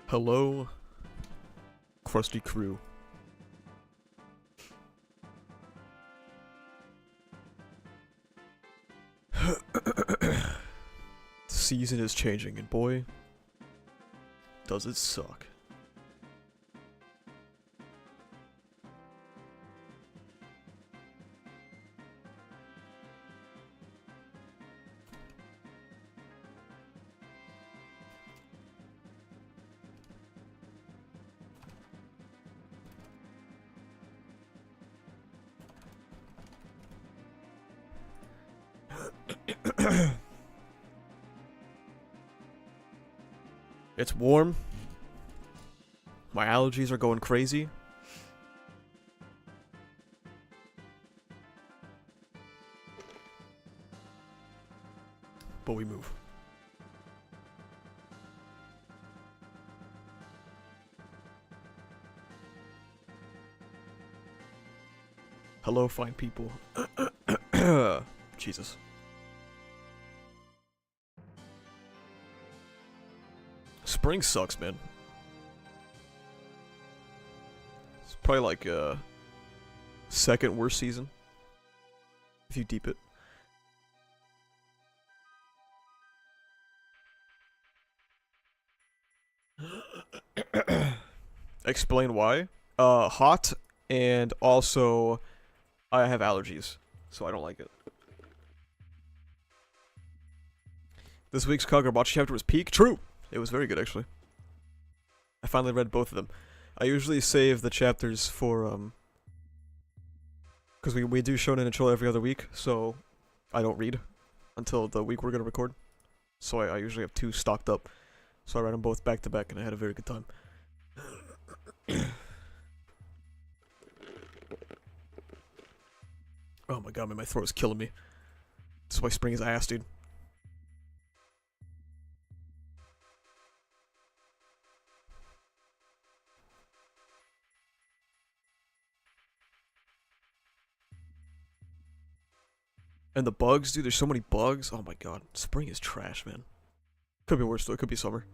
Hello, crusty crew. The season is changing, and boy, does it suck. It's warm. My allergies are going crazy. But we move. Hello, fine people. Jesus. Spring sucks, man. It's probably like second worst season if you deep it. Explain why. Hot, and also I have allergies, so I don't like it. This week's Kagurabachi chapter was peak. True! It was very good, actually. I finally read both of them. I usually save the chapters for, because we do Shonen and Chill every other week, so I don't read until the week we're gonna record. So I usually have two stocked up. So I read them both back to back, and I had a very good time. Oh my god, man, my throat is killing me. That's why spring is ass, dude. And the bugs, dude, there's so many bugs. Oh my god, spring is trash, man. Could be worse though, it could be summer.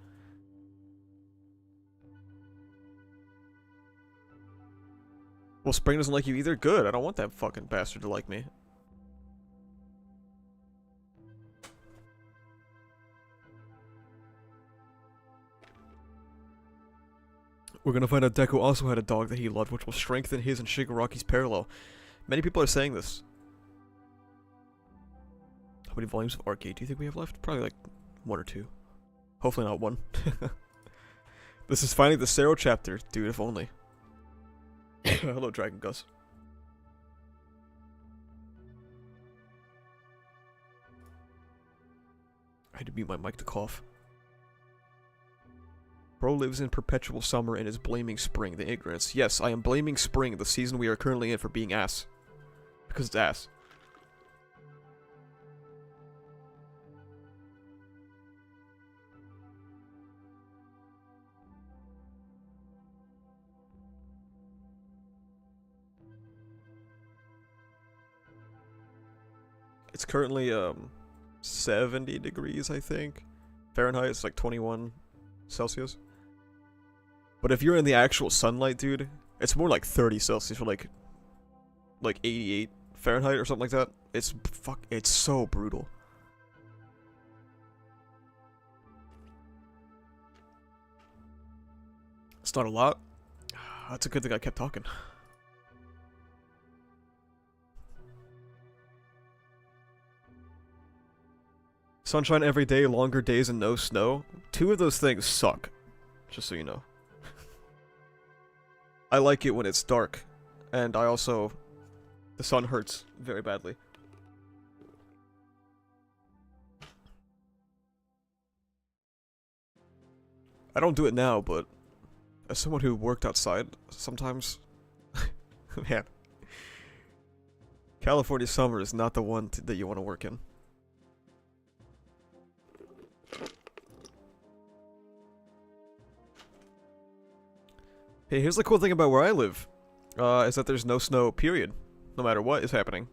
Well, spring doesn't like you either? Good, I don't want that fucking bastard to like me. We're gonna find out Deku also had a dog that he loved, which will strengthen his and Shigaraki's parallel. Many people are saying this. How many volumes of Arcade do you think we have left? Probably like one or two. Hopefully not one. This is finally the Sero chapter, dude, if only. Hello, Dragon Gus. I had to mute my mic to cough. Bro lives in perpetual summer and is blaming spring, the ignorance. Yes, I am blaming spring, the season we are currently in, for being ass. Because it's ass. It's currently, 70 degrees, I think. Fahrenheit, it's like 21 Celsius. But if you're in the actual sunlight, dude, it's more like 30 Celsius or like 88 Fahrenheit or something like that. It's so brutal. It's not a lot. That's a good thing I kept talking. Sunshine every day, longer days, and no snow. Two of those things suck. Just so you know. I like it when it's dark. And I also... The sun hurts very badly. I don't do it now, but... As someone who worked outside, sometimes... Man. California summer is not the one that you want to work in. Hey, here's the cool thing about where I live, is that there's no snow, period. No matter what is happening.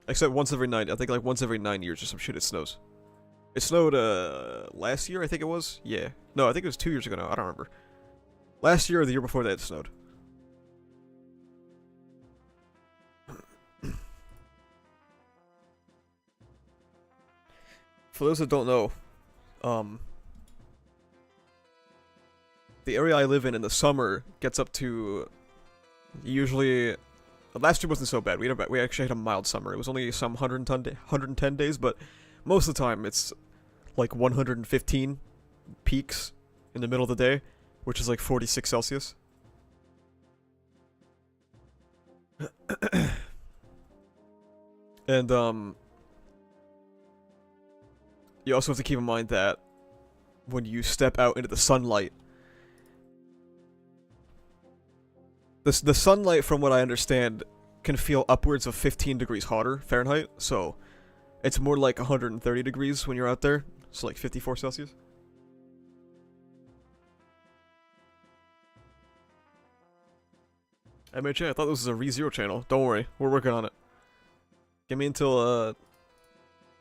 Except once every 9, I think like once every 9 years or some shit it snows. It snowed last year, I think it was. Yeah. No, I think it was 2 years ago now. I don't remember. Last year or the year before that it snowed. For those that don't know, the area I live in the summer gets up to usually. Last year wasn't so bad. We actually had a mild summer. It was only some 110 days, but most of the time it's like 115 peaks in the middle of the day, which is like 46 Celsius. And you also have to keep in mind that when you step out into the sunlight, the sunlight, from what I understand, can feel upwards of 15 degrees hotter Fahrenheit, so it's more like 130 degrees when you're out there, so like 54 Celsius. MHA, I thought this was a ReZero channel. Don't worry, we're working on it. Give me until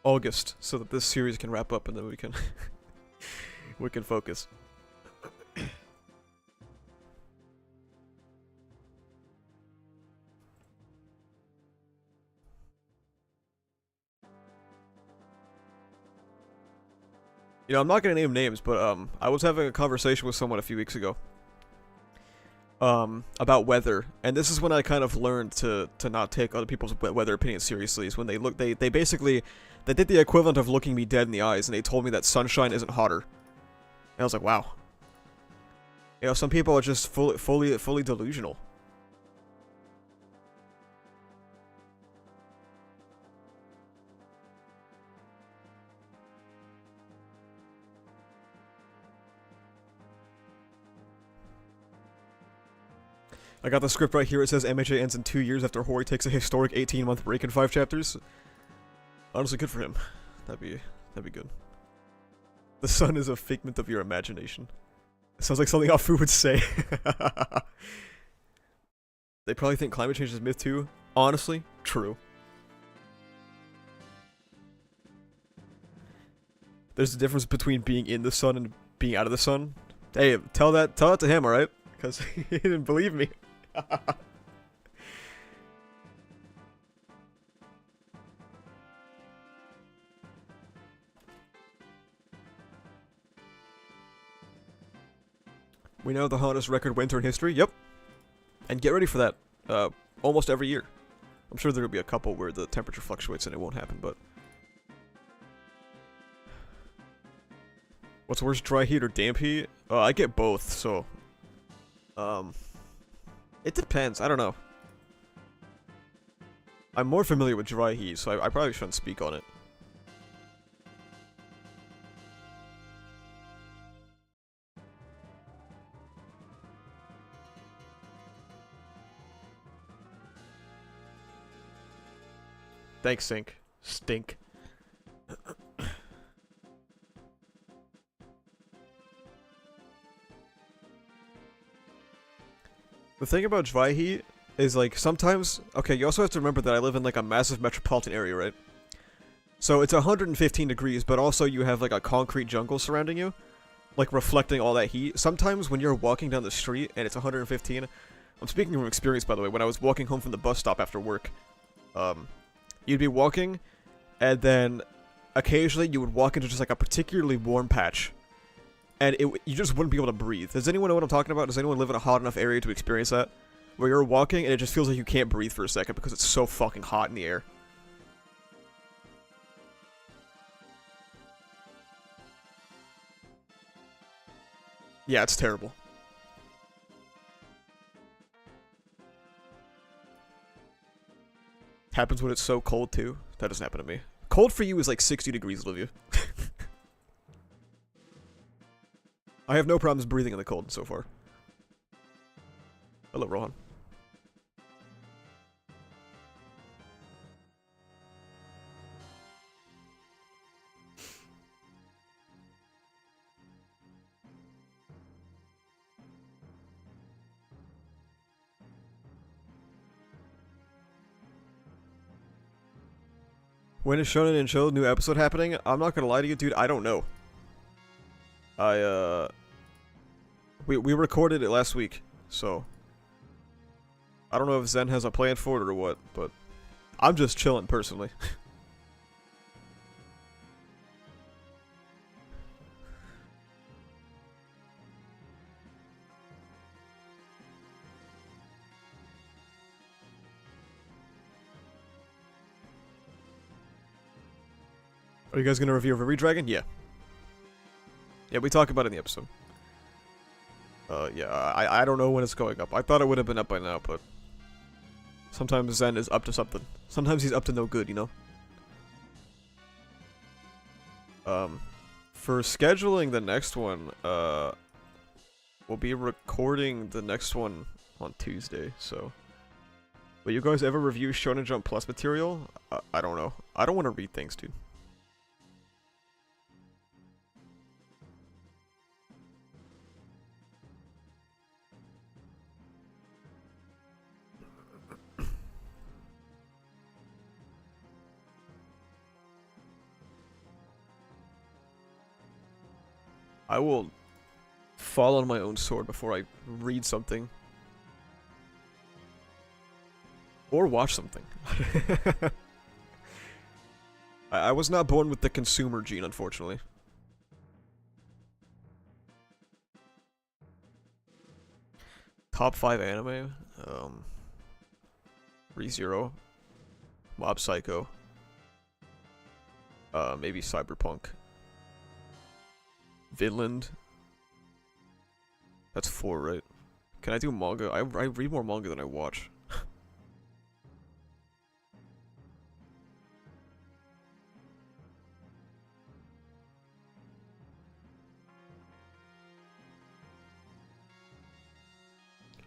August so that this series can wrap up and then we can we can focus. You know, I'm not gonna name names, but I was having a conversation with someone a few weeks ago. About weather, and this is when I kind of learned to not take other people's weather opinions seriously. Is when they basically they did the equivalent of looking me dead in the eyes, and they told me that sunshine isn't hotter. And I was like, wow. You know, some people are just fully delusional. I got the script right here. It says MHA ends in 2 years after Hori takes a historic 18-month break in 5 chapters. Honestly, good for him. That'd be good. The sun is a figment of your imagination. It sounds like something Afu would say. They probably think climate change is myth too. Honestly, true. There's a difference between being in the sun and being out of the sun. Hey, tell that to him, alright? Because he didn't believe me. We know the hottest record winter in history. Yep. And get ready for that. Almost every year. I'm sure there'll be a couple where the temperature fluctuates and it won't happen, but... What's worse, dry heat or damp heat? I get both, so... It depends, I don't know. I'm more familiar with dry heat, so I probably shouldn't speak on it. Thanks, Stink. The thing about dry heat is, like, sometimes... Okay, you also have to remember that I live in, like, a massive metropolitan area, right? So it's 115 degrees, but also you have, like, a concrete jungle surrounding you. Like, reflecting all that heat. Sometimes when you're walking down the street and it's 115... I'm speaking from experience, by the way. When I was walking home from the bus stop after work, you'd be walking, and then occasionally you would walk into just, like, a particularly warm patch. And you just wouldn't be able to breathe. Does anyone know what I'm talking about? Does anyone live in a hot enough area to experience that? Where you're walking and it just feels like you can't breathe for a second because it's so fucking hot in the air. Yeah, it's terrible. Happens when it's so cold too. That doesn't happen to me. Cold for you is like 60 degrees, Olivia. I have no problems breathing in the cold so far. Hello, Rohan. When is Shonen and Chill new episode happening? I'm not gonna lie to you, dude. I don't know. We recorded it last week, so I don't know if Zen has a plan for it or what, but I'm just chilling personally. Are you guys gonna review River Dragon? Yeah. Yeah, we talk about it in the episode. Yeah, I don't know when it's going up. I thought it would have been up by now, but sometimes Zen is up to something. Sometimes he's up to no good, you know? For scheduling the next one, we'll be recording the next one on Tuesday, so... Will you guys ever review Shonen Jump Plus material? I don't know. I don't want to read things, dude. I will fall on my own sword before I read something. Or watch something. I was not born with the consumer gene, unfortunately. Top 5 anime? ReZero. Mob Psycho. Maybe Cyberpunk. Vinland. That's 4, right? Can I do manga? I read more manga than I watch.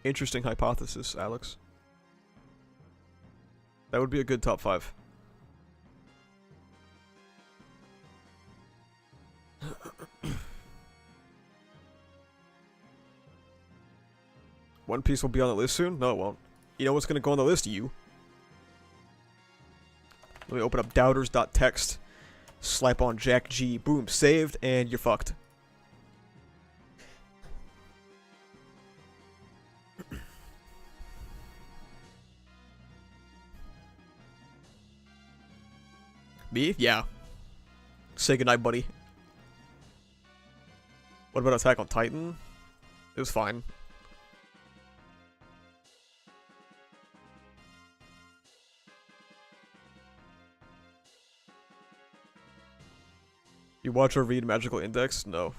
Interesting hypothesis, Alex. That would be a good top 5. One Piece will be on the list soon? No, it won't. You know what's gonna go on the list? You. Let me open up doubters.txt. Slap on Jack G. Boom. Saved, and you're fucked. Me? Yeah. Say goodnight, buddy. What about Attack on Titan? It was fine. You watch or read Magical Index? No.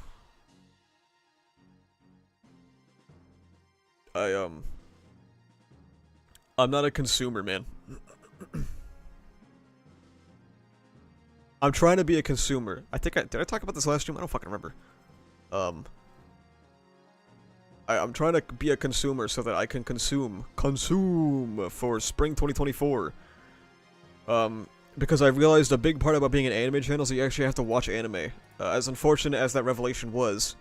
I'm not a consumer, man. I'm trying to be a consumer. Did I talk about this last stream? I don't fucking remember. I'm trying to be a consumer so that I can consume for spring 2024. Because I realized a big part about being an anime channel is that you actually have to watch anime. As unfortunate as that revelation was,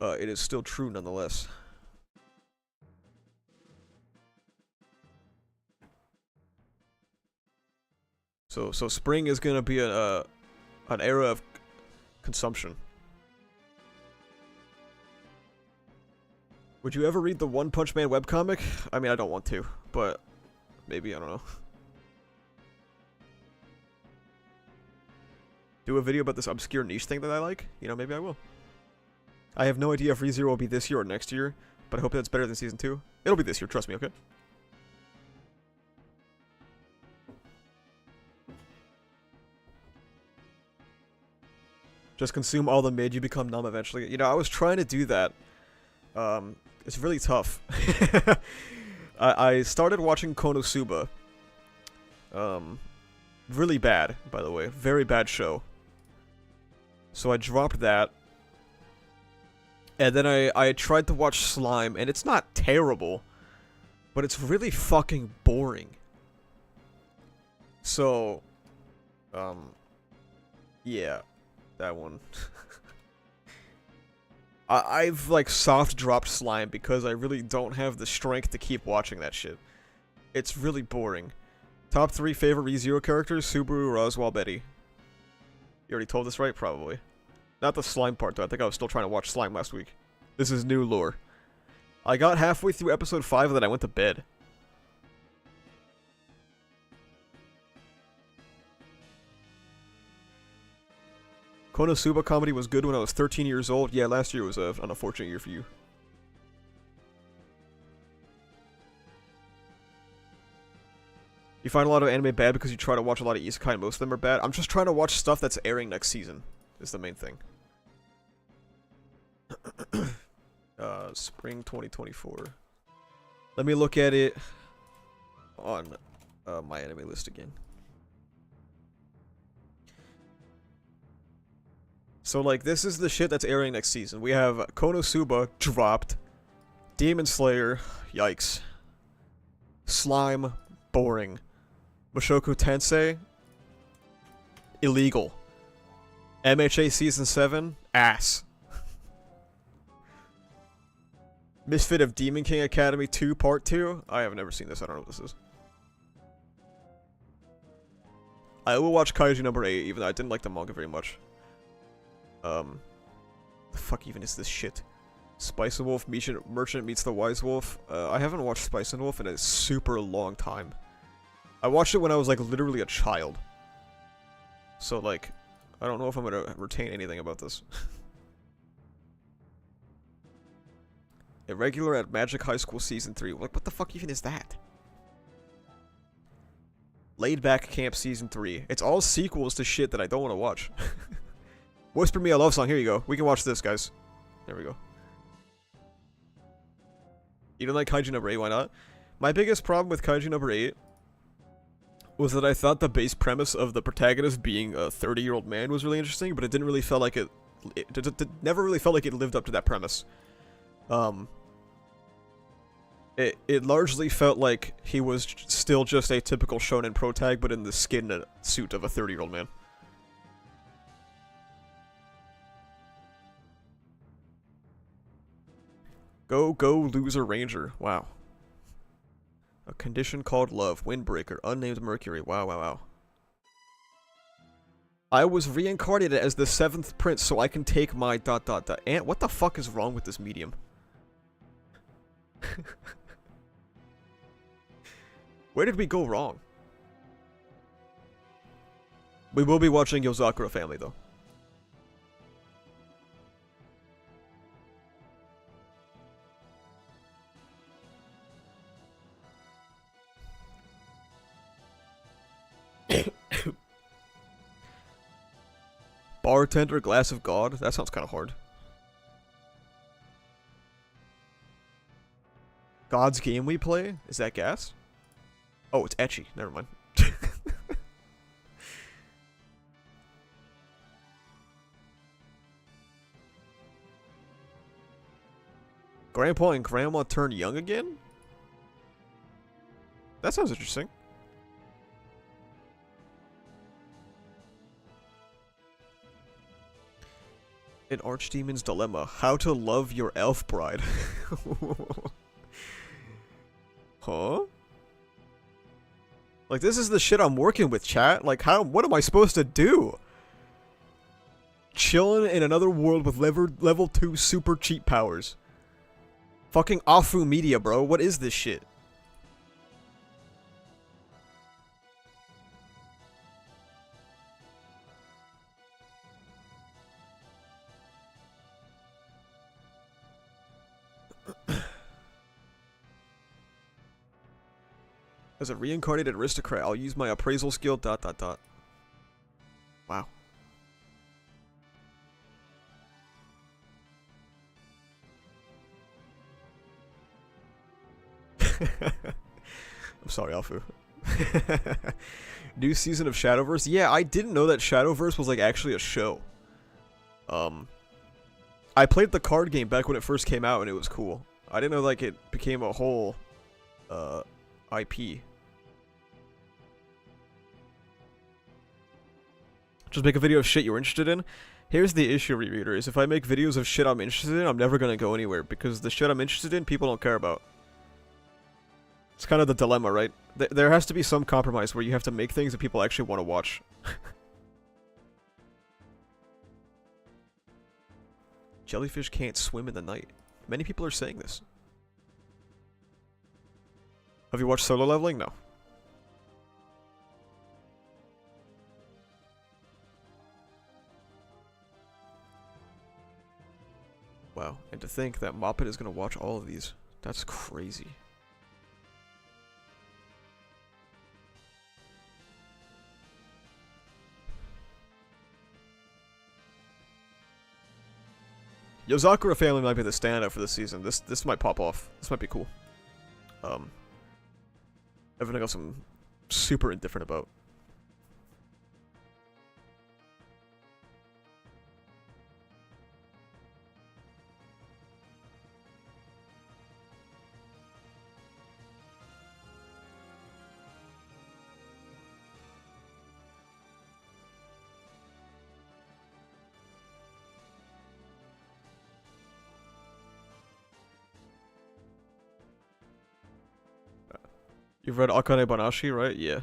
it is still true nonetheless. So spring is gonna be an era of consumption. Would you ever read the One Punch Man webcomic? I mean, I don't want to, but maybe, I don't know. Do a video about this obscure niche thing that I like? You know, maybe I will. I have no idea if ReZero will be this year or next year, but I hope that's better than Season 2. It'll be this year, trust me, okay? Just consume all the mid, you become numb eventually. You know, I was trying to do that. It's really tough. I started watching Konosuba. Really bad, by the way. Very bad show. So I dropped that. And then I tried to watch Slime, and it's not terrible, but it's really fucking boring. So, yeah, that one. I've, like, soft-dropped Slime because I really don't have the strength to keep watching that shit. It's really boring. Top 3 favorite ReZero characters: Subaru, Roswell, Betty. You already told this, right? Probably. Not the slime part, though. I think I was still trying to watch slime last week. This is new lore. I got halfway through episode 5 and then I went to bed. Konosuba comedy was good when I was 13 years old. Yeah, last year was an unfortunate year for you. You find a lot of anime bad because you try to watch a lot of Isekai and most of them are bad. I'm just trying to watch stuff that's airing next season, is the main thing. Spring 2024. Let me look at it on my anime list again. So, like, this is the shit that's airing next season. We have Konosuba dropped. Demon Slayer, yikes. Slime, boring. Mushoku Tensei, illegal. MHA Season 7, ass. Misfit of Demon King Academy 2 Part 2. I have never seen this, I don't know what this is. I will watch Kaiju No. 8, even though I didn't like the manga very much. The fuck even is this shit? Spice and Wolf, Merchant Meets the Wise Wolf. I haven't watched Spice and Wolf in a super long time. I watched it when I was, like, literally a child. So, like, I don't know if I'm gonna retain anything about this. Irregular at Magic High School Season 3. Like, what the fuck even is that? Laid Back Camp Season 3. It's all sequels to shit that I don't want to watch. Whisper Me a Love Song. Here you go. We can watch this, guys. There we go. You don't like Kaiju No. 8, why not? My biggest problem with Kaiju No. 8 was that I thought the base premise of the protagonist being a 30-year-old man was really interesting, but it didn't really feel like it never really felt like it lived up to that premise. It largely felt like he was still just a typical shonen protag, but in the skin and suit of a 30-year-old man. Go, Loser Ranger. Wow. A Condition Called Love. Windbreaker. Unnamed Mercury. Wow, wow, wow. I was reincarnated as the 7th prince so I can take my ... Aunt, what the fuck is wrong with this medium? Where did we go wrong? We will be watching Yozakura Family, though. Bartender, Glass of God? That sounds kind of hard. God's Game We Play? Is that gas? Oh, it's ecchi. Never mind. Grandpa and Grandma turn young again? That sounds interesting. An Archdemon's Dilemma. How to love your elf bride. Huh? Like, this is the shit I'm working with, chat. Like, what am I supposed to do? Chilling in another world with level 2 super cheat powers. Fucking Afu Media, bro. What is this shit? As a reincarnated aristocrat, I'll use my appraisal skill ... Wow. I'm sorry, Alfu. New season of Shadowverse? Yeah, I didn't know that Shadowverse was, like, actually a show. I played the card game back when it first came out, and it was cool. I didn't know, like, it became a whole, IP. Just make a video of shit you're interested in? Here's the issue, rereader, is if I make videos of shit I'm interested in, I'm never gonna go anywhere, because the shit I'm interested in, people don't care about. It's kind of the dilemma, right? There has to be some compromise where you have to make things that people actually want to watch. Jellyfish can't swim in the night. Many people are saying this. Have you watched Solo Leveling? No. Wow, and to think that Moppet is going to watch all of these. That's crazy. Yozakura family might be the standout for this season. This might pop off. This might be cool. Everything else I'm super indifferent about. You've read Akane Banashi, right? Yeah.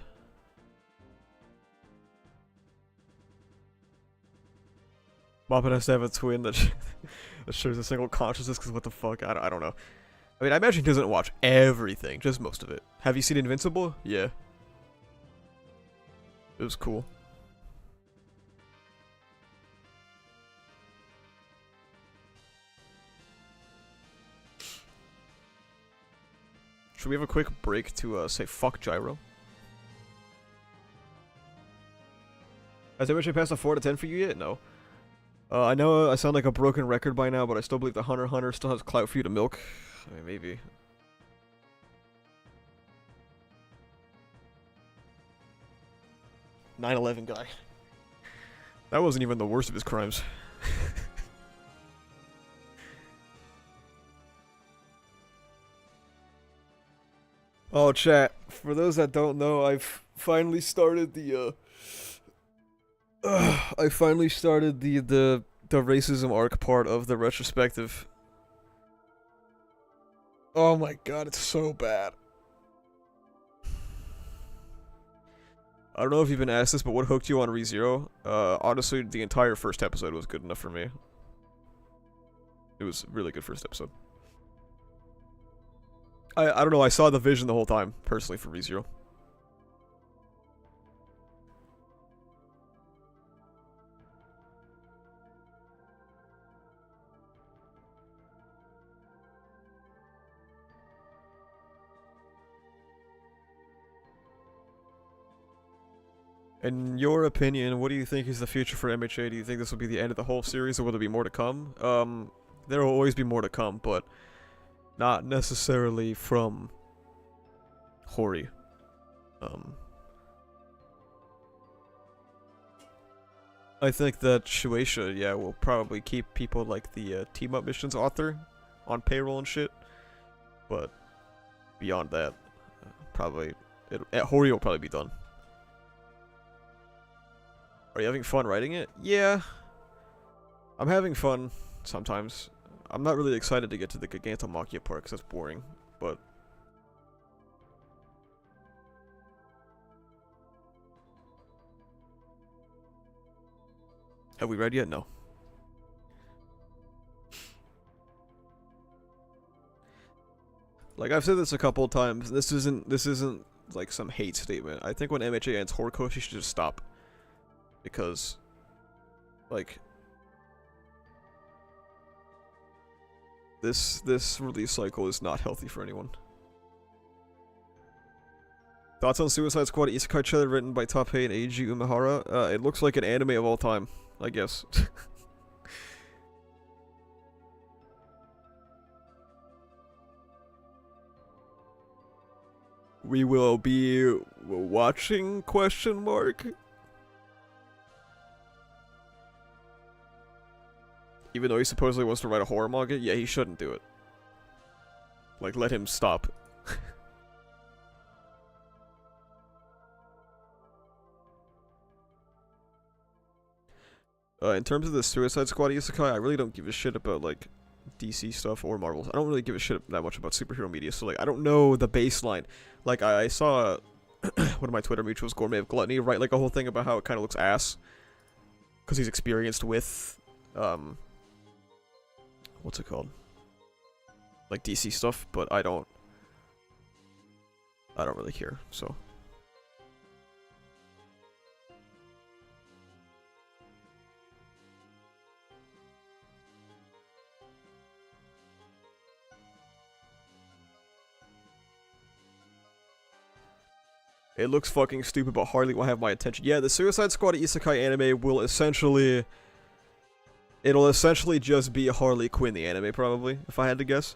Moppet has to have a twin that shares a single consciousness, because what the fuck? I don't know. I mean, I imagine he doesn't watch everything, just most of it. Have you seen Invincible? Yeah. It was cool. Should we have a quick break to say fuck Gyro? Has MHA passed a 4 to 10 for you yet? No. I know I sound like a broken record by now, but I still believe the Hunter x Hunter still has clout for you to milk. I mean, maybe. "9/11 guy. That wasn't even the worst of his crimes. Oh, chat. For those that don't know, I've finally started the the racism arc part of the retrospective. Oh my god, it's so bad. I don't know if you've been asked this, but what hooked you on ReZero? Honestly, the entire first episode was good enough for me. It was a really good first episode. I don't know, I saw the vision the whole time, personally, for ReZero. In your opinion, what do you think is the future for MHA? Do you think this will be the end of the whole series, or will there be more to come? There will always be more to come, but not necessarily from Hori. I think that Shueisha, yeah, will probably keep people like the team-up missions author on payroll and shit, but beyond that, probably Hori will probably be done. Are you having fun writing it? Yeah. I'm having fun sometimes. I'm not really excited to get to the Gigantomachia part because that's boring, but... Have we read yet? No. Like, I've said this a couple of times, this isn't like some hate statement. I think when MHA ends Horikoshi, should just stop. Because, like, this release cycle is not healthy for anyone. Thoughts on Suicide Squad Isekai trailer written by Tappei and Eiji Umehara? It looks like an anime of all time, I guess. We will be watching, question mark? Even though he supposedly wants to write a horror manga? Yeah, he shouldn't do it. Like, let him stop. In terms of the Suicide Squad Isekai, I really don't give a shit about, like, DC stuff or Marvel. I don't really give a shit that much about superhero media, so like I don't know the baseline. Like I saw one of my Twitter mutuals, Gourmet of Gluttony, write like a whole thing about how it kind of looks ass because he's experienced with what's it called? Like DC stuff, but I don't really care, so. It looks fucking stupid, but hardly will have my attention. Yeah, the Suicide Squad Isekai anime will essentially... It'll essentially just be Harley Quinn the anime, probably, if I had to guess.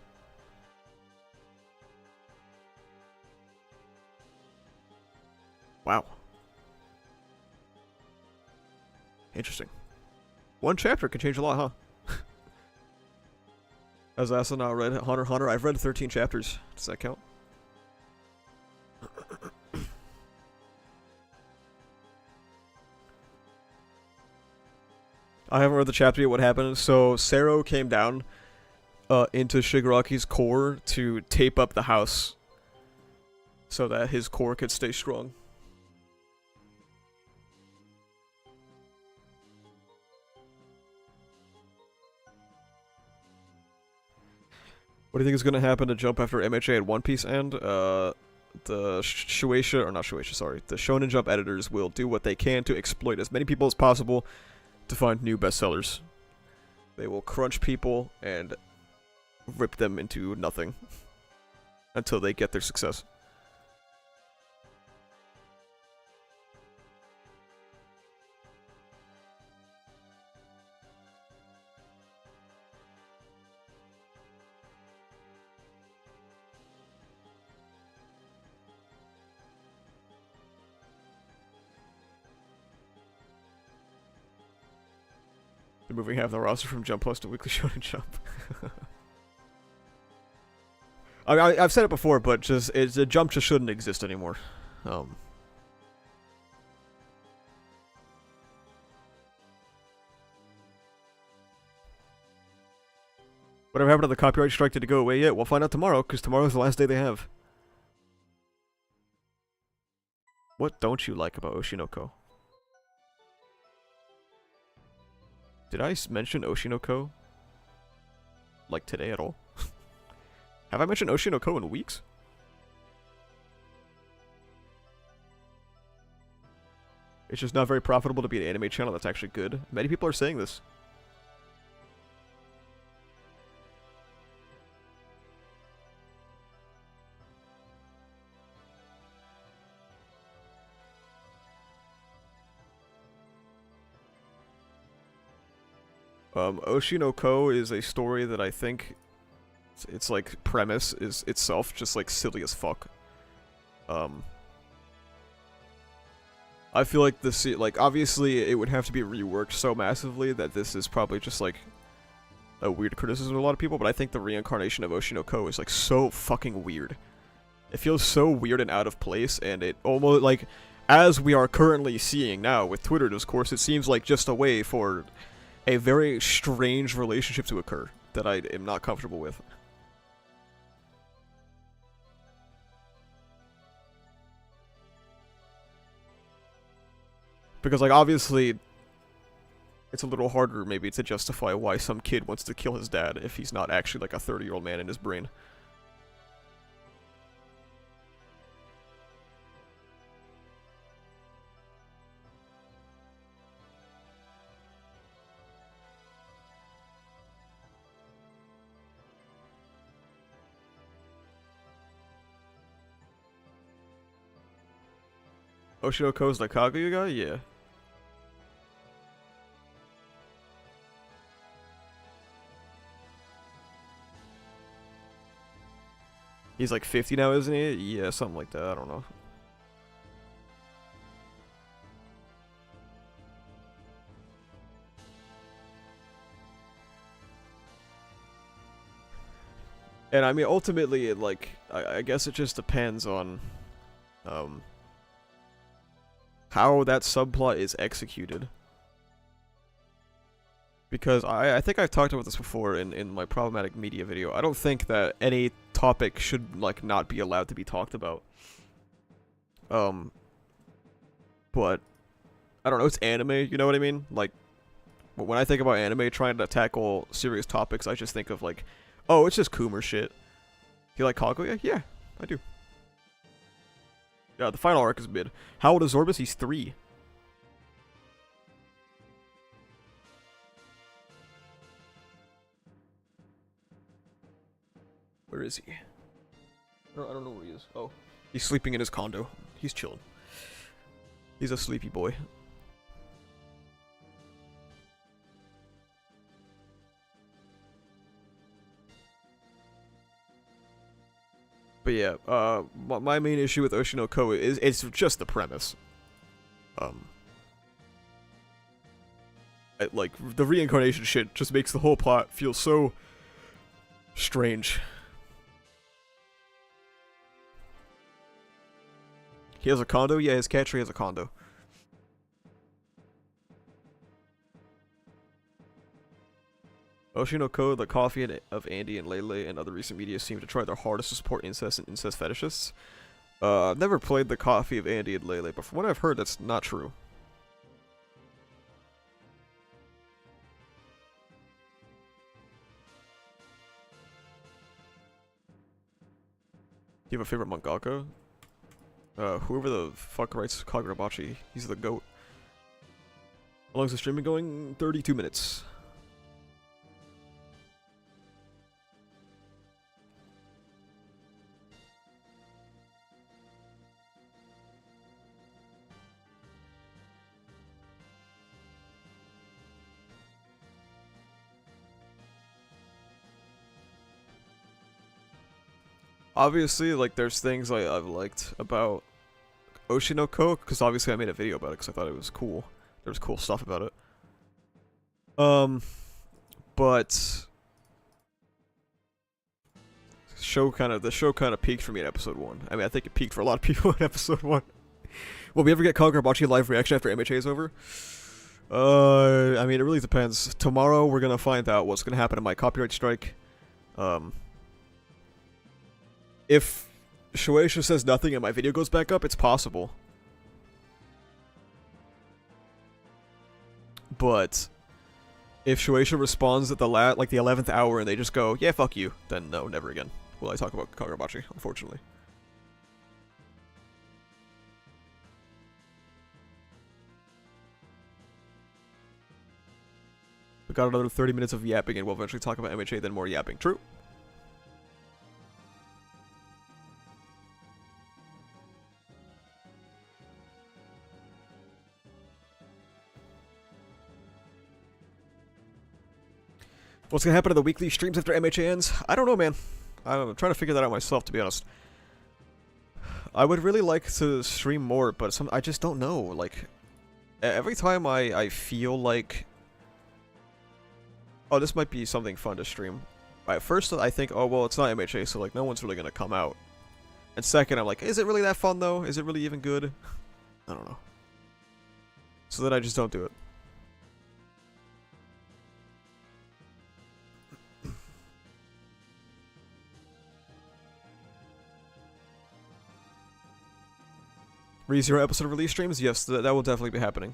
Wow. Interesting. One chapter can change a lot, huh? As I now read Hunter x Hunter, I've read 13 chapters. Does that count? I haven't read the chapter yet. What happened? So Sero came down into Shigaraki's core to tape up the house so that his core could stay strong. What do you think is going to happen to Jump after MHA and One Piece end? The Shueisha, or not Shueisha, sorry. The Shonen Jump editors will do what they can to exploit as many people as possible to find new bestsellers. They will crunch people and rip them into nothing until they get their success. They're moving half the roster from Jump Plus to Weekly Shonen Jump. I mean, I've said it before, but just a Jump just shouldn't exist anymore. Whatever happened to the copyright strike? Did it go away yet? We'll find out tomorrow, because tomorrow's the last day they have. What don't you like about Oshi no Ko? Did I mention Oshi no Ko? Like today at all? Have I mentioned Oshi no Ko in weeks? It's just not very profitable to be an anime channel that's actually good. Many people are saying this. Oshi no Ko is a story that I think its like premise is itself just like silly as fuck. I feel like this, like, obviously it would have to be reworked so massively that this is probably just like a weird criticism of a lot of people, but I think the reincarnation of Oshi no Ko is like so fucking weird. It feels so weird and out of place, and it almost like, as we are currently seeing now with Twitter discourse, it seems like just a way for a very strange relationship to occur that I am not comfortable with. Because, like, obviously, it's a little harder, maybe, to justify why some kid wants to kill his dad if he's not actually, like, a 30-year-old man in his brain. Oshi no Ko's the Kaguya guy? Yeah. He's like 50 now, isn't he? Yeah, something like that, I don't know. And I mean, ultimately, it, like, I guess it just depends on, how that subplot is executed. Because I think I've talked about this before in my problematic media video. I don't think that any topic should, like, not be allowed to be talked about. But, I don't know, it's anime, you know what I mean? Like, when I think about anime trying to tackle serious topics, I just think of, like, oh, it's just Coomer shit. You like Kaguya? Yeah, I do. Yeah, the final arc is mid. How old is Zorbus? He's 3. Where is he? I don't know where he is. Oh. He's sleeping in his condo. He's chilling. He's a sleepy boy. But yeah, my main issue with Oshi no Ko is it's just the premise. Like, the reincarnation shit just makes the whole plot feel so strange. He has a condo? Yeah, his cat tree has a condo. Oshi no Ko, the coffee of Andy and Lele and other recent media seem to try their hardest to support incest and incest fetishists. I've never played the coffee of Andy and Lele, but from what I've heard, that's not true. Do you have a favorite mangaka? Whoever the fuck writes Kagurabachi, he's the GOAT. How long is the streaming going? 32 minutes. Obviously, like, there's things I've liked about Oshi no Ko, because obviously I made a video about it because I thought it was cool. There was cool stuff about it. But the show kind of peaked for me in episode 1. I mean, I think it peaked for a lot of people in episode 1. Will we ever get Kagurabachi live reaction after MHA is over? I mean, it really depends. Tomorrow we're gonna find out what's gonna happen in my copyright strike. If Shueisha says nothing and my video goes back up, it's possible. But if Shueisha responds at the like the 11th hour and they just go, yeah, fuck you, then no, never again will I talk about Kagurabachi, unfortunately. We got another 30 minutes of yapping and we'll eventually talk about MHA, then more yapping. True. What's gonna happen to the weekly streams after MHA ends? I don't know, man. I'm trying to figure that out myself, to be honest. I would really like to stream more, but I just don't know. Like, every time I feel like, oh, this might be something fun to stream. At first, I think, oh, well, it's not MHA, so, like, no one's really gonna come out. And second, I'm like, is it really that fun, though? Is it really even good? I don't know. So then I just don't do it. ReZero episode release streams? Yes, that will definitely be happening.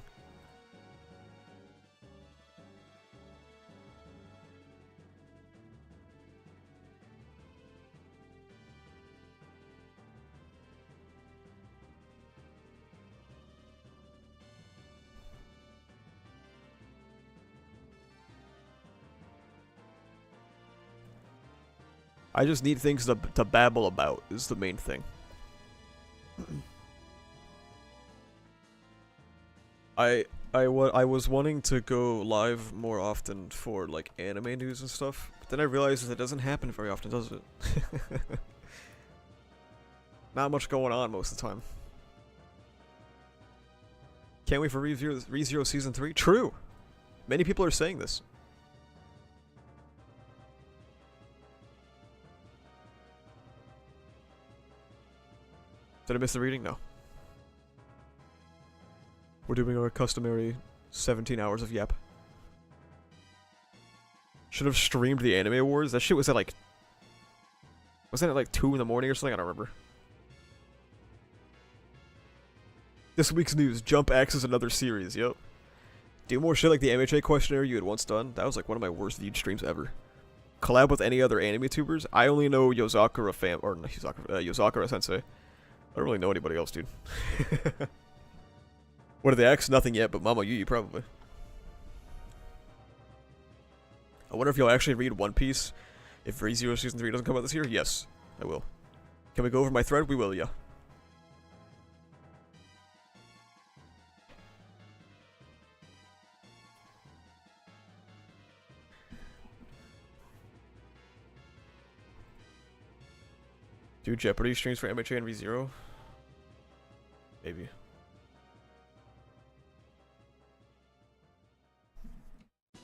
I just need things to babble about, is the main thing. I was wanting to go live more often for, like, anime news and stuff, but then I realized that it doesn't happen very often, does it? Not much going on most of the time. Can't wait for ReZero Season 3? True! Many people are saying this. Did I miss the reading? No. We're doing our customary 17 hours of yap. Should have streamed the Anime Awards. That shit was at like... Wasn't it like 2 in the morning or something? I don't remember. This week's news. Jump X is another series. Yep. Do more shit like the MHA questionnaire you had once done. That was like one of my worst viewed streams ever. Collab with any other anime tubers? I only know Yozakura fam... Or not Yozakura sensei. I don't really know anybody else, dude. What are the X? Nothing yet, but Mama Yuyu probably. I wonder if you'll actually read One Piece if ReZero Season 3 doesn't come out this year? Yes, I will. Can we go over my thread? We will, yeah. Do Jeopardy streams for MHA and ReZero? Maybe.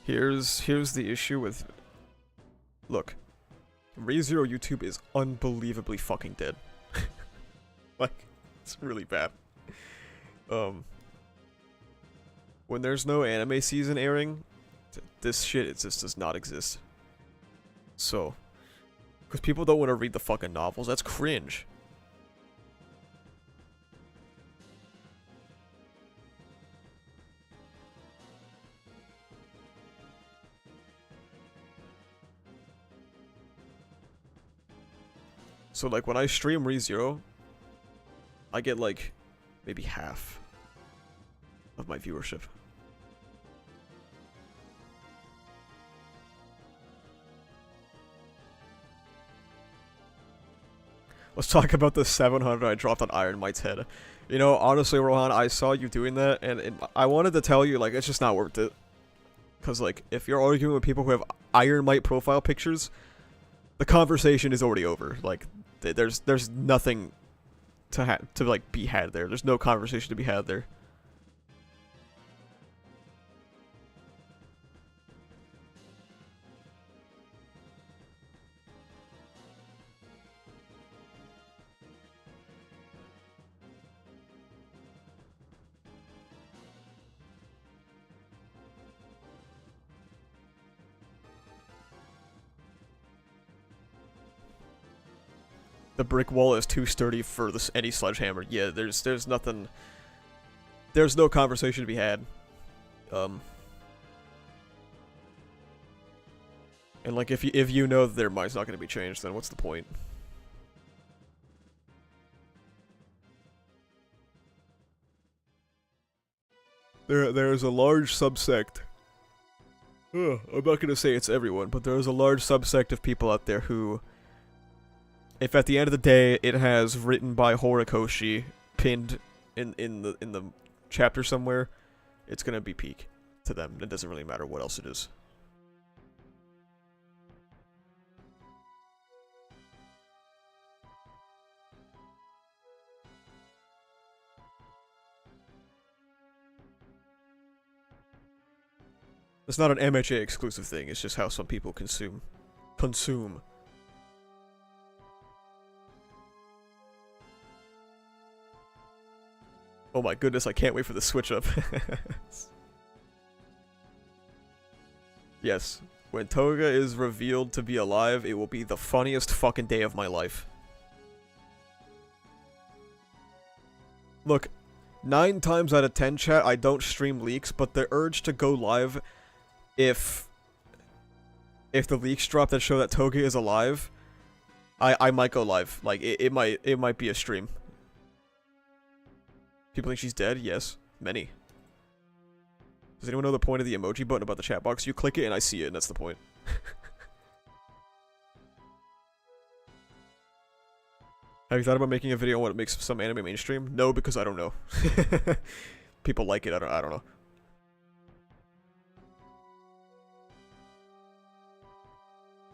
Here's the issue with... Look. ReZero YouTube is unbelievably fucking dead. Like, it's really bad. When there's no anime season airing, this shit, it just does not exist. So... Because people don't want to read the fucking novels, that's cringe. So like when I stream ReZero, I get like maybe half of my viewership. Let's talk about the 700 I dropped on Iron Might's head. You know, honestly, Rohan, I saw you doing that, and I wanted to tell you, like, it's just not worth it. Because, like, if you're arguing with people who have Iron Might profile pictures, the conversation is already over. Like, there's nothing to like be had there. There's no conversation to be had there. The brick wall is too sturdy for any sledgehammer. Yeah, there's nothing. There's no conversation to be had. And like if you know that their mind's not going to be changed, then what's the point? There's a large subsect. I'm not going to say it's everyone, but there's a large subsect of people out there who, if at the end of the day it has written by Horikoshi pinned in the chapter somewhere, it's gonna be peak to them. It doesn't really matter what else it is. It's not an MHA exclusive thing, it's just how some people consume. Oh my goodness, I can't wait for the switch up. Yes, when Toga is revealed to be alive, it will be the funniest fucking day of my life. Look, 9 times out of 10, chat, I don't stream leaks, but the urge to go live if the leaks drop that show that Toga is alive, I might go live. Like, it might be a stream. People think she's dead? Yes. Many. Does anyone know the point of the emoji button about the chat box? You click it and I see it, and that's the point. Have you thought about making a video on what makes some anime mainstream? No, because I don't know. People like it, I don't know.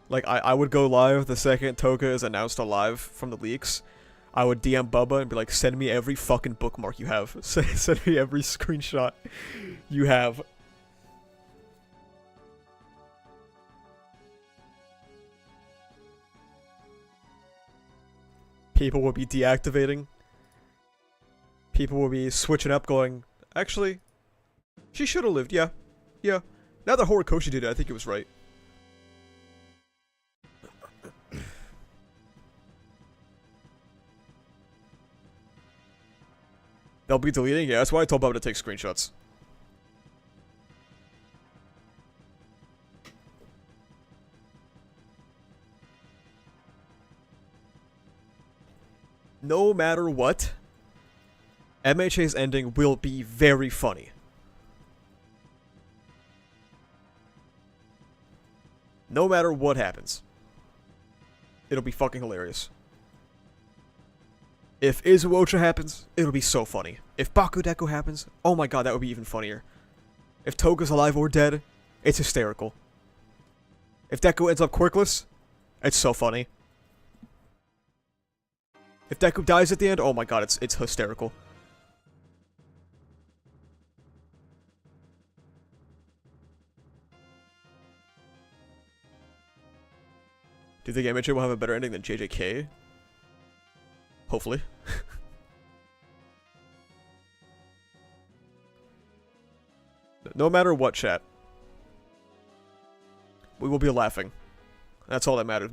Like, I would go live the second Toga is announced alive from the leaks. I would DM Bubba and be like, send me every fucking bookmark you have. Send me every screenshot you have. People will be deactivating. People will be switching up going, actually, she should have lived, yeah. Yeah. Now that Horikoshi did it, I think it was right. They'll be deleting? Yeah, that's why I told Bob to take screenshots. No matter what, MHA's ending will be very funny. No matter what happens. It'll be fucking hilarious. If Izuocha happens, it'll be so funny. If Bakudeko happens, oh my god, that would be even funnier. If Toga's alive or dead, it's hysterical. If Deku ends up quirkless, it's so funny. If Deku dies at the end, oh my god, it's hysterical. Do you think MHA will have a better ending than JJK? Hopefully. No matter what, chat. We will be laughing. That's all that matters.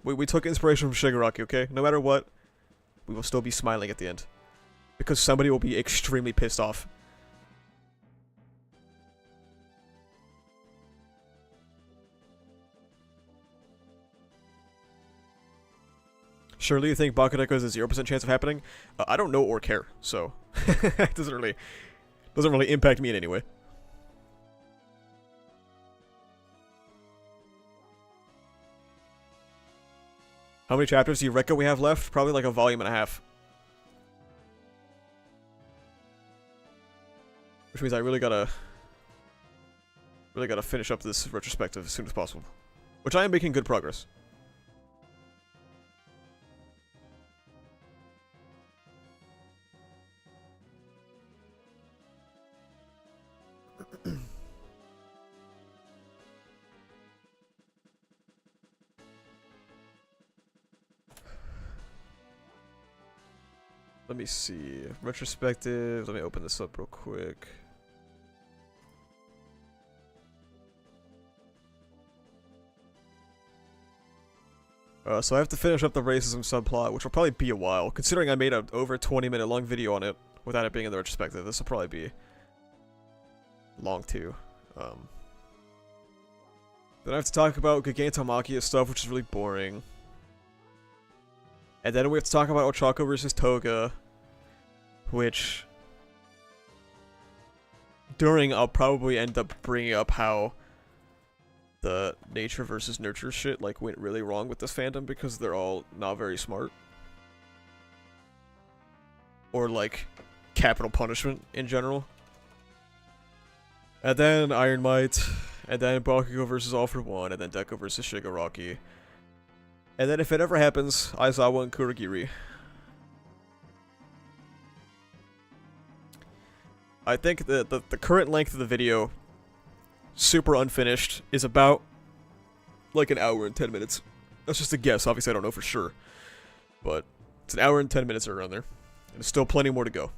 We took inspiration from Shigaraki, okay? No matter what, we will still be smiling at the end. Because somebody will be extremely pissed off. Surely you think Bakudeko has a 0% chance of happening? I don't know or care, so it doesn't really impact me in any way. How many chapters do you reckon we have left? Probably like a volume and a half. Which means I really gotta finish up this retrospective as soon as possible. Which I am making good progress. Let me see. Retrospective. Let me open this up real quick. So I have to finish up the racism subplot, which will probably be a while, considering I made a over 20-minute long video on it without it being in the retrospective. This will probably be long too. Then I have to talk about Gigantomachia stuff, which is really boring. And then we have to talk about Ochako versus Toga, which during I'll probably end up bringing up how the nature versus nurture shit like went really wrong with this fandom because they're all not very smart. Or like capital punishment in general. And then Iron Might, and then Bakugo versus All for One, and then Deku versus Shigaraki. And then if it ever happens, Aizawa and Kurogiri. I think that the current length of the video, super unfinished, is about like an hour and 10 minutes. That's just a guess, obviously I don't know for sure. But it's an hour and 10 minutes around there. And there's still plenty more to go.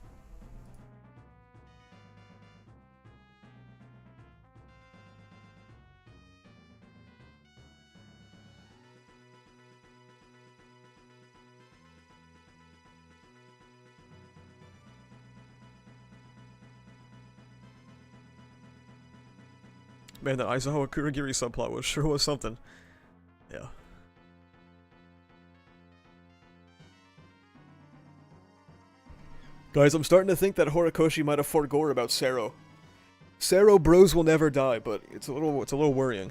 Man, that Aizawa Kurogiri subplot sure was something. Yeah. Guys, I'm starting to think that Horikoshi might have forgore about Sero. Sero bros will never die, but it's a little worrying.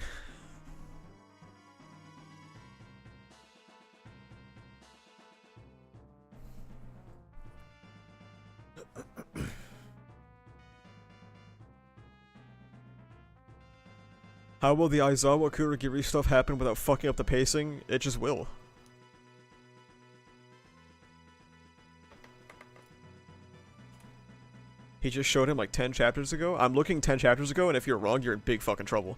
How will the Aizawa Kurogiri stuff happen without fucking up the pacing? It just will. He just showed him like 10 chapters ago? I'm looking 10 chapters ago, and if you're wrong, you're in big fucking trouble.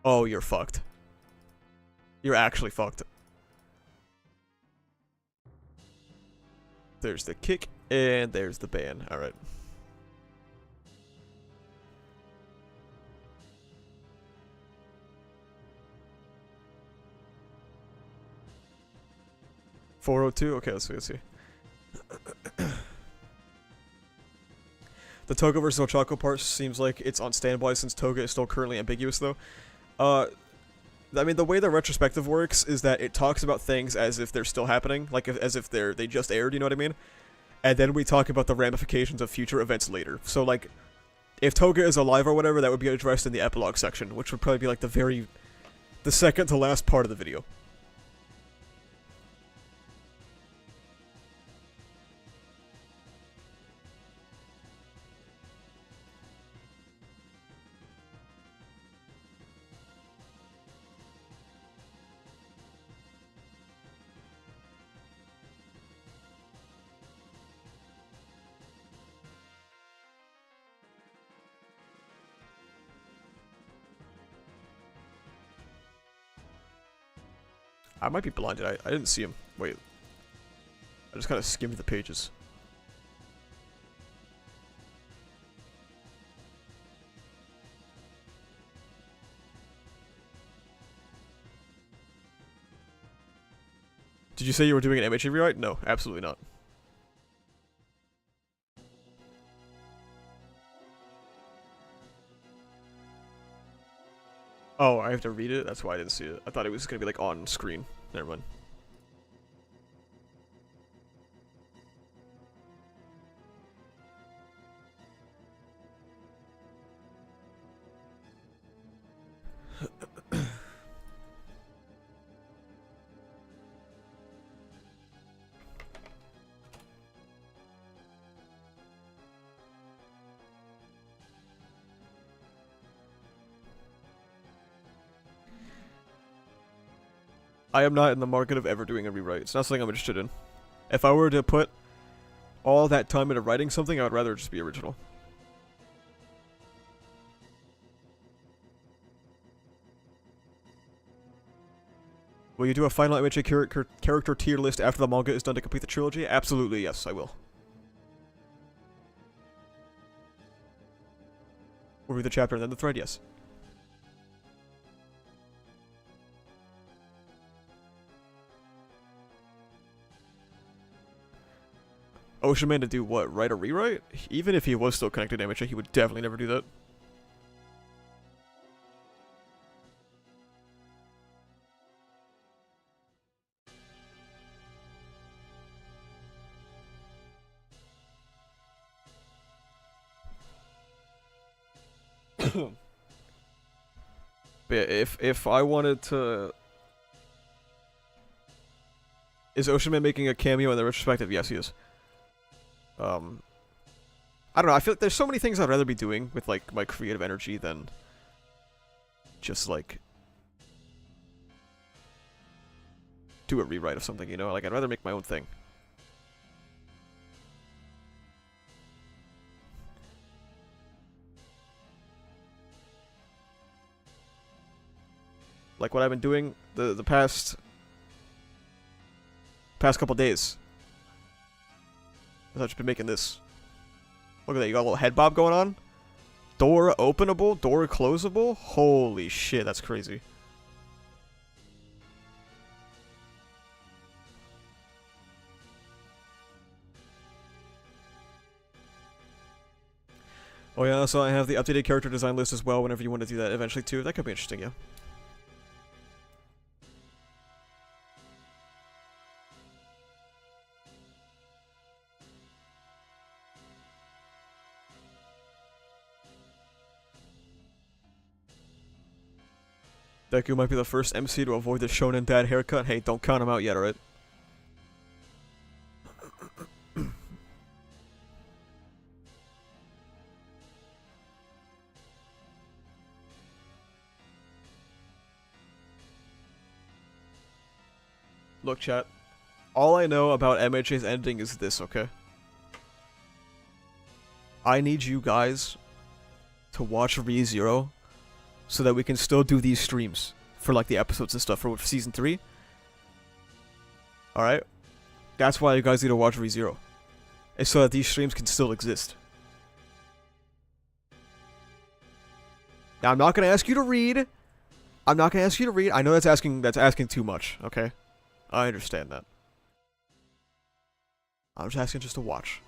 Oh, you're fucked. You're actually fucked. There's the kick, and there's the ban. Alright. .402? Okay, let's see. The Toga versus Ochako part seems like it's on standby since Toga is still currently ambiguous, though. I mean, the way the retrospective works is that it talks about things as if they're still happening, like as if they just aired, you know what I mean? And then we talk about the ramifications of future events later. So, like, if Toga is alive or whatever, that would be addressed in the epilogue section, which would probably be like the second to last part of the video. I might be blinded. I didn't see him. Wait. I just kind of skimmed the pages. Did you say you were doing an MHA rewrite? No, absolutely not. Oh, I have to read it? That's why I didn't see it. I thought it was gonna be like on screen. Never mind. I am not in the market of ever doing a rewrite. It's not something I'm interested in. If I were to put all that time into writing something, I would rather just be original. Will you do a final MHA character tier list after the manga is done to complete the trilogy? Absolutely, yes, I will. Or read the chapter and then the thread, yes. Oshi Man to do what? Write a rewrite? Even if he was still connected to MHA, he would definitely never do that. But yeah, if I wanted to... Is Oshi Man making a cameo in the retrospective? Yes, he is. I don't know, I feel like there's so many things I'd rather be doing with, like, my creative energy than just, like, do a rewrite of something, you know? Like, I'd rather make my own thing. Like what I've been doing the past couple days. I've just been making this. Look at that, you got a little head bob going on. Door openable, door closable. Holy shit, that's crazy. Oh yeah, so I have the updated character design list as well whenever you want to do that eventually too. That could be interesting, yeah. Deku might be the first MC to avoid the shonen dad haircut. Hey, don't count him out yet, alright? Look, chat. All I know about MHA's ending is this, okay? I need you guys to watch ReZero so that we can still do these streams for, like, the episodes and stuff for Season 3. Alright? That's why you guys need to watch ReZero. It's so that these streams can still exist. Now, I'm not gonna ask you to read. I'm not gonna ask you to read. I know that's asking too much, okay? I understand that. I'm just asking just to watch.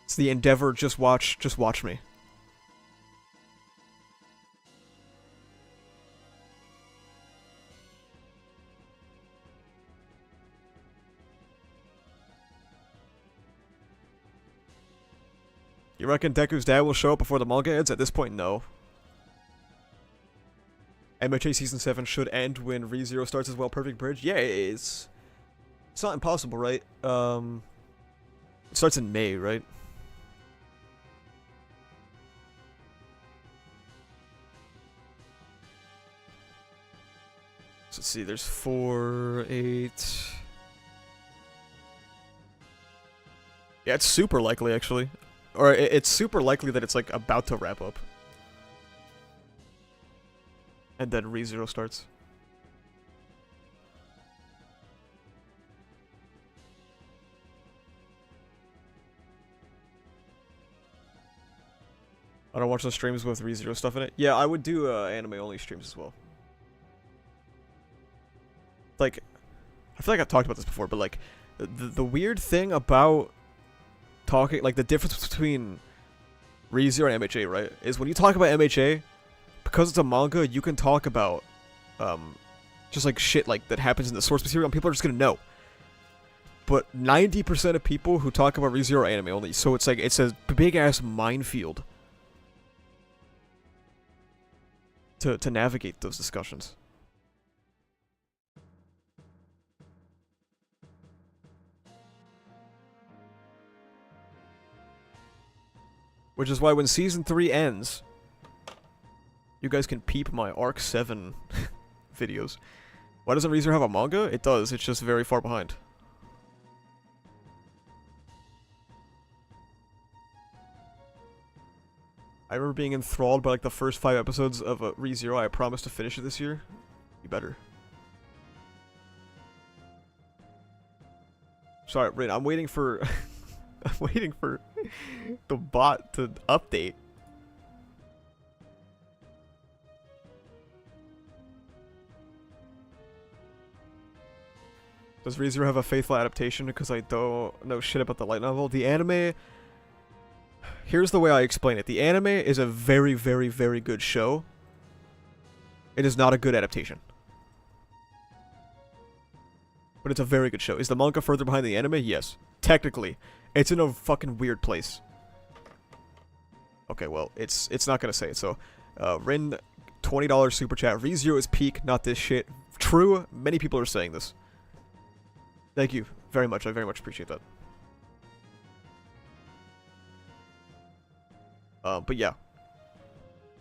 It's the endeavor, just watch me. You reckon Deku's dad will show up before the manga ends? At this point, no. MHA Season 7 should end when ReZero starts as well. Perfect bridge? Yeah, it's not impossible, right? It starts in May, right? So let's see, there's 4, 8... Yeah, it's super likely, actually. Or it's super likely that it's, like, about to wrap up. And then ReZero starts. I don't watch the streams with ReZero stuff in it. Yeah, I would do anime-only streams as well. Like, I feel like I've talked about this before, but, like, the weird thing about talking, like, the difference between ReZero and MHA, right, is when you talk about MHA, because it's a manga, you can talk about, just, like, shit, like, that happens in the source material, and people are just gonna know. But 90% of people who talk about ReZero are anime only, so it's, like, it's a big-ass minefield to navigate those discussions. Which is why when Season 3 ends, you guys can peep my Arc 7 videos. Why doesn't ReZero have a manga? It does, it's just very far behind. I remember being enthralled by like the first 5 episodes of ReZero. I promised to finish it this year. You better. Sorry, Rin, I'm waiting for... I'm waiting for the bot to update. Does ReZero have a faithful adaptation? Because I don't know shit about the light novel. The anime... Here's the way I explain it. The anime is a very, very, very good show. It is not a good adaptation. But it's a very good show. Is the manga further behind the anime? Yes. Technically. It's in a fucking weird place. Okay, well, it's not gonna say it, so... Rin, $20 super chat. ReZero is peak, not this shit. True, many people are saying this. Thank you very much, I very much appreciate that. But yeah.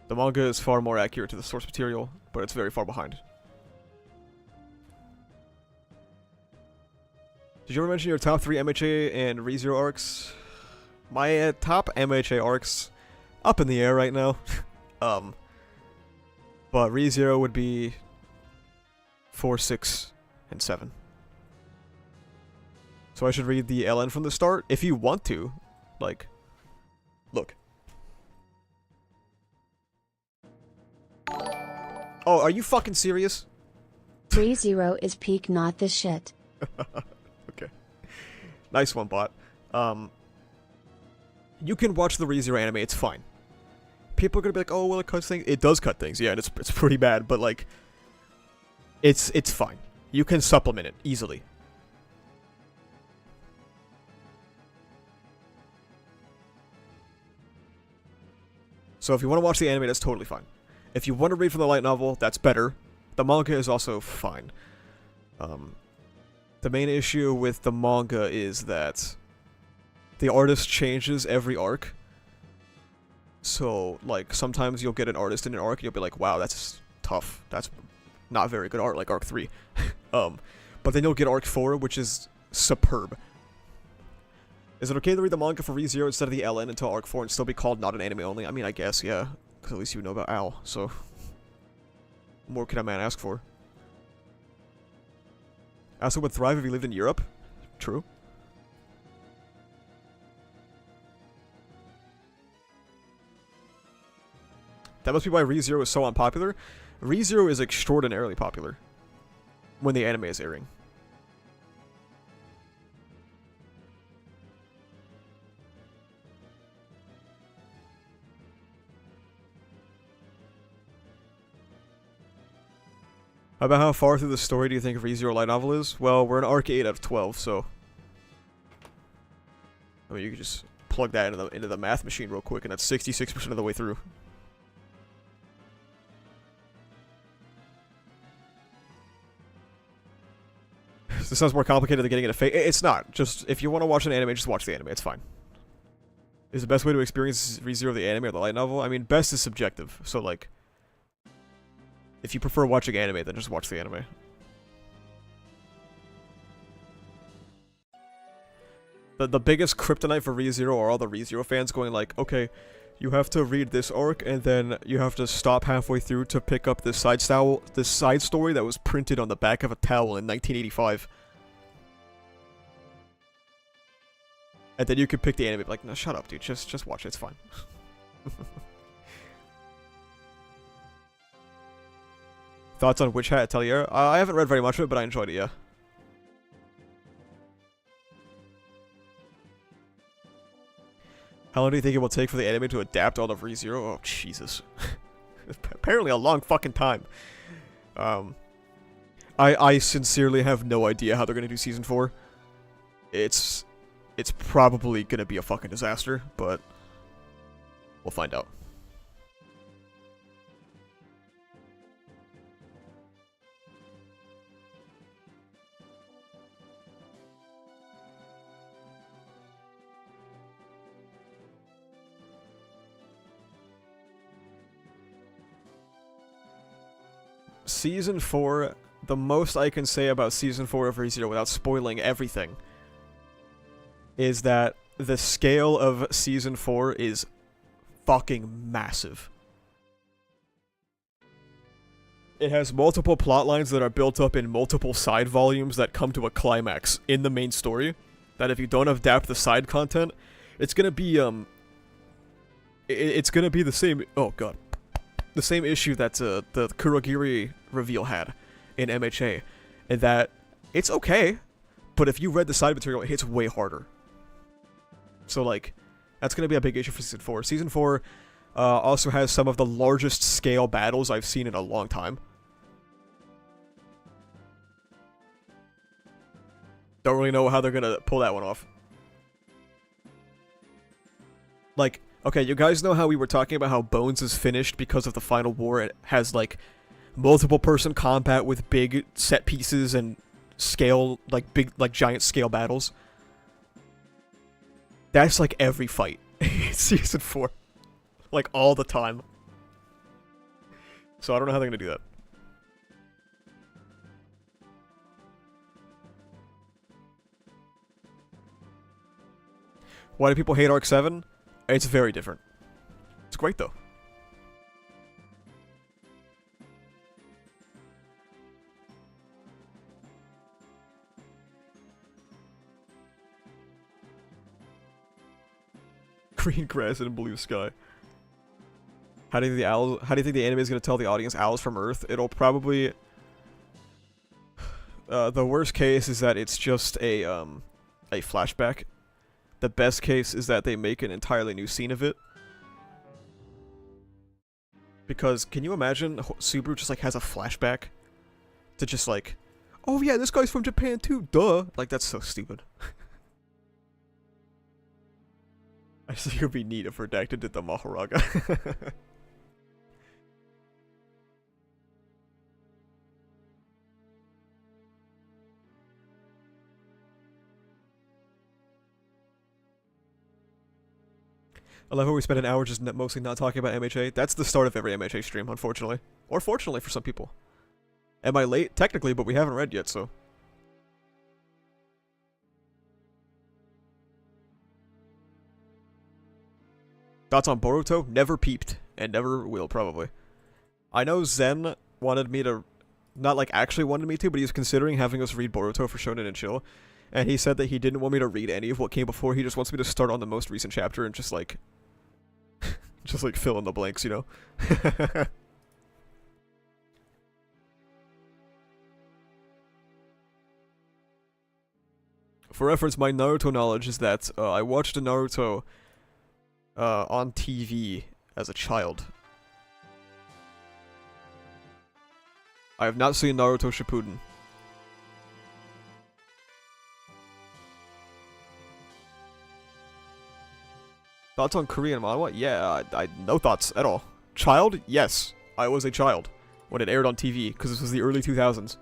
The manga is far more accurate to the source material, but it's very far behind. Did you ever mention your top 3 MHA and ReZero arcs? My top MHA arcs, up in the air right now. But ReZero would be 4, 6, and 7. So I should read the LN from the start? If you want to. Like, look. Oh, are you fucking serious? ReZero is peak, not the shit. Okay. Nice one, bot. You can watch the ReZero anime, it's fine. People are gonna be like, oh, well, it cuts things. It does cut things, yeah, and it's pretty bad, but, like, it's fine. You can supplement it, easily. So if you want to watch the anime, that's totally fine. If you want to read from the light novel, that's better. The manga is also fine. The main issue with the manga is that the artist changes every arc. So, like, sometimes you'll get an artist in an arc and you'll be like, wow, that's tough. That's not very good art, like arc 3. But then you'll get arc 4, which is superb. Is it okay to read the manga for ReZero instead of the LN until arc 4 and still be called not an anime only? I mean, I guess, yeah. Because at least you know about Al, so... What more can a man ask for? Asa would thrive if he lived in Europe? True. That must be why ReZero is so unpopular. ReZero is extraordinarily popular when the anime is airing. About how far through the story do you think ReZero light novel is? Well, we're in arc 8 out of 12, so... I mean, you can just plug that into the math machine real quick, and that's 66% of the way through. This sounds more complicated than getting into fate. It's not. Just, if you want to watch an anime, just watch the anime. It's fine. Is the best way to experience ReZero the anime or the light novel? I mean, best is subjective. So, like, if you prefer watching anime, then just watch the anime. The biggest kryptonite for ReZero are all the ReZero fans going like, okay, you have to read this arc, and then you have to stop halfway through to pick up this side story that was printed on the back of a towel in 1985. And then you can pick the anime, like, no, shut up, dude, just watch it, it's fine. Thoughts on Witch Hat Atelier? I haven't read very much of it, but I enjoyed it, yeah. How long do you think it will take for the anime to adapt all of ReZero? Oh, Jesus. Apparently a long fucking time. I sincerely have no idea how they're gonna do Season 4. It's probably gonna be a fucking disaster, but we'll find out. Season 4, the most I can say about Season 4 of ReZero without spoiling everything is that the scale of Season 4 is fucking massive. It has multiple plot lines that are built up in multiple side volumes that come to a climax in the main story, that if you don't adapt the side content, it's gonna be, it's gonna be the same, oh god. The same issue that the Kurogiri reveal had in MHA, and that it's okay, but if you read the side material, it hits way harder. So, like, that's going to be a big issue for Season 4. Season 4 also has some of the largest scale battles I've seen in a long time. Don't really know how they're going to pull that one off. Like, okay, you guys know how we were talking about how Bones is finished because of the final war? It has, like, multiple person combat with big set pieces and scale, like, big, like, giant scale battles. That's, like, every fight in Season 4. Like, all the time. So I don't know how they're gonna do that. Why do people hate Arc 7? It's very different. It's great, though. Green grass and blue sky. How do you think the anime is going to tell the audience owls from Earth? It'll probably... the worst case is that it's just a flashback. The best case is that they make an entirely new scene of it. Because, can you imagine Subaru just, like, has a flashback? To just, like, oh yeah, this guy's from Japan too, duh! Like, that's so stupid. I just think it would be neat if Redacted did the Maharaga. I love how we spent an hour just mostly not talking about MHA. That's the start of every MHA stream, unfortunately. Or fortunately for some people. Am I late? Technically, but we haven't read yet, so... Thoughts on Boruto? Never peeped. And never will, probably. I know Zen wanted me to... Not, like, actually wanted me to, but he was considering having us read Boruto for Shonen and Chill. And he said that he didn't want me to read any of what came before, he just wants me to start on the most recent chapter and just, like... just, like, fill in the blanks, you know? For reference, my Naruto knowledge is that I watched Naruto on TV as a child. I have not seen Naruto Shippuden. Thoughts on Korean manhwa? Yeah, I no thoughts at all. Child? Yes. I was a child when it aired on TV, because this was the early 2000s.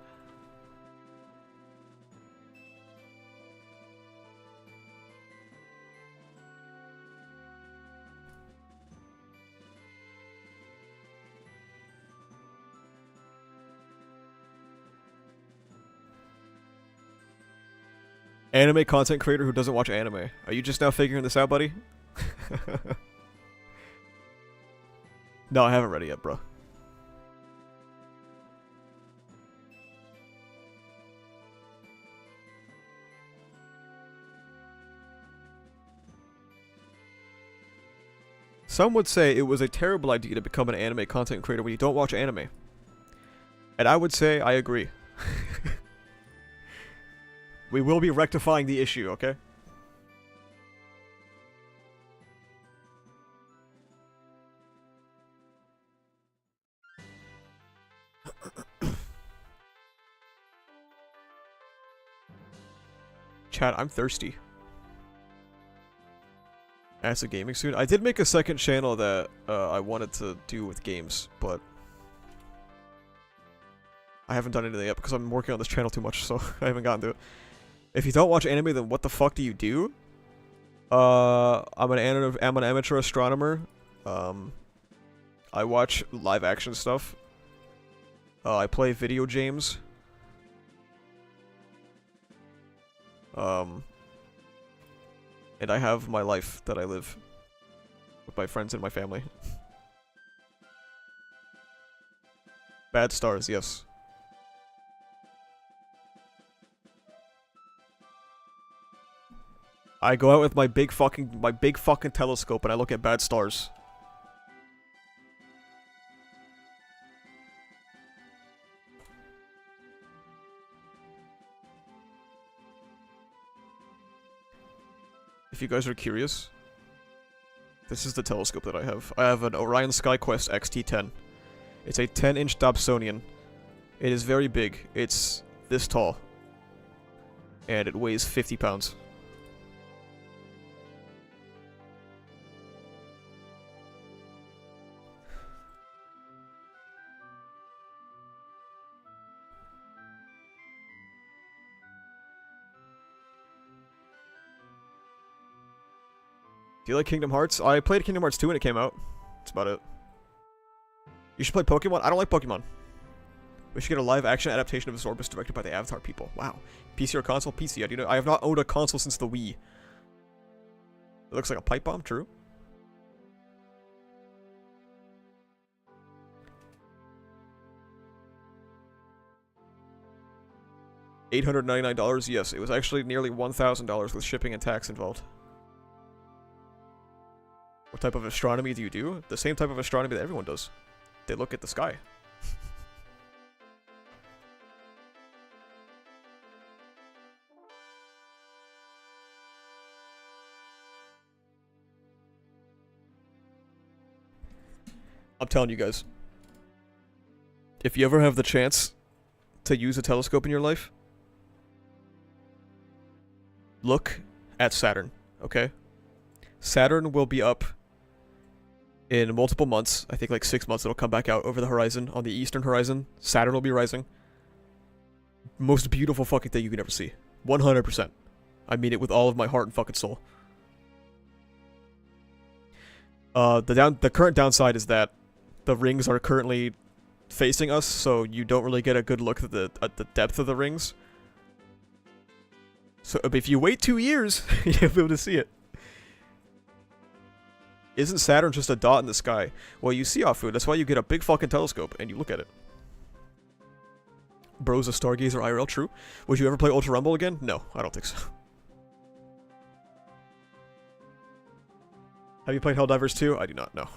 Anime content creator who doesn't watch anime. Are you just now figuring this out, buddy? No, I haven't read it yet, bro. Some would say it was a terrible idea to become an anime content creator when you don't watch anime. And I would say I agree. We will be rectifying the issue, okay? Chat, I'm thirsty. As a gaming student, I did make a second channel that I wanted to do with games, but I haven't done anything yet because I'm working on this channel too much, so I haven't gotten to it. If you don't watch anime, then what the fuck do you do? I'm an amateur astronomer. I watch live action stuff. I play video games. And I have my life that I live with my friends and my family. Bad stars, yes. I go out with my big fucking telescope and I look at bad stars. If you guys are curious, this is the telescope that I have. I have an Orion SkyQuest XT10. It's a 10-inch Dobsonian. It is very big. It's this tall. And it weighs 50 pounds. Do you like Kingdom Hearts? I played Kingdom Hearts 2 when it came out. That's about it. You should play Pokemon? I don't like Pokemon. We should get a live-action adaptation of Zorbus directed by the Avatar people. Wow. PC or console? PC. I do know. I have not owned a console since the Wii. It looks like a pipe bomb. True. $899? Yes. It was actually nearly $1,000 with shipping and tax involved. What type of astronomy do you do? The same type of astronomy that everyone does. They look at the sky. I'm telling you guys. If you ever have the chance to use a telescope in your life, look at Saturn, okay? Saturn will be up in multiple months. I think like 6 months it'll come back out over the horizon. On the eastern horizon, Saturn will be rising. Most beautiful fucking thing you can ever see. 100%. I mean it with all of my heart and fucking soul. The current downside is that the rings are currently facing us, so you don't really get a good look at the depth of the rings. So if you wait 2 years, you'll be able to see it. Isn't Saturn just a dot in the sky? Well, you see Afu, that's why you get a big fucking telescope and you look at it. Bro's a stargazer IRL, true. Would you ever play Ultra Rumble again? No, I don't think so. Have you played Helldivers 2? I do not know.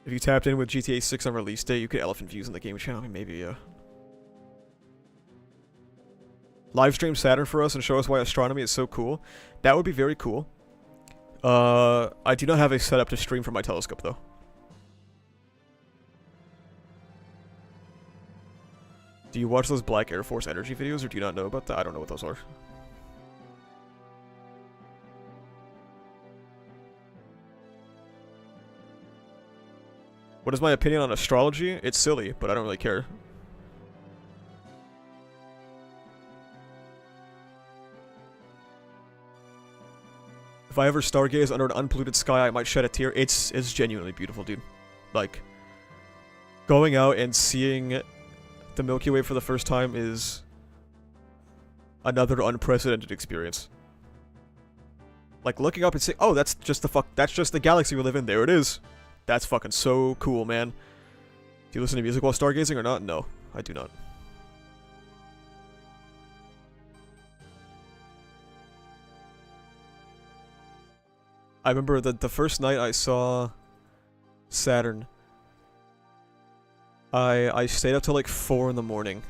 If you tapped in with GTA 6 on release day, you could elephant views on the game channel. I mean, maybe, yeah. Livestream Saturn for us and show us why astronomy is so cool. That would be very cool. I do not have a setup to stream from my telescope, though. Do you watch those Black Air Force energy videos, or do you not know about that? I don't know what those are. What is my opinion on astrology? It's silly, but I don't really care. If I ever stargaze under an unpolluted sky, I might shed a tear. It's genuinely beautiful, dude. Like, going out and seeing the Milky Way for the first time is another unprecedented experience. Like, looking up and saying, oh, that's just the galaxy we live in. There it is. That's fucking so cool, man. Do you listen to music while stargazing or not? No, I do not. I remember that the first night I saw Saturn, I stayed up till like 4 in the morning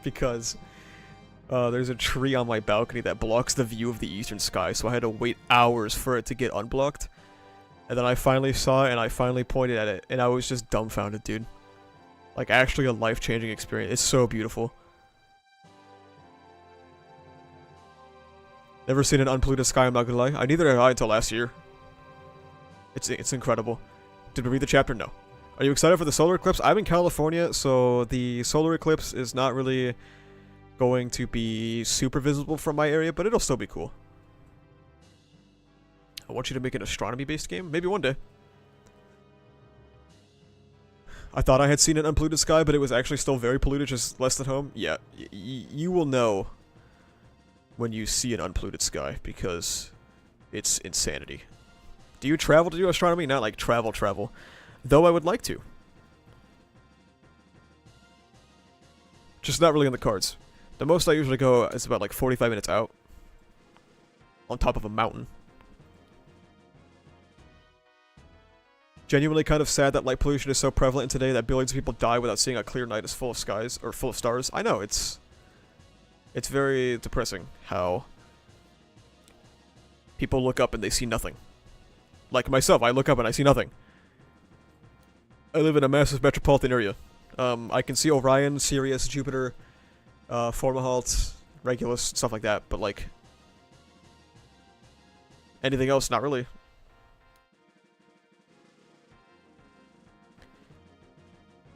because there's a tree on my balcony that blocks the view of the eastern sky, so I had to wait hours for it to get unblocked. And then I finally saw it, and I finally pointed at it, and I was just dumbfounded, dude. Like, actually a life-changing experience. It's so beautiful. Never seen an unpolluted sky, I'm not gonna lie. I neither had I until last year. It's incredible. Did we read the chapter? No. Are you excited for the solar eclipse? I'm in California, so the solar eclipse is not really going to be super visible from my area, but it'll still be cool. I want you to make an astronomy-based game? Maybe one day. I thought I had seen an unpolluted sky, but it was actually still very polluted, just less than home. Yeah, you will know when you see an unpolluted sky, because it's insanity. Do you travel to do astronomy? Not like travel. Though I would like to. Just not really in the cards. The most I usually go is about like 45 minutes out. On top of a mountain. Genuinely kind of sad that light pollution is so prevalent today that billions of people die without seeing a clear night as full of skies, or full of stars. I know, it's very depressing how people look up and they see nothing. Like myself, I look up and I see nothing. I live in a massive metropolitan area. I can see Orion, Sirius, Jupiter, Formahalt, Regulus, stuff like that, but like anything else, not really.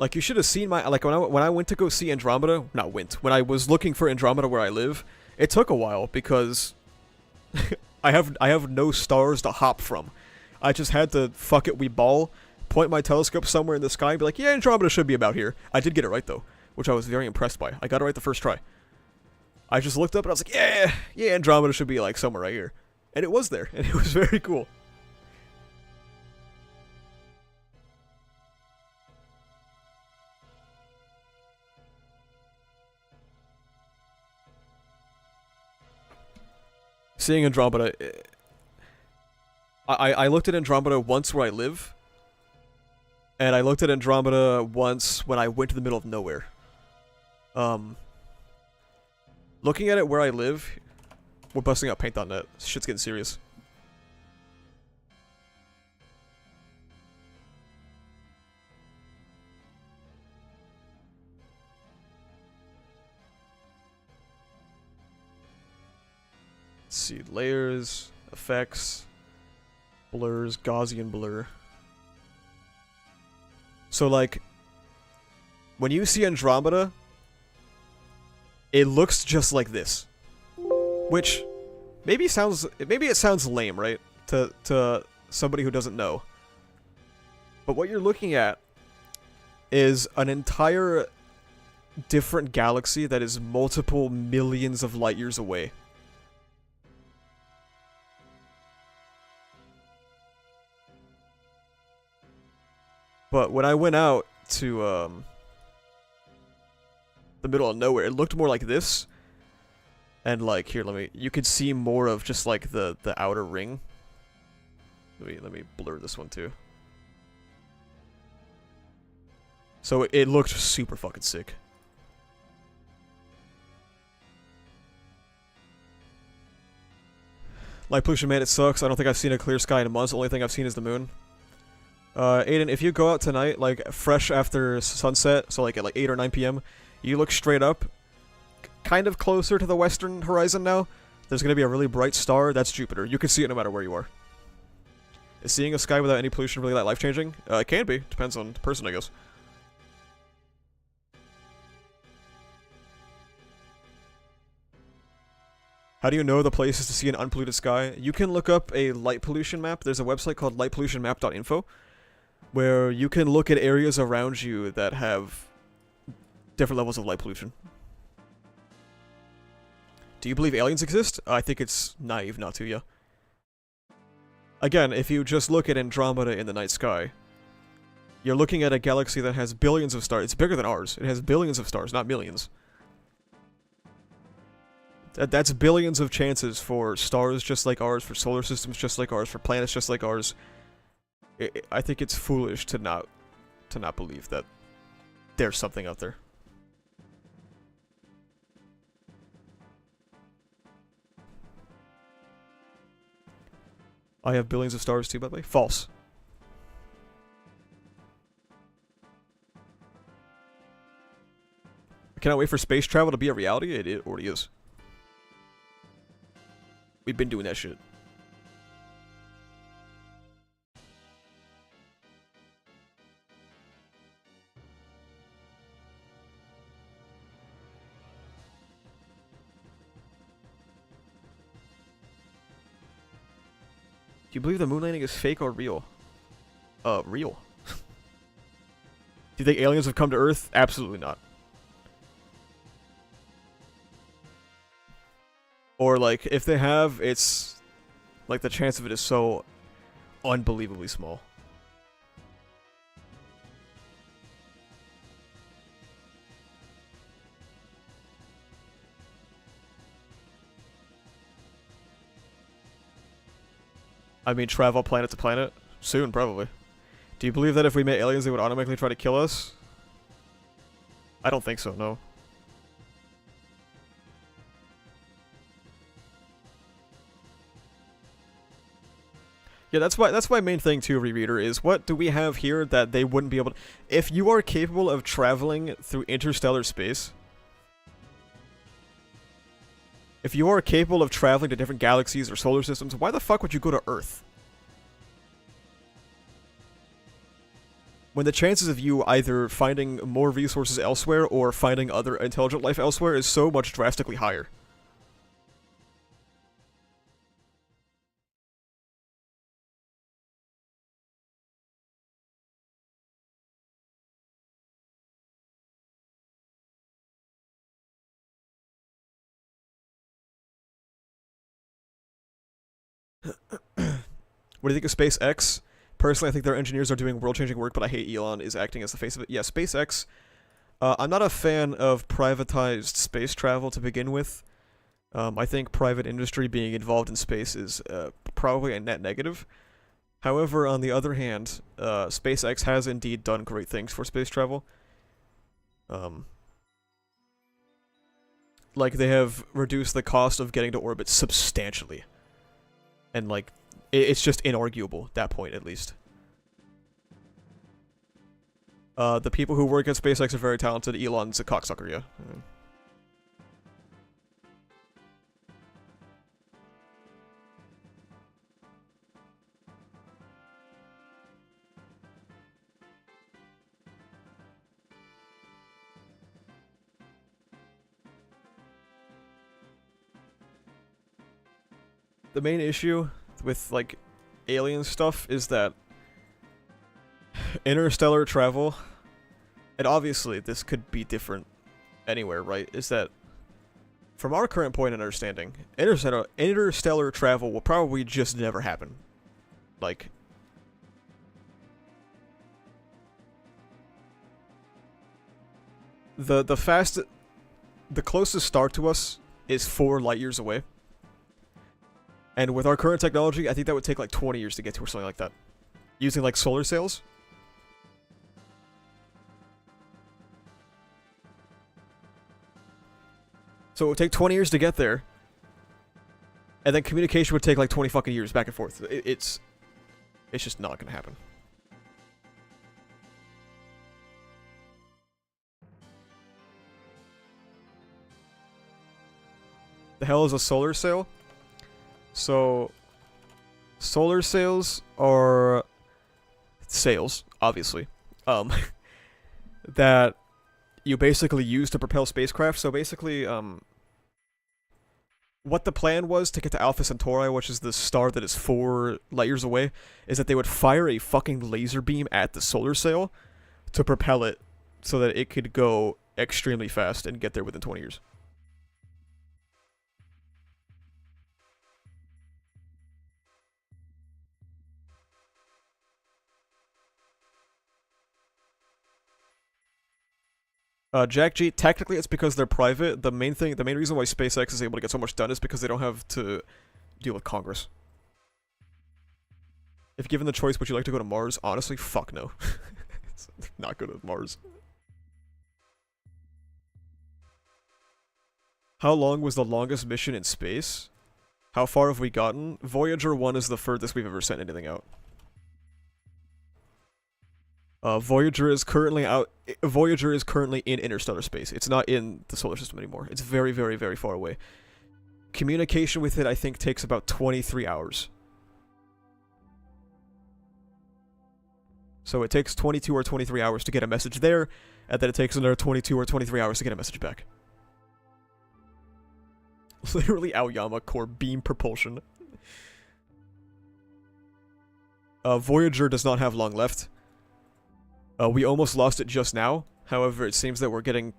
Like, you should have seen my, like, when I went to go see Andromeda, when I was looking for Andromeda where I live, it took a while because I have no stars to hop from. I just had to, fuck it, we ball, point my telescope somewhere in the sky and be like, yeah, Andromeda should be about here. I did get it right, though, which I was very impressed by. I got it right the first try. I just looked up and I was like, yeah, Andromeda should be, like, somewhere right here. And it was there, and it was very cool. Seeing Andromeda, I looked at Andromeda once where I live, and I looked at Andromeda once when I went to the middle of nowhere. Looking at it where I live, we're busting out paint.net. Shit's getting serious. Let's see, layers, effects, blurs, Gaussian blur. So like, when you see Andromeda, it looks just like this. Which, maybe it sounds lame, right? To somebody who doesn't know. But what you're looking at is an entire different galaxy that is multiple millions of light years away. But when I went out to the middle of nowhere, it looked more like this. And like, here, you could see more of just like the outer ring. Let me blur this one too. So it looked super fucking sick. Light pollution, man, it sucks. I don't think I've seen a clear sky in months. The only thing I've seen is the moon. Aiden, if you go out tonight, like, fresh after sunset, so like at like 8 or 9 p.m., You look straight up, kind of closer to the western horizon now, there's going to be a really bright star. That's Jupiter. You can see it no matter where you are. Is seeing a sky without any pollution really that life-changing? It can be. Depends on the person, I guess. How do you know the places to see an unpolluted sky? You can look up a light pollution map. There's a website called lightpollutionmap.info where you can look at areas around you that have different levels of light pollution. Do you believe aliens exist? I think it's naive not to, yeah. Again, if you just look at Andromeda in the night sky, you're looking at a galaxy that has billions of stars. It's bigger than ours. It has billions of stars, not millions. That's billions of chances for stars just like ours, for solar systems just like ours, for planets just like ours. I think it's foolish to not believe that there's something out there. I have billions of stars too, by the way. False. I cannot wait for space travel to be a reality. It already is. We've been doing that shit. Do you believe the moon landing is fake or real? Real. Do you think aliens have come to Earth? Absolutely not. Or, like, if they have, it's... like, the chance of it is so unbelievably small. I mean, travel planet to planet? Soon, probably. Do you believe that if we met aliens, they would automatically try to kill us? I don't think so, no. Yeah, that's my main thing too, Rereader, is what do we have here that they wouldn't be able to... If you are capable of traveling through interstellar space... If you are capable of traveling to different galaxies or solar systems, why the fuck would you go to Earth? When the chances of you either finding more resources elsewhere or finding other intelligent life elsewhere is so much drastically higher. What do you think of SpaceX? Personally, I think their engineers are doing world-changing work, but I hate Elon is acting as the face of it. Yeah, SpaceX. I'm not a fan of privatized space travel to begin with. I think private industry being involved in space is probably a net negative. However, on the other hand, SpaceX has indeed done great things for space travel. Like, they have reduced the cost of getting to orbit substantially. And, like, it's just inarguable, at that point, at least. The people who work at SpaceX are very talented. Elon's a cocksucker, yeah. The main issue with, like, alien stuff is that interstellar travel, and obviously this could be different anywhere, right, is that from our current point of understanding, interstellar travel will probably just never happen. Like, the closest star to us is 4 light years away. And with our current technology, I think that would take like 20 years to get to or something like that. Using like solar sails. So it would take 20 years to get there. And then communication would take like 20 fucking years back and forth. It's just not gonna happen. The hell is a solar sail? So, solar sails are sails, obviously, that you basically use to propel spacecraft. So basically, what the plan was to get to Alpha Centauri, which is the star that is 4 light years away, is that they would fire a fucking laser beam at the solar sail to propel it so that it could go extremely fast and get there within 20 years. Jack G, technically it's because they're private. The main reason why SpaceX is able to get so much done is because they don't have to deal with Congress. If given the choice, would you like to go to Mars? Honestly, fuck no. It's not go to Mars. How long was the longest mission in space? How far have we gotten? Voyager 1 is the furthest we've ever sent anything out. Voyager is currently in interstellar space. It's not in the solar system anymore. It's very, very, very far away. Communication with it, I think, takes about 23 hours. So it takes 22 or 23 hours to get a message there, and then it takes another 22 or 23 hours to get a message back. Literally Aoyama core beam propulsion. Voyager does not have long left. We almost lost it just now. However, it seems that we're getting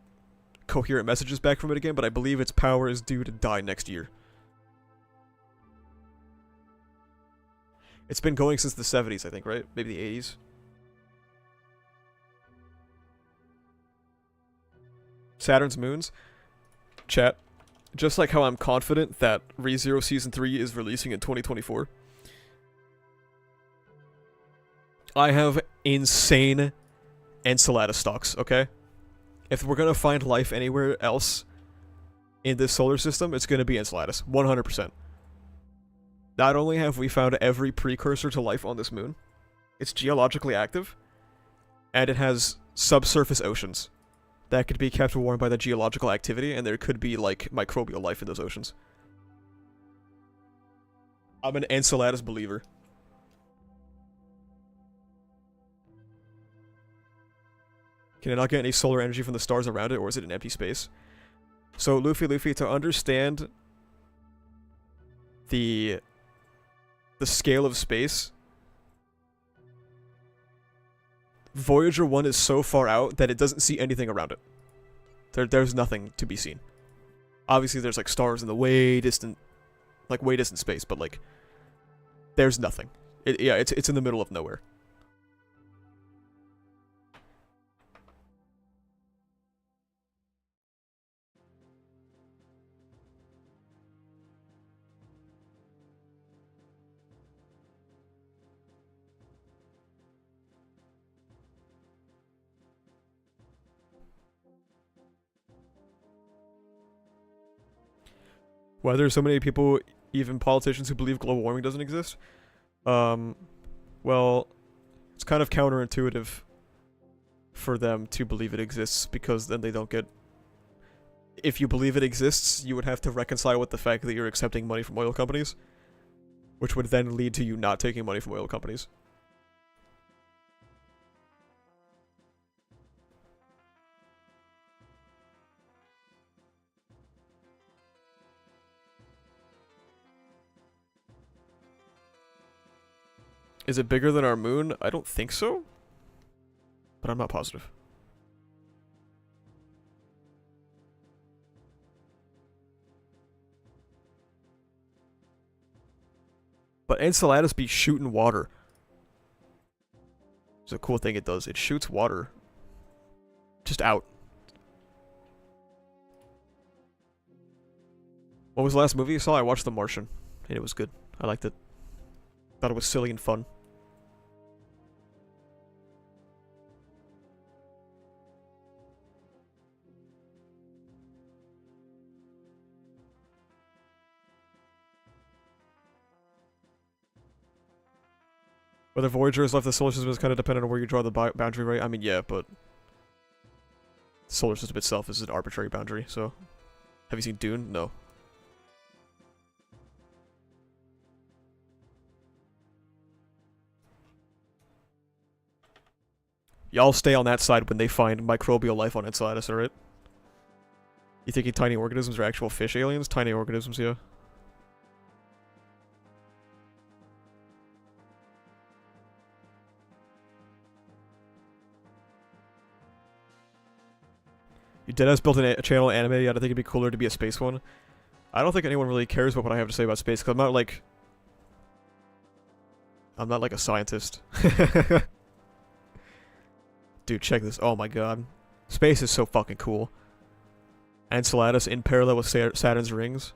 coherent messages back from it again, but I believe its power is due to die next year. It's been going since the 70s, I think, right? Maybe the 80s. Saturn's moons. Chat. Just like how I'm confident that ReZero Season 3 is releasing in 2024. I have insane Enceladus stocks, okay? If we're gonna find life anywhere else in this solar system, it's gonna be Enceladus. 100%. Not only have we found every precursor to life on this moon, it's geologically active, and it has subsurface oceans that could be kept warm by the geological activity, and there could be, like, microbial life in those oceans. I'm an Enceladus believer. Can it not get any solar energy from the stars around it, or is it an empty space? So, Luffy, to understand the scale of space, Voyager 1 is so far out that it doesn't see anything around it. There's nothing to be seen. Obviously, there's, like, stars in the way distant space, but, like, there's nothing. It's in the middle of nowhere. Why there's so many people, even politicians, who believe global warming doesn't exist? Well, it's kind of counterintuitive for them to believe it exists, because then they don't get... If you believe it exists, you would have to reconcile with the fact that you're accepting money from oil companies, which would then lead to you not taking money from oil companies. Is it bigger than our moon? I don't think so, but I'm not positive. But Enceladus be shooting water. It's a cool thing it does. It shoots water. Just out. What was the last movie you saw? I watched The Martian, and it was good. I liked it. Thought it was silly and fun. Whether Voyager has left the solar system is kind of dependent on where you draw the boundary, right? I mean, yeah, but the solar system itself is an arbitrary boundary, so... Have you seen Dune? No. Y'all stay on that side when they find microbial life on Enceladus, alright? You thinking tiny organisms are actual fish aliens? Tiny organisms, yeah. You deadass built a channel anime, yeah, I think it'd be cooler to be a space one. I don't think anyone really cares about what I have to say about space, because I'm not like a scientist. Dude, check this. Oh my god. Space is so fucking cool. Enceladus in parallel with Saturn's rings.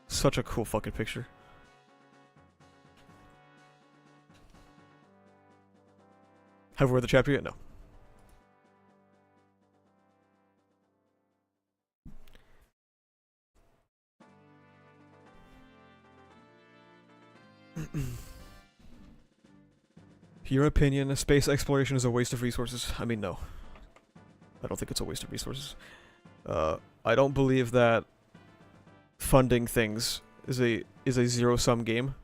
Such a cool fucking picture. Have we read the chapter yet? No. Your opinion, space exploration is a waste of resources? I mean, no. I don't think it's a waste of resources. I don't believe that funding things is a zero-sum game.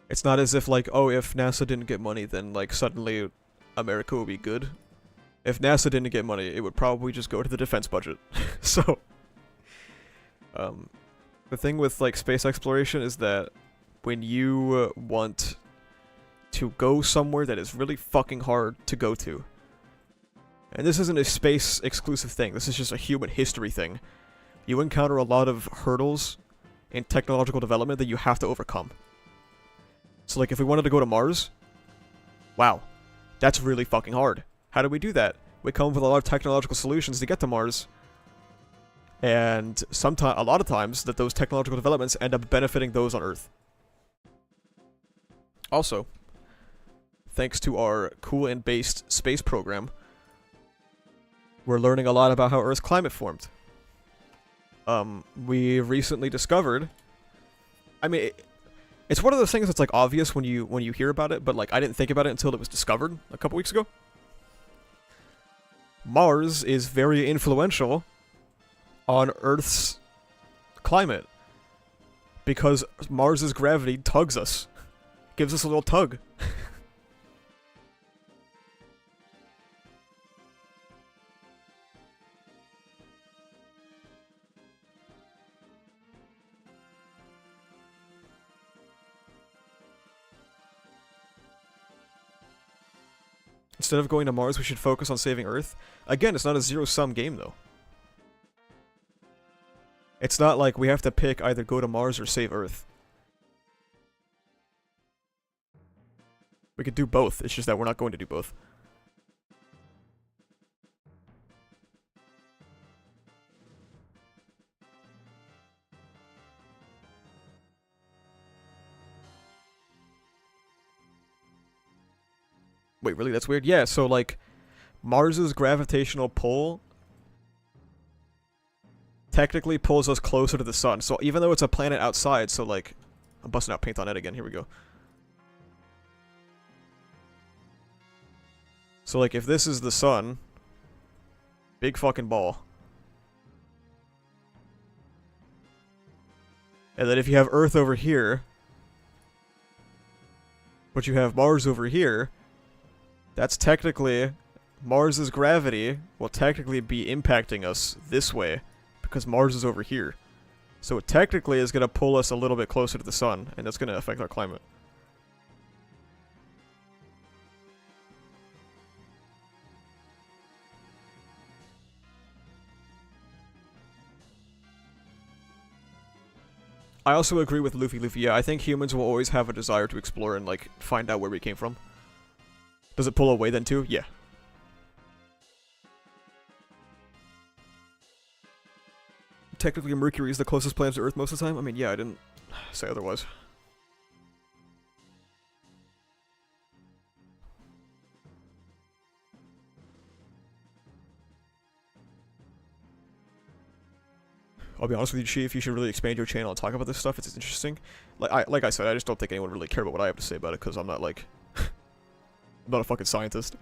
It's not as if, like, oh, if NASA didn't get money, then, like, suddenly America would be good. If NASA didn't get money, it would probably just go to the defense budget. So, the thing with, like, space exploration is that when you want to go somewhere that is really fucking hard to go to, and this isn't a space-exclusive thing, this is just a human history thing, you encounter a lot of hurdles in technological development that you have to overcome. So, like, if we wanted to go to Mars, wow, that's really fucking hard. How do we do that? We come up with a lot of technological solutions to get to Mars, and a lot of times, that those technological developments end up benefiting those on Earth. Also, thanks to our cool and based space program, we're learning a lot about how Earth's climate formed. We recently discovered, I mean, it's one of those things that's, like, obvious when you hear about it, but, like, I didn't think about it until it was discovered a couple weeks ago. Mars is very influential on Earth's climate because Mars's gravity tugs us. Gives us a little tug. Instead of going to Mars, we should focus on saving Earth. Again, it's not a zero-sum game, though. It's not like we have to pick either go to Mars or save Earth. We could do both, it's just that we're not going to do both. Wait, really? That's weird? Yeah, so, like, Mars's gravitational pull technically pulls us closer to the sun. So even though it's a planet outside, so, like, I'm busting out paint on it again, here we go. So, like, if this is the sun, big fucking ball. And then if you have Earth over here, but you have Mars over here, that's technically, Mars's gravity will technically be impacting us this way, because Mars is over here. So it technically is going to pull us a little bit closer to the sun, and that's going to affect our climate. I also agree with Luffy. Yeah, I think humans will always have a desire to explore and, like, find out where we came from. Does it pull away then too? Yeah. Technically Mercury is the closest planet to Earth most of the time? I mean, yeah, I didn't say otherwise. I'll be honest with you, Chief, you should really expand your channel and talk about this stuff. It's interesting. Like I said, I just don't think anyone would really care about what I have to say about it, because I'm not, like... I'm not a fucking scientist.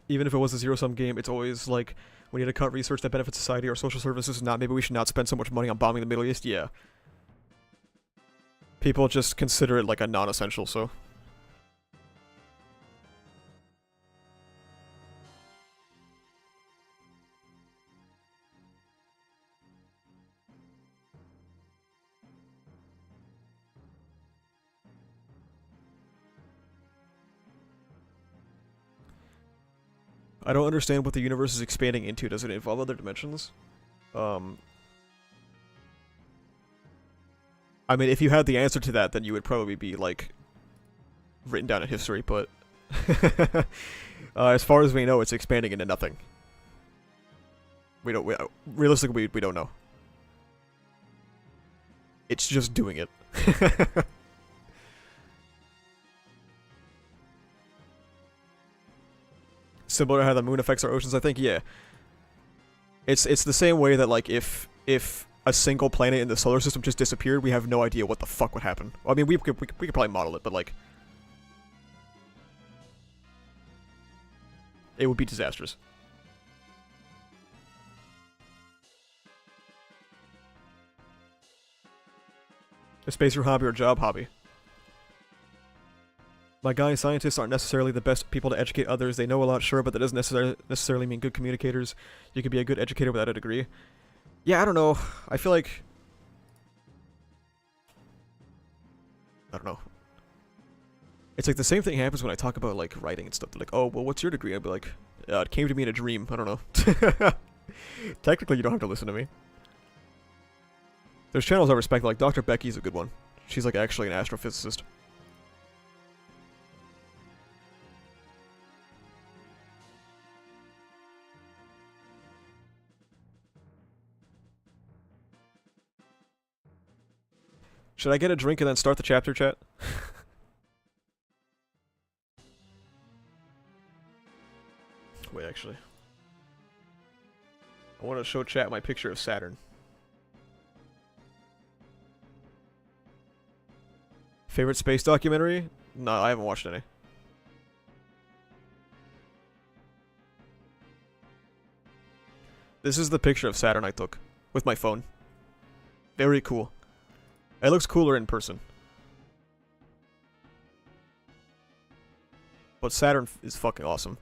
even if it was a zero-sum game, it's always like, we need to cut research that benefits society or social services, not maybe we should not spend so much money on bombing the Middle East. Yeah. People just consider it like a non-essential, so. I don't understand what the universe is expanding into. Does it involve other dimensions? I mean, if you had the answer to that, then you would probably be, like, written down in history, but... as far as we know, it's expanding into nothing. Realistically, we don't know. It's just doing it. Similar to how the moon affects our oceans, I think, yeah. It's the same way that, like, if a single planet in the solar system just disappeared, we have no idea what the fuck would happen. Well, I mean, we could probably model it, but, like... it would be disastrous. Is space your hobby or job hobby? My guy scientists aren't necessarily the best people to educate others. They know a lot, sure, but that doesn't necessarily mean good communicators. You could be a good educator without a degree. Yeah, I don't know. I feel like... I don't know. It's like the same thing happens when I talk about, like, writing and stuff. They're like, oh, well, what's your degree? I'd be like, it came to me in a dream. I don't know. Technically, you don't have to listen to me. There's channels I respect, like Dr. Becky's a good one. She's, like, actually an astrophysicist. Should I get a drink and then start the chapter, chat? Wait, actually. I want to show chat my picture of Saturn. Favorite space documentary? No, I haven't watched any. This is the picture of Saturn I took with my phone. Very cool. It looks cooler in person. But Saturn is fucking awesome.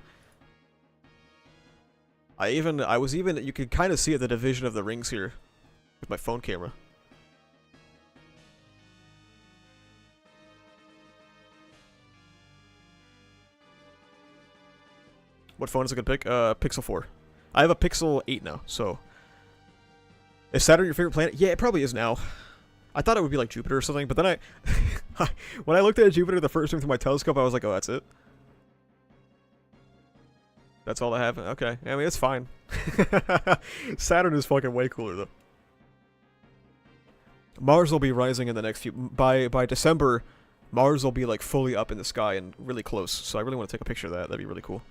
You could kind of see it, the division of the rings here with my phone camera. What phone is a good pick? Pixel 4. I have a Pixel 8 now, so... Is Saturn your favorite planet? Yeah, it probably is now. I thought it would be like Jupiter or something, but then when I looked at Jupiter the first time through my telescope, I was like, oh, that's it? That's all I have? Okay. I mean, it's fine. Saturn is fucking way cooler, though. Mars will be rising in the next few... By December, Mars will be, like, fully up in the sky and really close, so I really want to take a picture of that. That'd be really cool.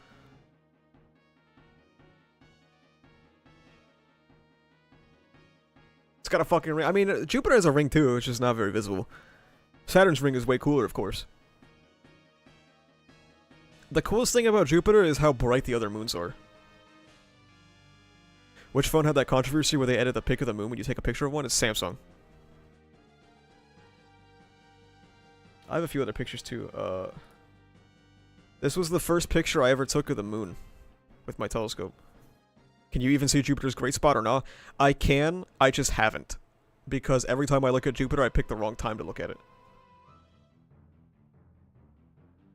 It's got a fucking ring. I mean, Jupiter has a ring too, which is not very visible. Saturn's ring is way cooler, of course. The coolest thing about Jupiter is how bright the other moons are. Which phone had that controversy where they edit the pic of the moon when you take a picture of one? It's Samsung. I have a few other pictures too. This was the first picture I ever took of the moon with my telescope. Can you even see Jupiter's great spot or not? I can, I just haven't. Because every time I look at Jupiter, I pick the wrong time to look at it.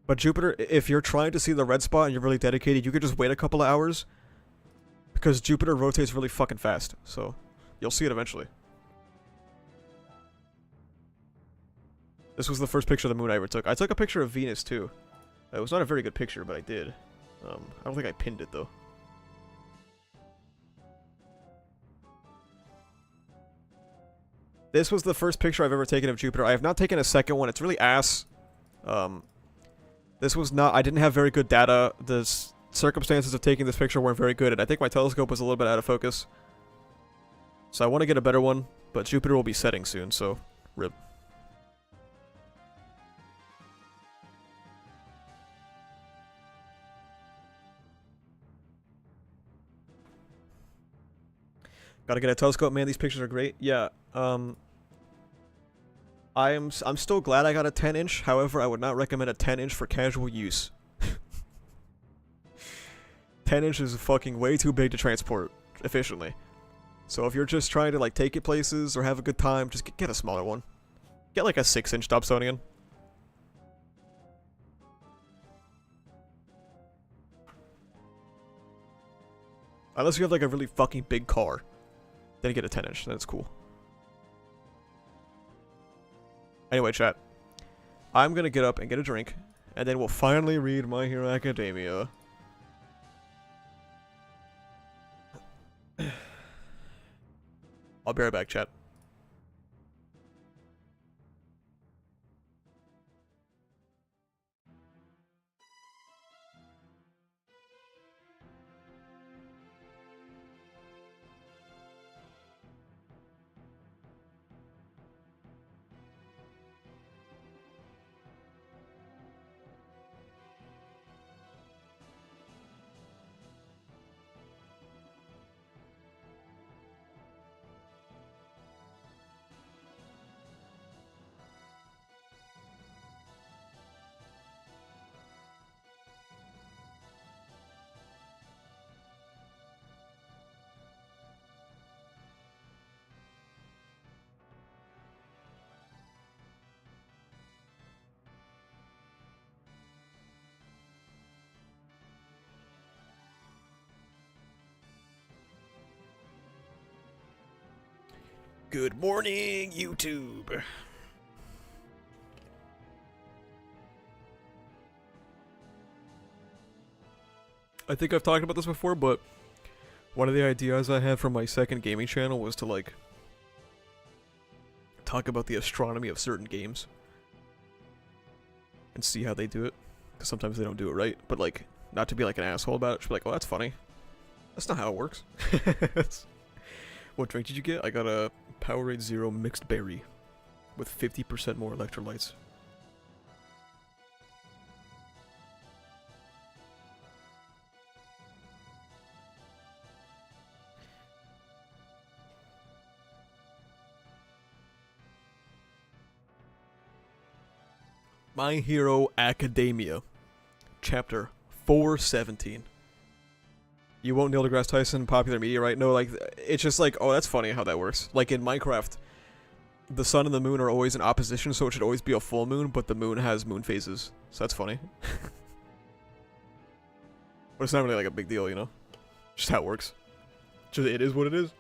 But Jupiter, if you're trying to see the red spot and you're really dedicated, you could just wait a couple of hours. Because Jupiter rotates really fucking fast, so you'll see it eventually. This was the first picture of the moon I ever took. I took a picture of Venus too. It was not a very good picture, but I did. I don't think I pinned it though. This was the first picture I've ever taken of Jupiter. I have not taken a second one. It's really ass. This was not... I didn't have very good data. The circumstances of taking this picture weren't very good, and I think my telescope was a little bit out of focus. So I want to get a better one, but Jupiter will be setting soon, so... RIP. Gotta get a telescope, man. These pictures are great. Yeah. I'm still glad I got a 10-inch. However, I would not recommend a 10-inch for casual use. 10 inches is fucking way too big to transport efficiently. So if you're just trying to like take it places or have a good time, just get a smaller one. Get like a 6-inch Dobsonian. Unless you have like a really fucking big car. Then you get a 10-inch, then it's cool. Anyway, chat. I'm gonna get up and get a drink, and then we'll finally read My Hero Academia. I'll be right back, chat. Good morning, YouTube. I think I've talked about this before, but one of the ideas I had for my second gaming channel was to, like, talk about the astronomy of certain games. And see how they do it. Because sometimes they don't do it right, but, like, not to be, like, an asshole about it. Just be like, oh, that's funny. That's not how it works. What drink did you get? I got a Powerade Zero mixed berry with 50% more electrolytes. My Hero Academia, Chapter 417. You won't Neil deGrasse Tyson, popular media, right? No, like, it's just like, oh, that's funny how that works. Like, in Minecraft, the sun and the moon are always in opposition, so it should always be a full moon, but the moon has moon phases. So that's funny. But it's not really, like, a big deal, you know? Just how it works. Just, it is what it is.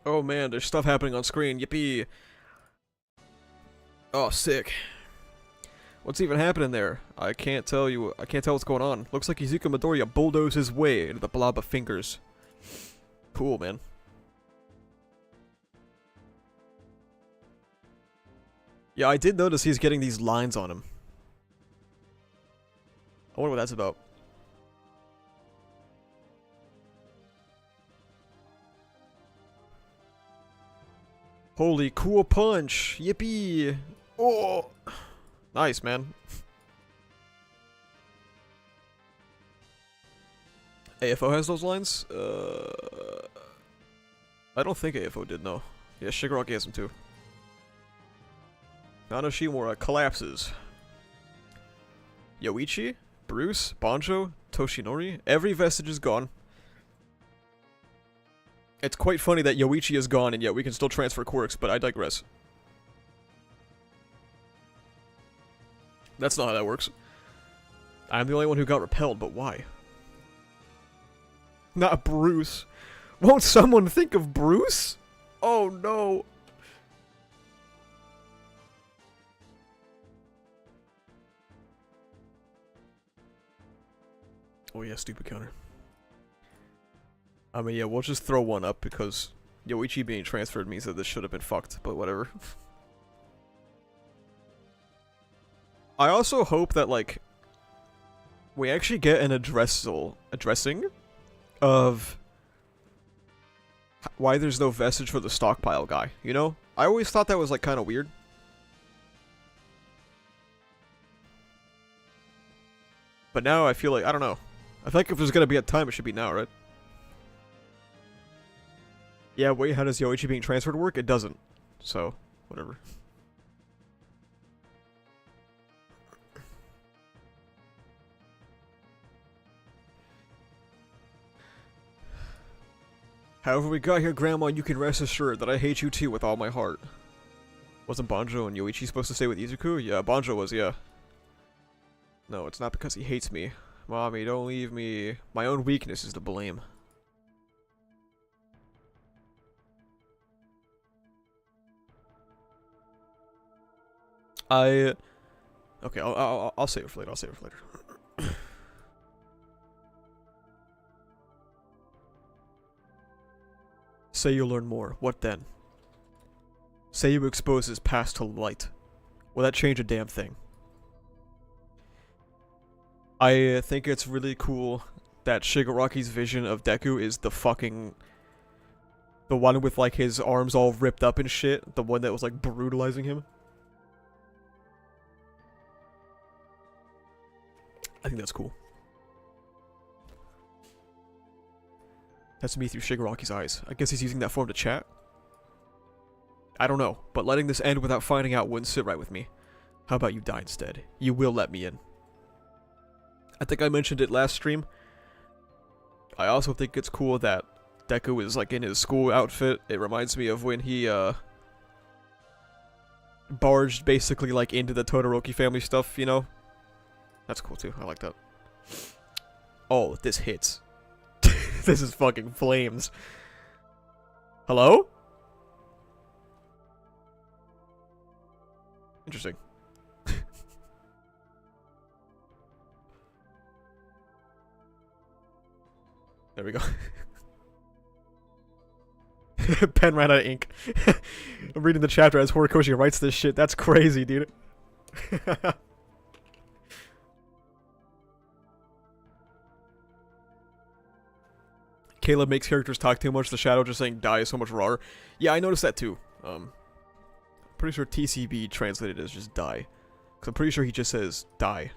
Oh man, there's stuff happening on screen. Yippee. Oh, sick. What's even happening there? I can't tell you. I can't tell what's going on. Looks like Izuku Midoriya bulldozed his way into the blob of fingers. Cool, man. Yeah, I did notice he's getting these lines on him. I wonder what that's about. Holy cool punch! Yippee! Oh! Nice, man. AFO has those lines? I don't think AFO did, no. Yeah, Shigaraki has them too. Nana Shimura collapses. Yoichi, Bruce, Banjo, Toshinori, every vestige is gone. It's quite funny that Yoichi is gone and yet we can still transfer quirks, but I digress. That's not how that works. I'm the only one who got repelled, but why? Not Bruce. Won't someone think of Bruce? Oh no. Oh yeah, stupid counter. I mean, yeah, we'll just throw one up because Yoichi being transferred means that this should have been fucked, but whatever. I also hope that, like, we actually get an addressing of why there's no vestige for the stockpile guy, you know? I always thought that was like kind of weird. But now I feel like, I don't know. I think if there's gonna be a time, it should be now, right? Yeah, wait, how does Yoichi being transferred work? It doesn't. So, whatever. However we got here, Grandma, you can rest assured that I hate you too with all my heart. Wasn't Banjo and Yoichi supposed to stay with Izuku? Yeah, Banjo was, yeah. No, it's not because he hates me. Mommy, don't leave me. My own weakness is to blame. Okay, I'll save it for later. I'll save it for later. Say you learn more. What then? Say you expose his past to light. Will that change a damn thing? I think it's really cool that Shigaraki's vision of Deku is the one with like his arms all ripped up and shit. The one that was like brutalizing him. I think that's cool. That's me through Shigaraki's eyes. I guess he's using that form to chat? I don't know, but letting this end without finding out wouldn't sit right with me. How about you die instead? You will let me in. I think I mentioned it last stream. I also think it's cool that Deku is like in his school outfit. It reminds me of when he barged basically like into the Todoroki family stuff, you know? That's cool too. I like that. Oh, this hits. This is fucking flames. Hello? Interesting. There we go. Pen ran out of ink. I'm reading the chapter as Horikoshi writes this shit. That's crazy, dude. Caleb makes characters talk too much. The Shadow just saying die is so much rawer. Yeah, I noticed that too. Pretty sure TCB translated as just die. Because I'm pretty sure he just says die.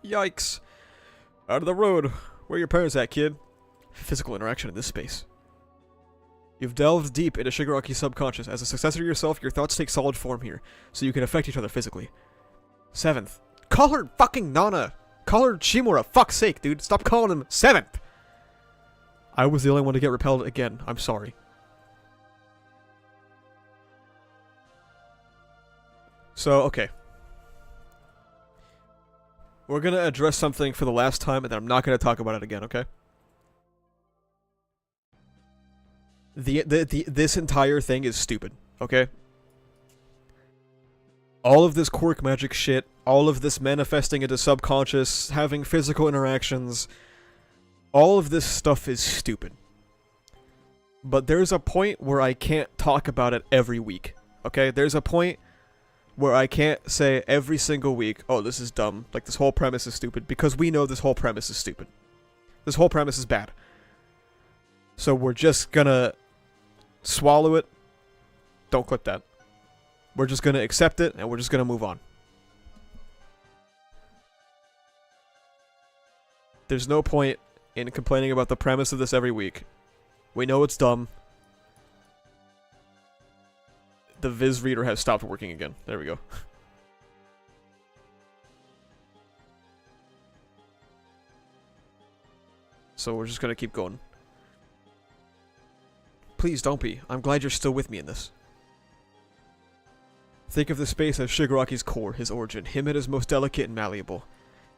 Yikes. Out of the road. Where are your parents at, kid? Physical interaction in this space. You've delved deep into Shigaraki's subconscious. As a successor to yourself, your thoughts take solid form here, so you can affect each other physically. 7th. Call her fucking Nana! Call her Shimura, fuck's sake, dude. Stop calling him 7th! I was the only one to get repelled again. I'm sorry. So, okay. We're gonna address something for the last time, and then I'm not gonna talk about it again, okay? This entire thing is stupid, okay? All of this quirk magic shit, all of this manifesting into subconscious, having physical interactions, all of this stuff is stupid. But there's a point where I can't talk about it every week, okay? There's a point where I can't say every single week, oh, this is dumb, like this whole premise is stupid, because we know this whole premise is stupid. This whole premise is bad. So we're just gonna swallow it. Don't click that. We're just gonna accept it, and we're just gonna move on. There's no point in complaining about the premise of this every week. We know it's dumb. The Viz reader has stopped working again. There we go. So we're just gonna keep going. Please don't be. I'm glad you're still with me in this. Think of the space as Shigaraki's core, his origin. Him at his most delicate and malleable.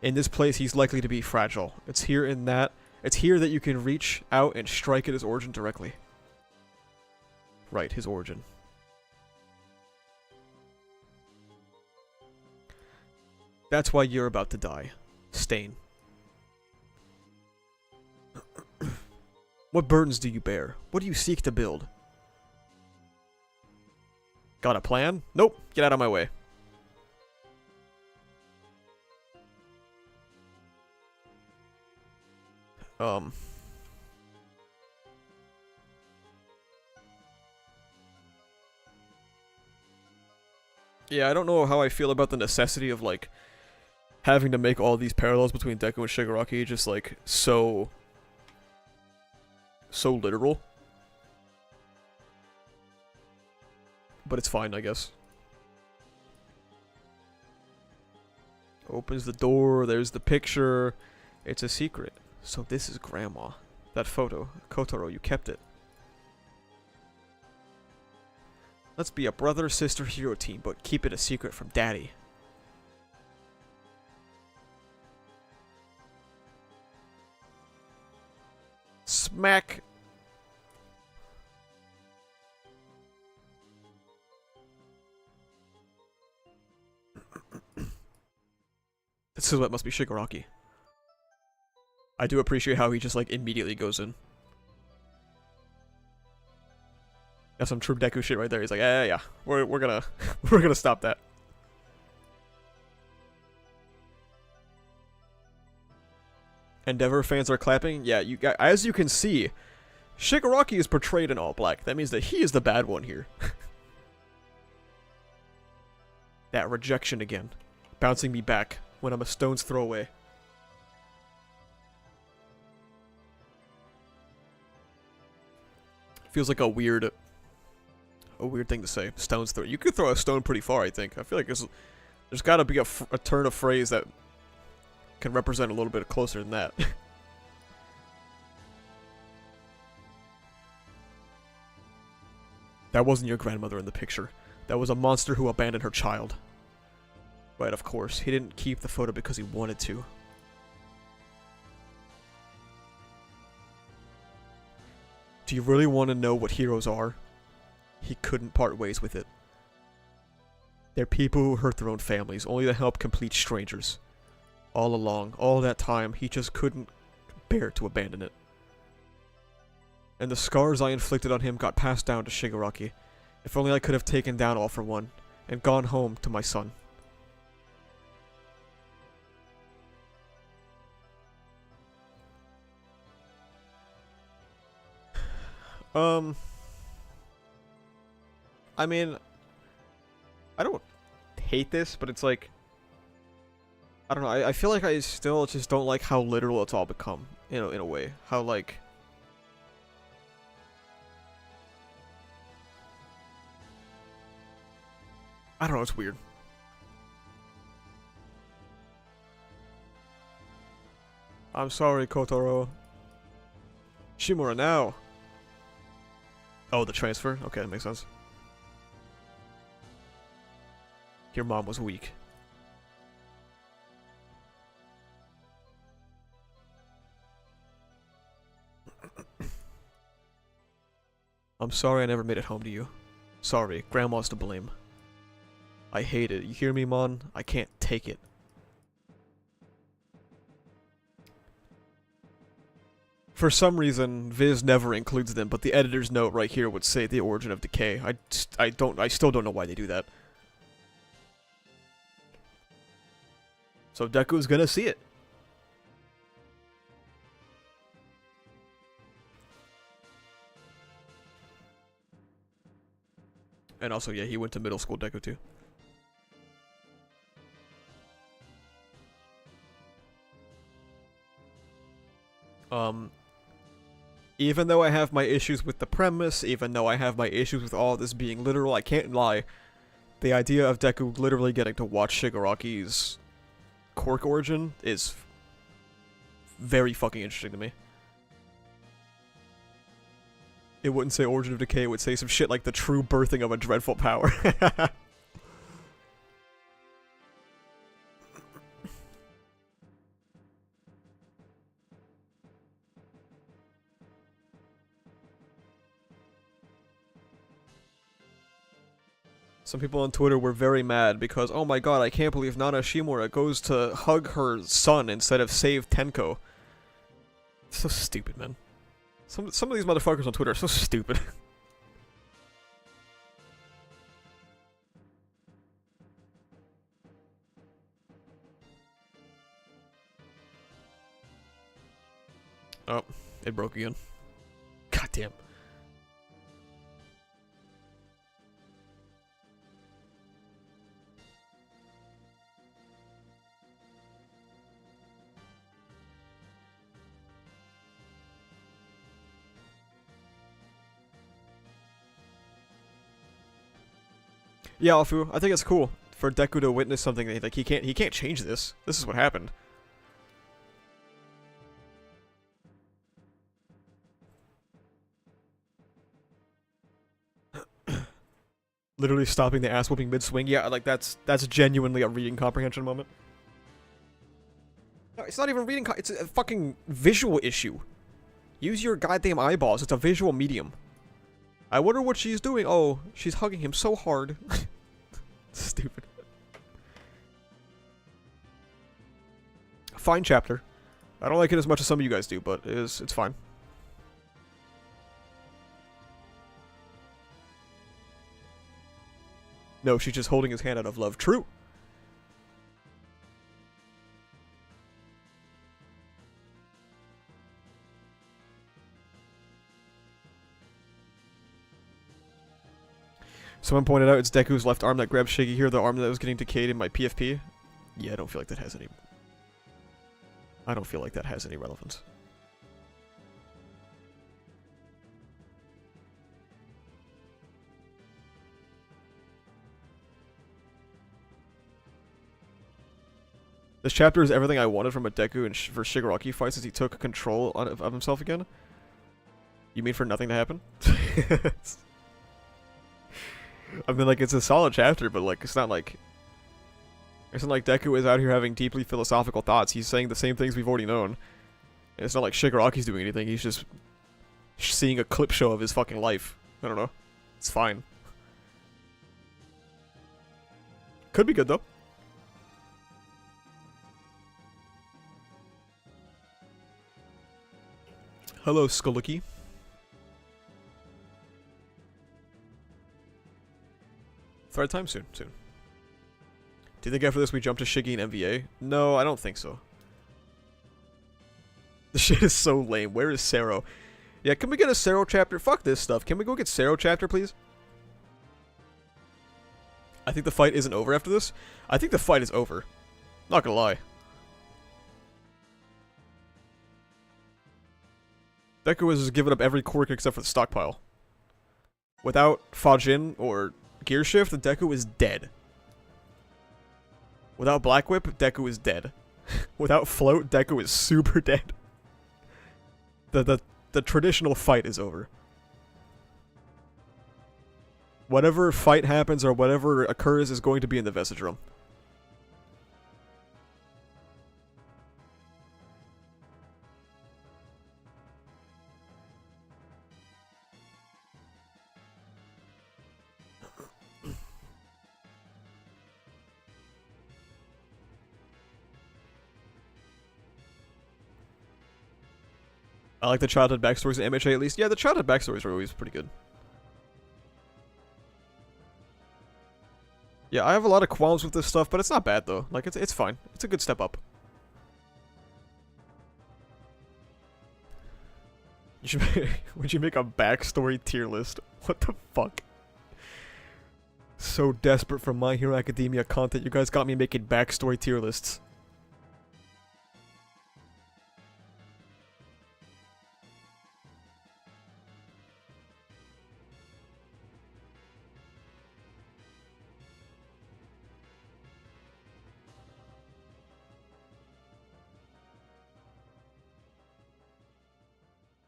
In this place, he's likely to be fragile. It's here that you can reach out and strike at his origin directly. Right, his origin. That's why you're about to die. Stain. What burdens do you bear? What do you seek to build? Got a plan? Nope. Get out of my way. Yeah, I don't know how I feel about the necessity of, like, having to make all these parallels between Deku and Shigaraki just, like, so literal. But it's fine, I guess. Opens the door, there's the picture. It's a secret. So this is Grandma. That photo. Kotaro, you kept it. Let's be a brother-sister hero team, but keep it a secret from Daddy. Smack! This is what must be Shigaraki. I do appreciate how he just, like, immediately goes in. That's some true Deku shit right there. He's like, yeah, we're gonna we're gonna stop that. Endeavor fans are clapping. Yeah, as you can see, Shigaraki is portrayed in all black. That means that he is the bad one here. That rejection again, bouncing me back when I'm a stone's throw away. Feels like a weird thing to say. Stone's throw. You could throw a stone pretty far, I think. I feel like there's got to be a turn of phrase that can represent a little bit closer than that. That wasn't your grandmother in the picture. That was a monster who abandoned her child. Right, of course. He didn't keep the photo because he wanted to. Do you really want to know what heroes are? He couldn't part ways with it. They're people who hurt their own families, only to help complete strangers. All along, all that time, he just couldn't bear to abandon it. And the scars I inflicted on him got passed down to Shigaraki. If only I could have taken down All for One, and gone home to my son. I mean, I don't hate this, but it's like, I don't know, I feel like I still just don't like how literal it's all become, in a way. How, like, I don't know, it's weird. I'm sorry, Kotaro. Shimura now. Oh, the transfer? Okay, that makes sense. Your mom was weak. I'm sorry I never made it home to you. Sorry, Grandma's to blame. I hate it. You hear me, Mon? I can't take it. For some reason, Viz never includes them, but the editor's note right here would say the origin of Decay. I still don't know why they do that. So Deku's gonna see it. And also, yeah, he went to middle school, Deku too. Even though I have my issues with the premise, even though I have my issues with all this being literal, I can't lie. The idea of Deku literally getting to watch Shigaraki's Quirk origin is very fucking interesting to me. It wouldn't say origin of Decay, it would say some shit like the true birthing of a dreadful power. Some people on Twitter were very mad because, oh my god, I can't believe Nana Shimura goes to hug her son instead of save Tenko. It's so stupid, man. Some of these motherfuckers on Twitter are so stupid. Oh, it broke again. God damn. Yeah, Alfu, I think it's cool for Deku to witness something that, like, he can't change this. This is what happened. Literally stopping the ass whooping mid swing. Yeah, like that's genuinely a reading comprehension moment. No, it's not even reading. It's a fucking visual issue. Use your goddamn eyeballs. It's a visual medium. I wonder what she's doing. Oh, she's hugging him so hard. Stupid. Fine chapter. I don't like it as much as some of you guys do, but it's fine. No, she's just holding his hand out of love. True. Someone pointed out it's Deku's left arm that grabbed Shiggy here, the arm that was getting decayed in my PFP. Yeah, I don't feel like that has any... I don't feel like that has any relevance. This chapter is everything I wanted from a Deku and for Shigaraki fights as he took control of himself again. You mean for nothing to happen? I mean, like, it's a solid chapter, but, like, it's not like Deku is out here having deeply philosophical thoughts. He's saying the same things we've already known. And it's not like Shigaraki's doing anything. He's just seeing a clip show of his fucking life. I don't know. It's fine. Could be good, though. Hello, Skullucky. Thread time soon. Do you think after this we jump to Shiggy and MVA? No, I don't think so. This shit is so lame. Where is Sero? Yeah, can we get a Sero chapter? Fuck this stuff. Can we go get Sero chapter, please? I think the fight isn't over after this. I think the fight is over. Not gonna lie. Deku has given up every quirk except for the stockpile. Without Fajin or Gear Shift, Deku is dead. Without Black Whip, Deku is dead. Without Float, Deku is super dead. The traditional fight is over. Whatever fight happens or whatever occurs is going to be in the Vestige room. I like the childhood backstories in MHA at least. Yeah, the childhood backstories are always pretty good. Yeah, I have a lot of qualms with this stuff, but it's not bad though. Like, it's fine. It's a good step up. You should would you make a backstory tier list? What the fuck? So desperate for My Hero Academia content, you guys got me making backstory tier lists.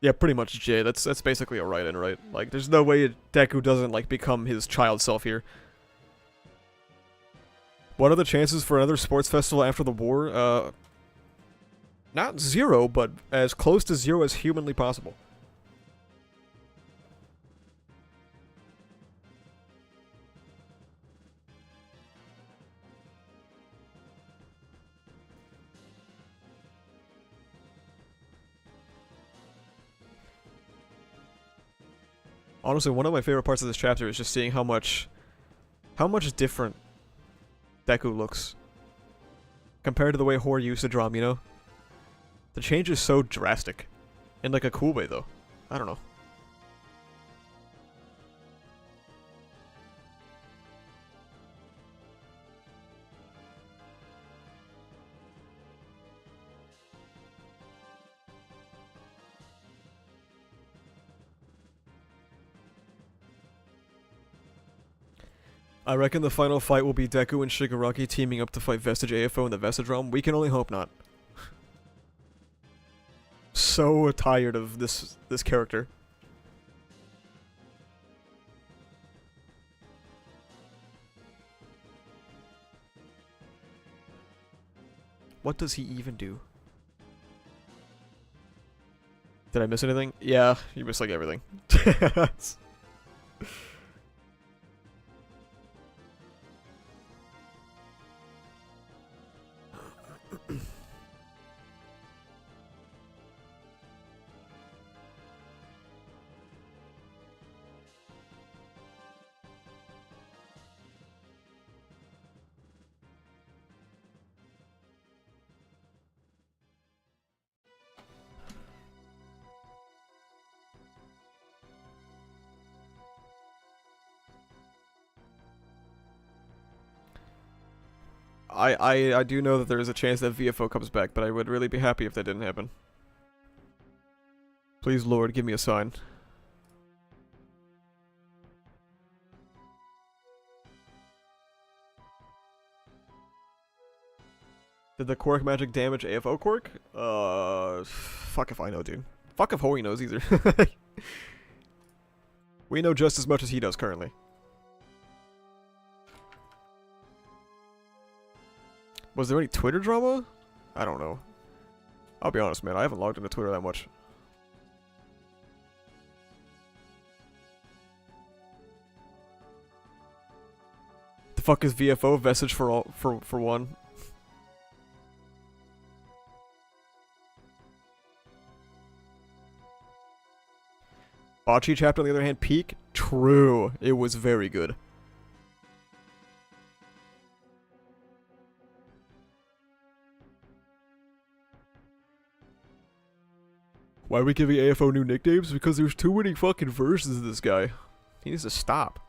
Yeah, pretty much, Jay. That's basically a write-in, right? Like, there's no way Deku doesn't, like, become his child self here. What are the chances for another sports festival after the war? Not zero, but as close to zero as humanly possible. Honestly, one of my favorite parts of this chapter is just seeing how much different Deku looks compared to the way Hor used to draw him, you know? The change is so drastic. In like a cool way though. I don't know. I reckon the final fight will be Deku and Shigaraki teaming up to fight Vestige AFO in the Vestige realm. We can only hope not. So tired of this character. What does he even do? Did I miss anything? Yeah, you missed like everything. I do know that there is a chance that VFO comes back, but I would really be happy if that didn't happen. Please, Lord, give me a sign. Did the Quirk magic damage AFO Quirk? Fuck if I know, dude. Fuck if Hoi knows either. We know just as much as he does currently. Was there any Twitter drama? I don't know. I'll be honest, man. I haven't logged into Twitter that much. The fuck is VFO? Vestige for one. Bocce chapter, on the other hand, peak? True. It was very good. Why are we giving AFO new nicknames? Because there's too many fucking versions of this guy. He needs to stop.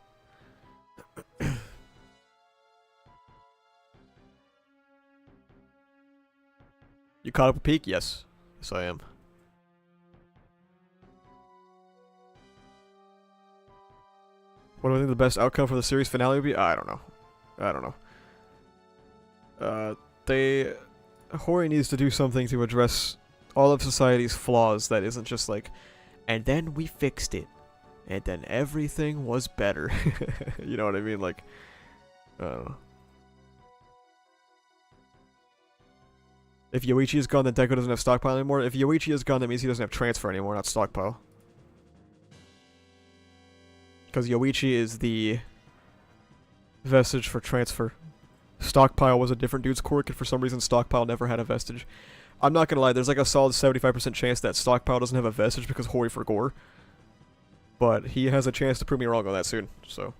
You caught up with Peak? Yes. Yes, I am. What do I think the best outcome for the series finale would be? I don't know. I don't know. Hori needs to do something to address all of society's flaws that isn't just like, and then we fixed it, and then everything was better. You know what I mean? Like, I don't know. If Yoichi is gone, then Deku doesn't have stockpile anymore. If Yoichi is gone, that means he doesn't have transfer anymore, not stockpile. Because Yoichi is the vestige for transfer. Stockpile was a different dude's quirk, and for some reason Stockpile never had a vestige. I'm not gonna lie, there's like a solid 75% chance that Stockpile doesn't have a vestige because Hori for gore. But he has a chance to prove me wrong on that soon, so.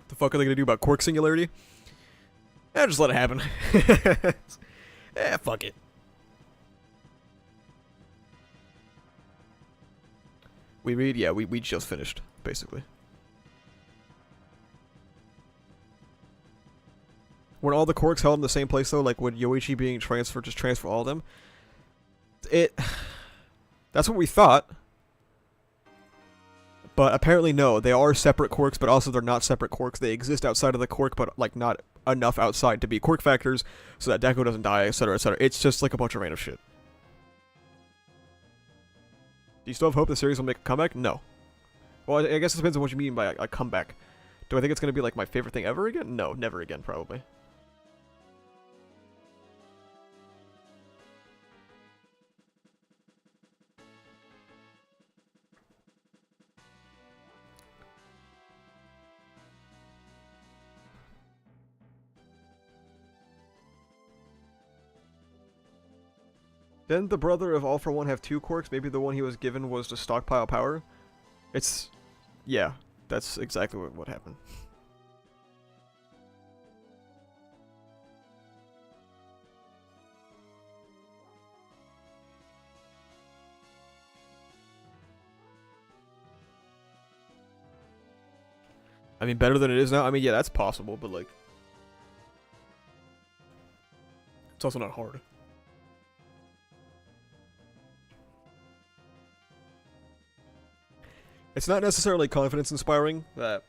The fuck are they gonna do about quirk singularity? Eh, just let it happen. Eh, fuck it. We read? Yeah, we just finished, basically. Were all the quirks held in the same place, though? Like, would Yoichi being transferred just transfer all of them? That's what we thought. But apparently no, they are separate quirks, but also they're not separate quirks. They exist outside of the quirk, but, like, not enough outside to be quirk factors, so that Deku doesn't die, etc., etc. It's just, like, a bunch of random shit. Do you still have hope the series will make a comeback? No. Well, I guess it depends on what you mean by a comeback. Do I think it's going to be, like, my favorite thing ever again? No, never again, probably. Didn't the brother of All For One have two quirks? Maybe the one he was given was to stockpile power? It's... yeah, that's exactly what happened. I mean, better than it is now? I mean, yeah, that's possible, but, like... it's also not hard. It's not necessarily confidence-inspiring that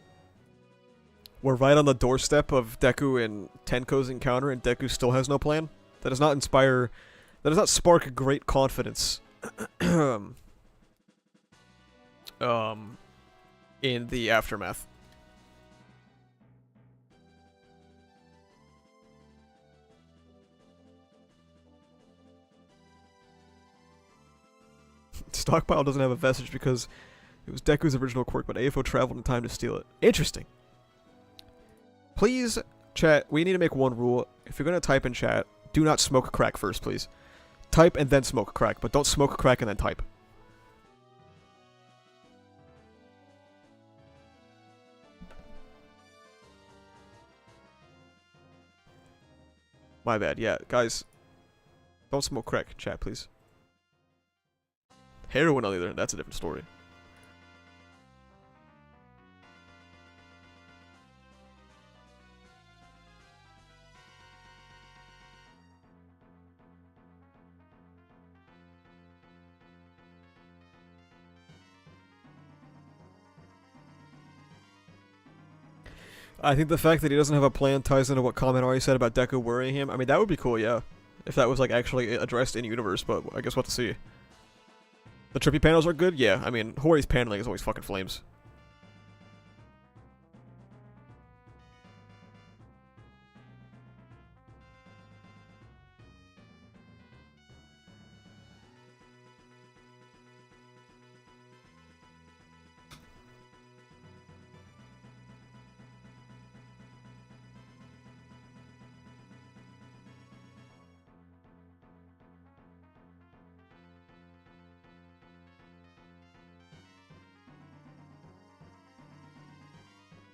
we're right on the doorstep of Deku and Tenko's encounter, and Deku still has no plan. That does not inspire... That does not spark great confidence in the aftermath. Stockpile doesn't have a vestige because it was Deku's original quirk, but AFO traveled in time to steal it. Interesting. Please, chat, we need to make one rule. If you're going to type in chat, do not smoke crack first, please. Type and then smoke crack, but don't smoke crack and then type. My bad, yeah, guys. Don't smoke crack, chat, please. Heroin, on the other hand, that's a different story. I think the fact that he doesn't have a plan ties into what Kaminari said about Deku worrying him. I mean, that would be cool, yeah. If that was, like, actually addressed in universe, but I guess we'll have to see. The trippy panels are good? Yeah, I mean, Hori's paneling is always fucking flames.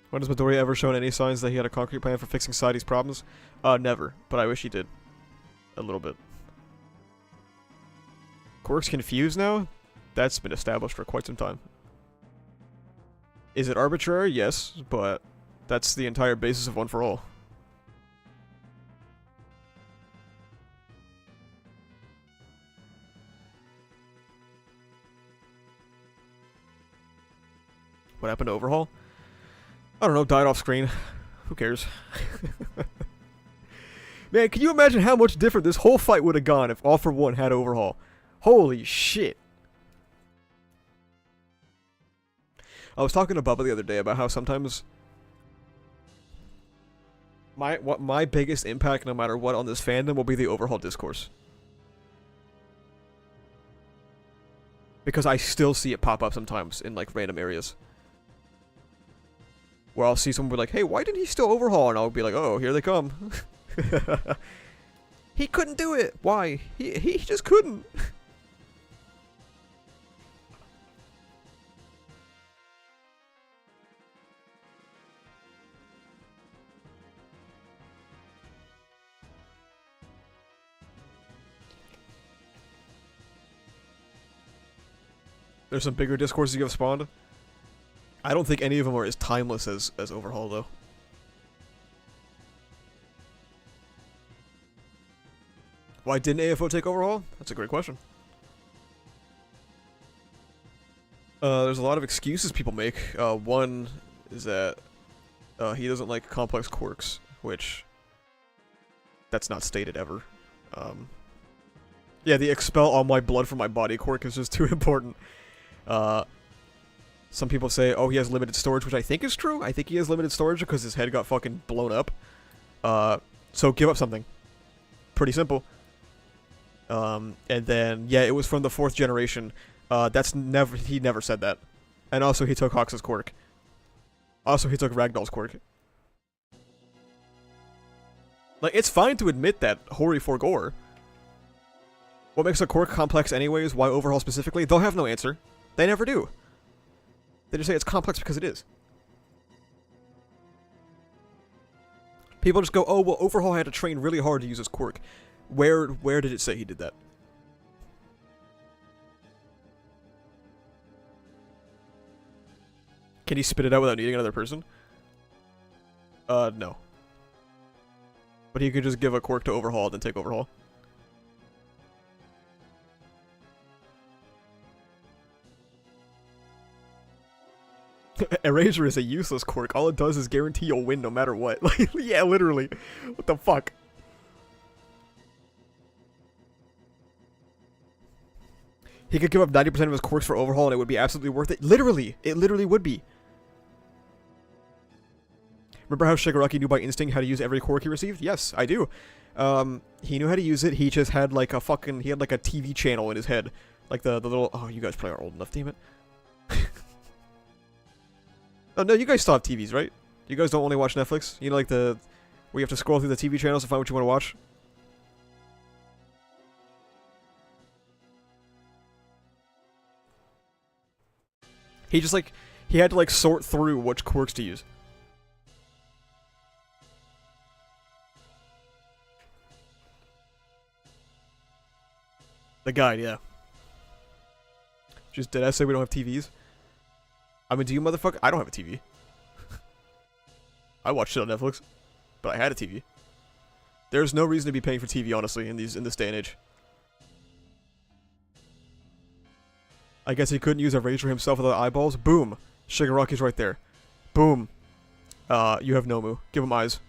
When has Midoriya ever shown any signs that he had a concrete plan for fixing Sadie's problems? Never, but I wish he did. A little bit. Quirk's confused now? That's been established for quite some time. Is it arbitrary? Yes, but that's the entire basis of One for All. What happened to Overhaul? I don't know, died off screen. Who cares? Man, can you imagine how much different this whole fight would have gone if All for One had Overhaul? Holy shit. I was talking to Bubba the other day about how sometimes my biggest impact, no matter what, on this fandom will be the Overhaul discourse. Because I still see it pop up sometimes in, like, random areas. Where I'll see someone be like, hey, why didn't he still Overhaul? And I'll be like, oh, here they come. He couldn't do it. Why? He just couldn't. There's some bigger discourses you have spawned. I don't think any of them are as timeless as Overhaul, though. Why didn't AFO take Overhaul? That's a great question. There's a lot of excuses people make. One is that he doesn't like complex quirks, which that's not stated ever. Yeah, the expel all my blood from my body quirk is just too important. Some people say, oh, he has limited storage, which I think is true. I think he has limited storage because his head got fucking blown up. So give up something. Pretty simple. And then, yeah, it was from the 4th generation. He never said that. And also, he took Hawks' quirk. Also, he took Ragdoll's quirk. Like, it's fine to admit that Hori forgore. What makes a quirk complex anyways? Why Overhaul specifically? They'll have no answer. They never do. They just say it's complex because it is. People just go, oh, well, Overhaul had to train really hard to use his quirk. Where did it say he did that? Can he spit it out without needing another person? No. But he could just give a quirk to Overhaul and then take Overhaul. Erasure is a useless quirk. All it does is guarantee you'll win no matter what. Like, yeah, literally. What the fuck? He could give up 90% of his quirks for Overhaul and it would be absolutely worth it. Literally. It literally would be. Remember how Shigaraki knew by instinct how to use every quirk he received? Yes, I do. He knew how to use it. He just had like a fucking... He had like a TV channel in his head. Like the little... Oh, you guys probably are old enough, damn it. Oh, no, you guys still have TVs, right? You guys don't only watch Netflix? You know, like the... Where you have to scroll through the TV channels to find what you want to watch? He just like... He had to like sort through which quirks to use. The guide, yeah. Just did I say we don't have TVs? I mean, do you motherfucker? I don't have a TV. I watch shit on Netflix, but I had a TV. There's no reason to be paying for TV, honestly, in this day and age. I guess he couldn't use Erasure himself without eyeballs. Boom. Shigaraki's right there. Boom. You have Nomu. Give him eyes.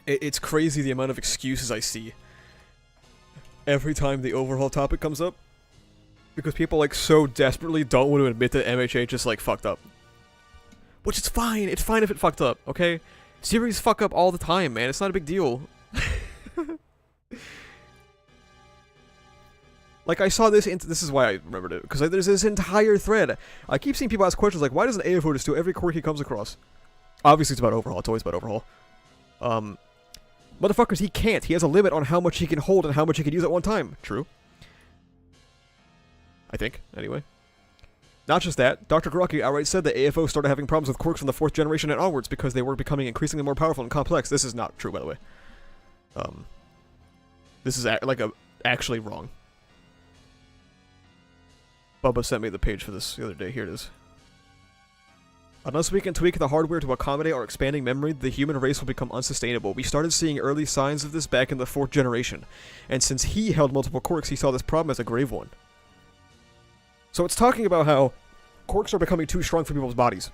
It's crazy the amount of excuses I see every time the Overhaul topic comes up. Because people, like, so desperately don't want to admit that MHA just, like, fucked up. Which is fine. It's fine if it fucked up, okay? Series fuck up all the time, man. It's not a big deal. Like, I saw this... This is why I remembered it. Because there's this entire thread. I keep seeing people ask questions like, why doesn't AFO just do every quirk he comes across? Obviously, it's about Overhaul. It's always about Overhaul. Motherfuckers, he can't. He has a limit on how much he can hold and how much he can use at one time. True. I think, anyway. Not just that, Dr. Garaki outright said that AFO started having problems with quirks from the 4th generation and onwards because they were becoming increasingly more powerful and complex. This is not true, by the way. This is actually wrong. Bubba sent me the page for this the other day. Here it is. Unless we can tweak the hardware to accommodate our expanding memory, the human race will become unsustainable. We started seeing early signs of this back in the 4th generation, and since he held multiple quirks, he saw this problem as a grave one. So it's talking about how quirks are becoming too strong for people's bodies.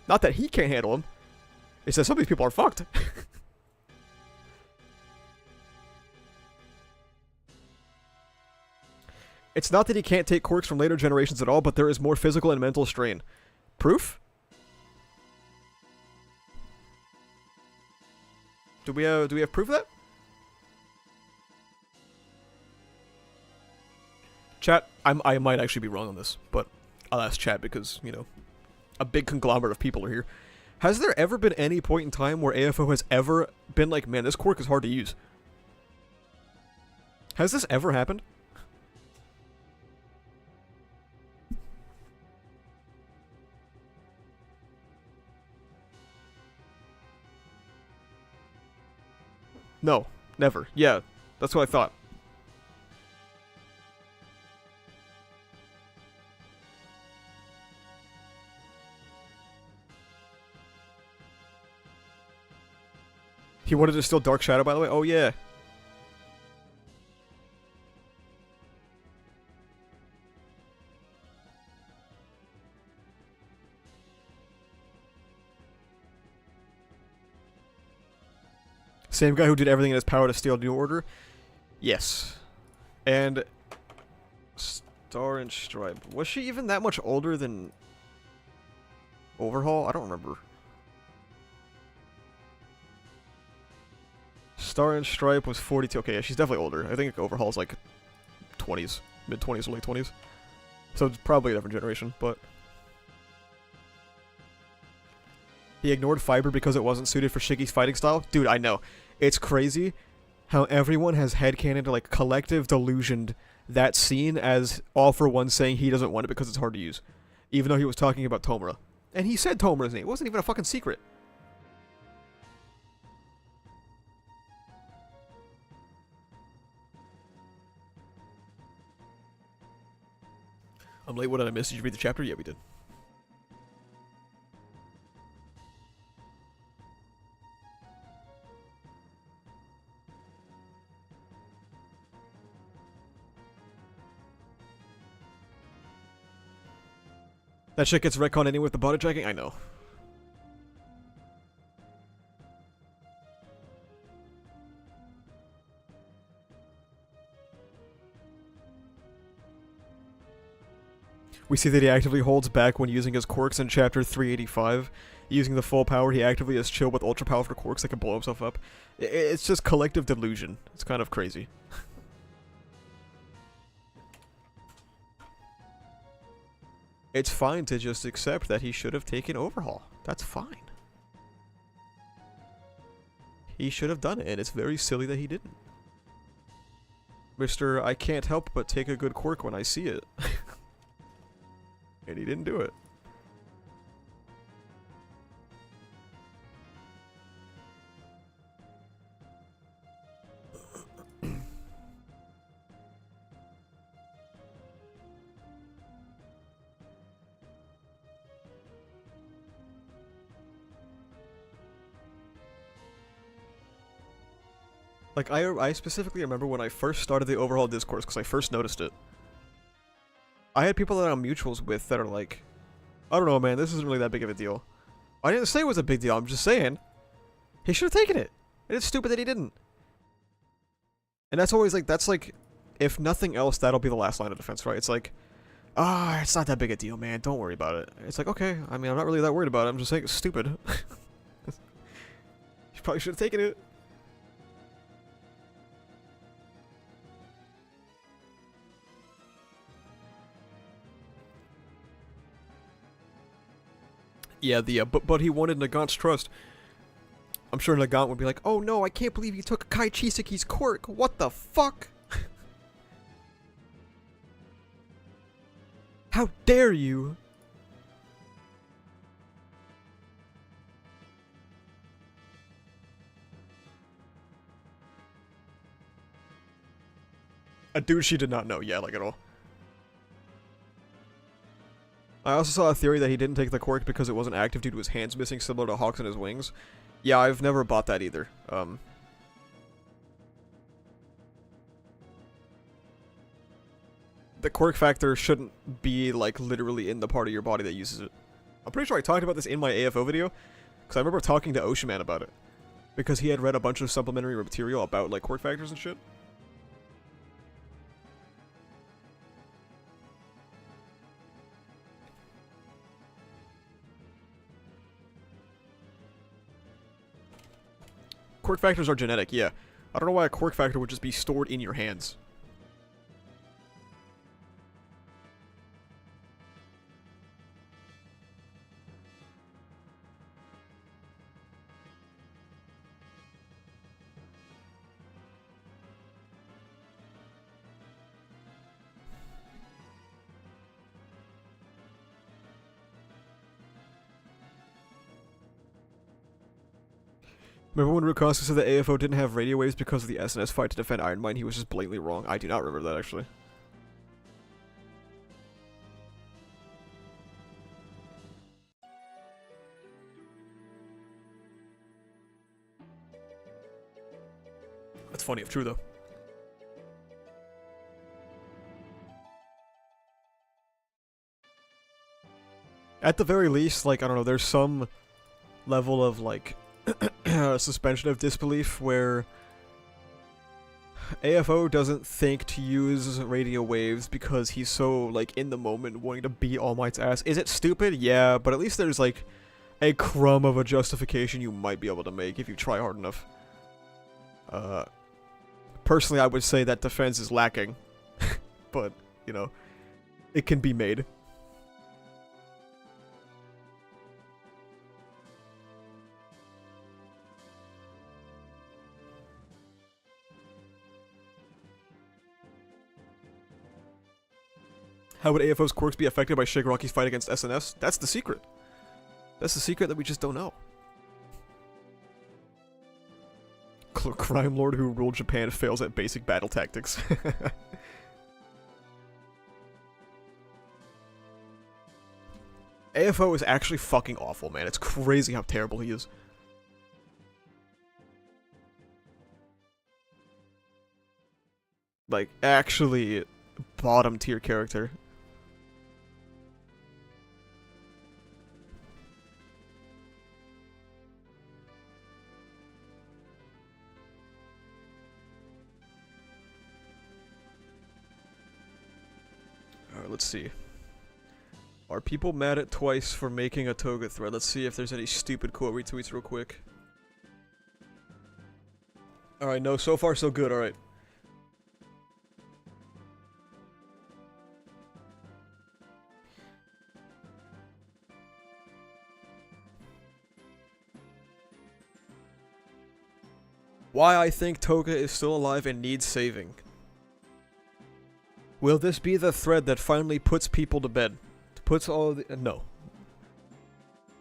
Not that he can't handle them. It says some of these people are fucked. It's not that he can't take quirks from later generations at all, but there is more physical and mental strain. Proof? Do we have proof of that? Chat, I might actually be wrong on this, but I'll ask chat because, you know, a big conglomerate of people are here. Has there ever been any point in time where AFO has ever been like, man, this quirk is hard to use? Has this ever happened? No, never. Yeah, that's what I thought. He wanted to steal Dark Shadow, by the way? Oh, yeah. Same guy who did everything in his power to steal New Order? Yes. And... Star and Stripe. Was she even that much older than... Overhaul? I don't remember. Star and Stripe was 42. Okay, yeah, she's definitely older. I think Overhaul's like 20s. Mid-20s or late 20s. So it's probably a different generation, but... He ignored Fiber because it wasn't suited for Shiggy's fighting style? Dude, I know. It's crazy how everyone has headcanoned, like, collective delusioned that scene as All For One saying he doesn't want it because it's hard to use. Even though he was talking about Tomura. And he said Tomura's name. It wasn't even a fucking secret. I'm late. What did I miss? Did you read the chapter? Yeah, we did. That shit gets retconned anyway with the body jacking? I know. We see that he actively holds back when using his quirks in chapter 385. Using the full power, he actively is chill with ultra powerful quirks that can blow himself up. It's just collective delusion. It's kind of crazy. It's fine to just accept that he should have taken Overhaul. That's fine. He should have done it, and it's very silly that he didn't. Mr. I can't help but take a good quirk when I see it. And he didn't do it. Like, I specifically remember when I first started the Overhaul discourse, because I first noticed it. I had people that I'm mutuals with that are like, I don't know, man, this isn't really that big of a deal. I didn't say it was a big deal, I'm just saying. He should have taken it. And it's stupid that he didn't. And that's always like, if nothing else, that'll be the last line of defense, right? It's like, it's not that big a deal, man, don't worry about it. It's like, okay, I mean, I'm not really that worried about it, I'm just saying it's stupid. You probably should have taken it. Yeah, but he wanted Nagant's trust. I'm sure Nagant would be like, oh no, I can't believe you took Kai Chisaki's quirk. What the fuck? How dare you? A dude she did not know, yeah, like at all. I also saw a theory that he didn't take the quirk because it wasn't active due to his hands missing, similar to Hawks and his wings. Yeah, I've never bought that either. The quirk factor shouldn't be, like, literally in the part of your body that uses it. I'm pretty sure I talked about this in my AFO video, because I remember talking to Oshi Man about it. Because he had read a bunch of supplementary material about, like, quirk factors and shit. Quirk factors are genetic, yeah. I don't know why a quirk factor would just be stored in your hands. Remember when Rukasu said that AFO didn't have radio waves because of the SNS fight to defend Iron Mine? He was just blatantly wrong. I do not remember that, actually. That's funny if true, though. At the very least, like, I don't know, there's some level of, like, suspension of disbelief where AFO doesn't think to use radio waves because he's so, like, in the moment wanting to beat All Might's ass. Is it stupid? Yeah, but at least there's, like, a crumb of a justification you might be able to make if you try hard enough. Personally, I would say that defense is lacking, but, you know, it can be made. How would AFO's quirks be affected by Shigaraki's fight against SNS? That's the secret. That's the secret that we just don't know. Crime lord who ruled Japan fails at basic battle tactics. AFO is actually fucking awful, man. It's crazy how terrible he is. Like, actually, bottom tier character. Alright, let's see. Are people mad at Twice for making a Toga thread? Let's see if there's any stupid quote retweets real quick. Alright, no, so far so good, alright. Why I think Toga is still alive and needs saving. Will this be the thread that finally puts people to bed? Puts all the... no.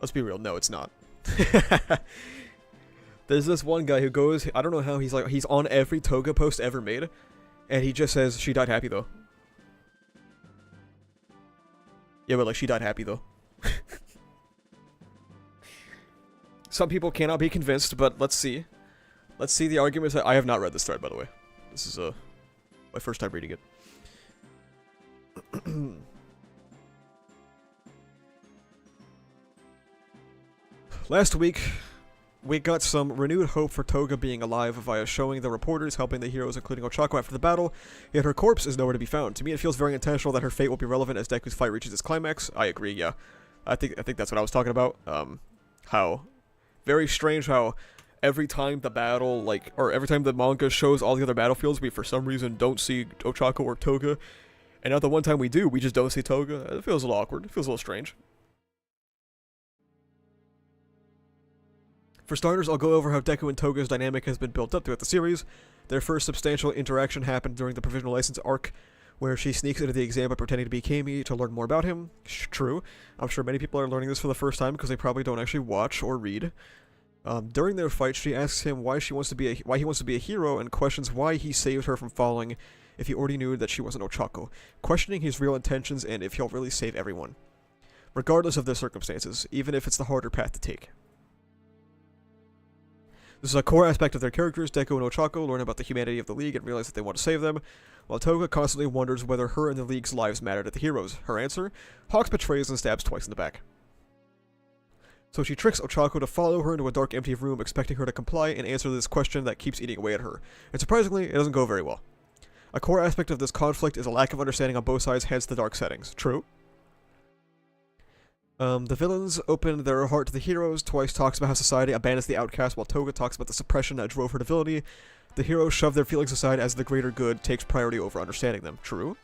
Let's be real, no it's not. There's this one guy who goes, I don't know how, he's on every Toga post ever made, and he just says, she died happy though. Yeah, but like, she died happy though. Some people cannot be convinced, but let's see. Let's see the arguments that... I have not read this thread, by the way. This is, my first time reading it. Last week, we got some renewed hope for Toga being alive via showing the reporters helping the heroes, including Ochako, after the battle, yet her corpse is nowhere to be found. To me, it feels very intentional that her fate will be relevant as Deku's fight reaches its climax. I agree, yeah. I think that's what I was talking about. How very strange how every time the battle, like, or every time the manga shows all the other battlefields, we for some reason don't see Ochako or Toga, and now the one time we do, we just don't see Toga. It feels a little awkward. It feels a little strange. For starters, I'll go over how Deku and Toga's dynamic has been built up throughout the series. Their first substantial interaction happened during the Provisional License arc, where she sneaks into the exam by pretending to be Kami to learn more about him. True. I'm sure many people are learning this for the first time because they probably don't actually watch or read. During their fight, she asks him why he wants to be a hero and questions why he saved her from falling if he already knew that she wasn't Ochako, questioning his real intentions and if he'll really save everyone, regardless of their circumstances, even if it's the harder path to take. This is a core aspect of their characters. Deku and Ochako learn about the humanity of the League and realize that they want to save them, while Toga constantly wonders whether her and the League's lives matter to the heroes. Her answer? Hawks betrays and stabs Twice in the back. So she tricks Ochako to follow her into a dark, empty room, expecting her to comply and answer this question that keeps eating away at her. And surprisingly, it doesn't go very well. A core aspect of this conflict is a lack of understanding on both sides, hence the dark settings. True. The villains open their heart to the heroes. Twice talks about how society abandons the outcast, while Toga talks about the suppression that drove her to villainy. The heroes shove their feelings aside as the greater good takes priority over understanding them. True.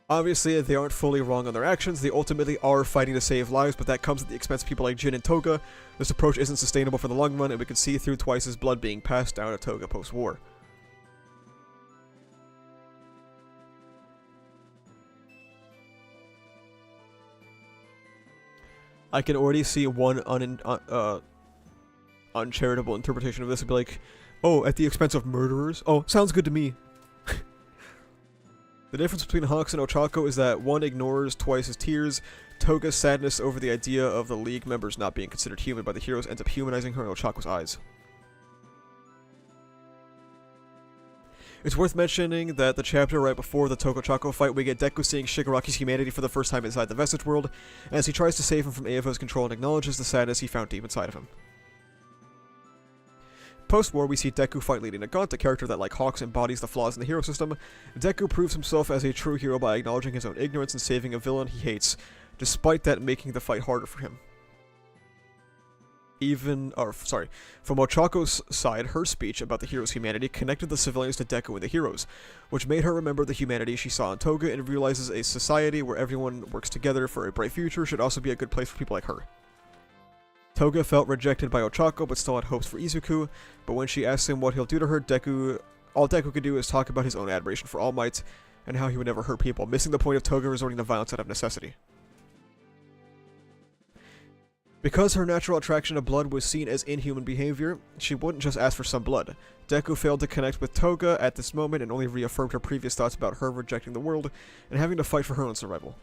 Obviously, they aren't fully wrong on their actions. They ultimately are fighting to save lives, but that comes at the expense of people like Jin and Toga. This approach isn't sustainable for the long run, and we can see through Twice's blood being passed down to Toga post-war. I can already see one uncharitable interpretation of this would be like, oh, at the expense of murderers? Oh, sounds good to me. The difference between Hawks and Ochako is that one ignores Twice's tears. Toga's sadness over the idea of the League members not being considered human by the heroes ends up humanizing her in Ochako's eyes. It's worth mentioning that the chapter right before the Toga-Ochako fight, we get Deku seeing Shigaraki's humanity for the first time inside the Vestige world, as he tries to save him from Eeva's control and acknowledges the sadness he found deep inside of him. Post-war, we see Deku fight leading Nagant, a character that, like Hawks, embodies the flaws in the hero system. Deku proves himself as a true hero by acknowledging his own ignorance and saving a villain he hates, despite that making the fight harder for him. From Ochako's side, her speech about the hero's humanity connected the civilians to Deku and the heroes, which made her remember the humanity she saw in Toga and realizes a society where everyone works together for a bright future should also be a good place for people like her. Toga felt rejected by Ochako, but still had hopes for Izuku, but when she asks him what he'll do to her, all Deku could do is talk about his own admiration for All Might, and how he would never hurt people, missing the point of Toga resorting to violence out of necessity. Because her natural attraction to blood was seen as inhuman behavior, she wouldn't just ask for some blood. Deku failed to connect with Toga at this moment and only reaffirmed her previous thoughts about her rejecting the world and having to fight for her own survival.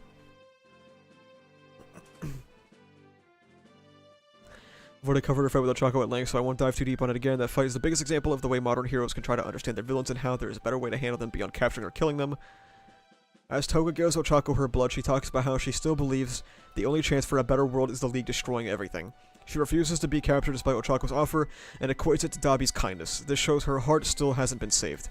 I've already covered her fight with Ochako at length, so I won't dive too deep on it again. That fight is the biggest example of the way modern heroes can try to understand their villains and how there is a better way to handle them beyond capturing or killing them. As Toga gives Ochako her blood, she talks about how she still believes the only chance for a better world is the League destroying everything. She refuses to be captured despite Ochako's offer, and equates it to Dabi's kindness. This shows her heart still hasn't been saved.